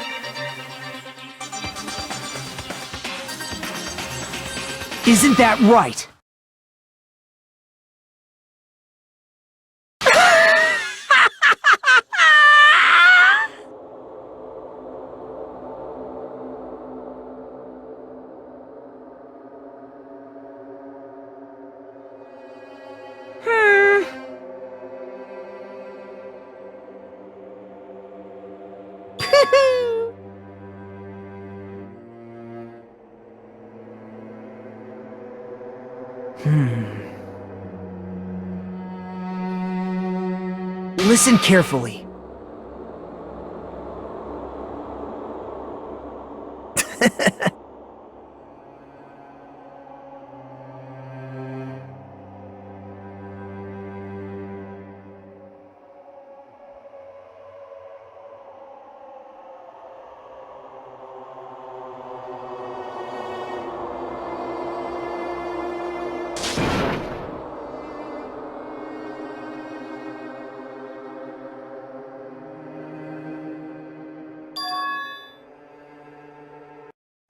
Isn't that right? Listen carefully.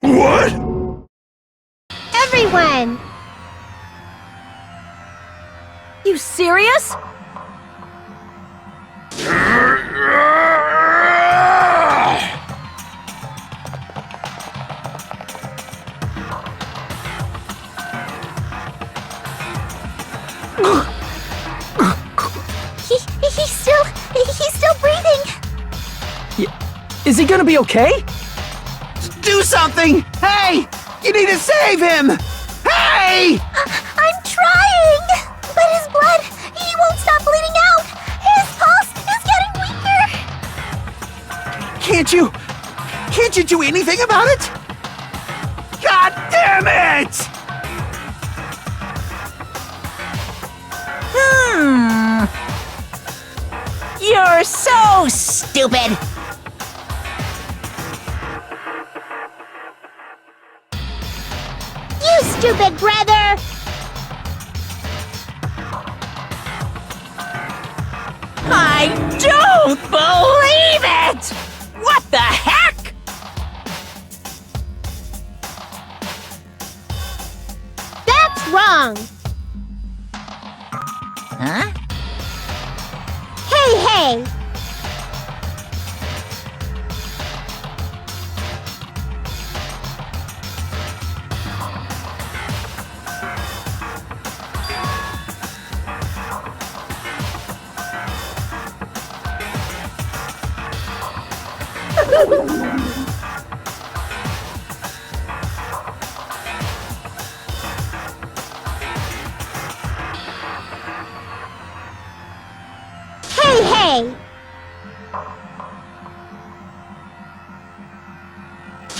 What? Everyone! You serious? He's still breathing! Is he gonna be okay? Do something! Hey! You need to save him! Hey! I'm trying! But his blood, he won't stop bleeding out! His pulse is getting weaker! Can't you do anything about it? God damn it! You're so stupid! You stupid brother! I don't believe it! What the heck? That's wrong! Huh? Hey! Hey!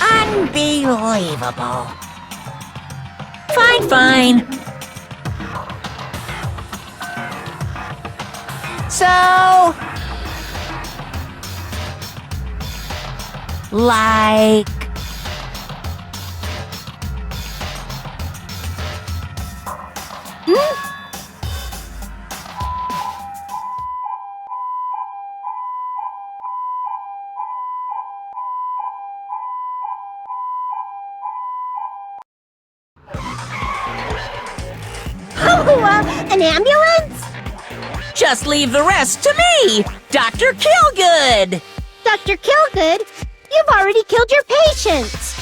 Unbelievable. Fine. So... like... An ambulance? Just leave the rest to me, Dr. Killgood! Dr. Killgood, you've already killed your patients!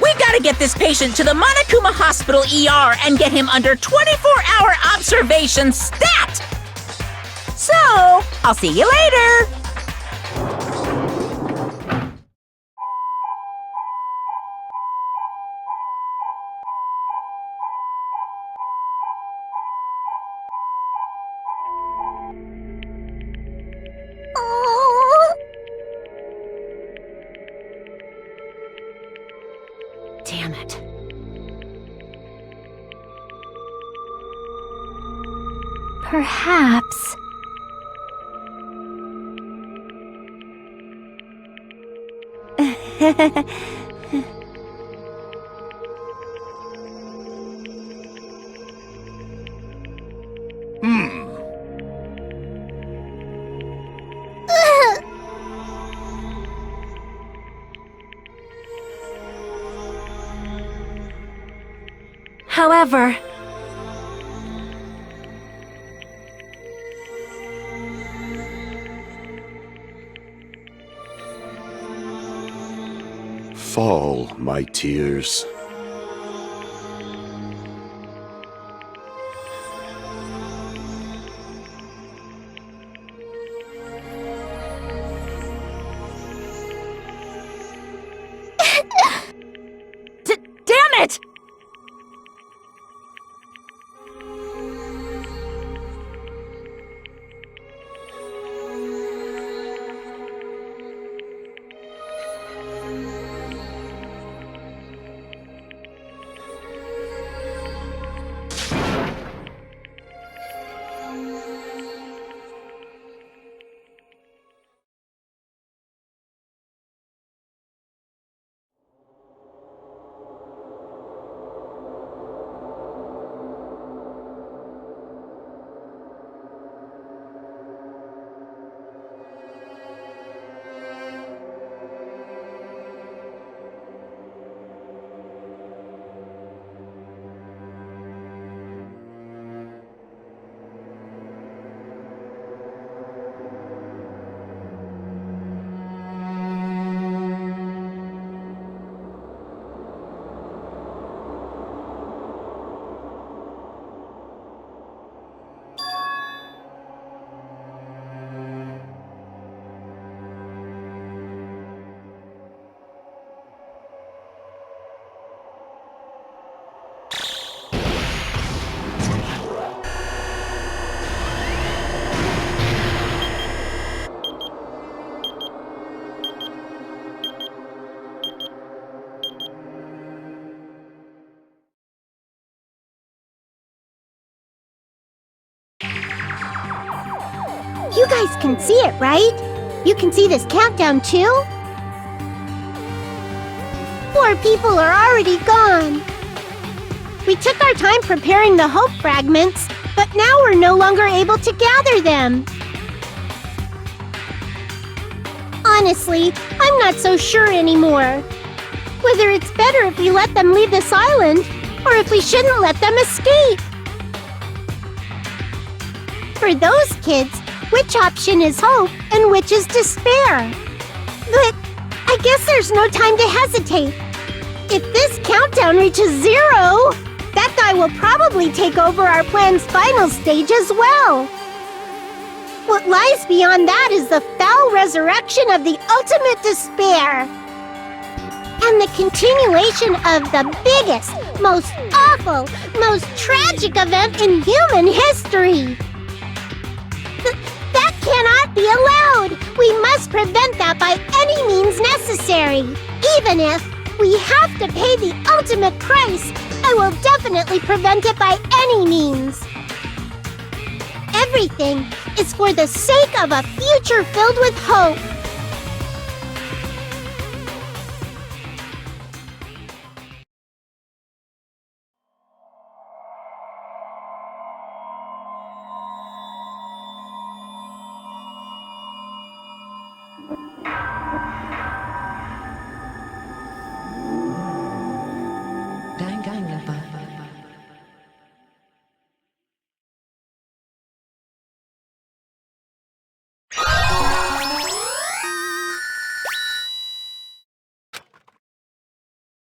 We've got to get this patient to the Monokuma Hospital ER and get him under 24-hour observation stat! So, I'll see you later! Oh. Damn it. Perhaps. However, Fall, my tears. guys can see it, right? You can see this countdown too? 4 people are already gone. We took our time preparing the hope fragments, but now we're no longer able to gather them. Honestly, I'm not so sure anymore. Whether it's better if we let them leave this island, or if we shouldn't let them escape. For those kids, which option is hope and which is despair? But I guess there's no time to hesitate. If this countdown reaches 0, that guy will probably take over our plan's final stage as well. What lies beyond that is the foul resurrection of the ultimate despair. And the continuation of the biggest, most awful, most tragic event in human history. That cannot be allowed! We must prevent that by any means necessary. Even if we have to pay the ultimate price, I will definitely prevent it by any means. Everything is for the sake of a future filled with hope. Danganronpa.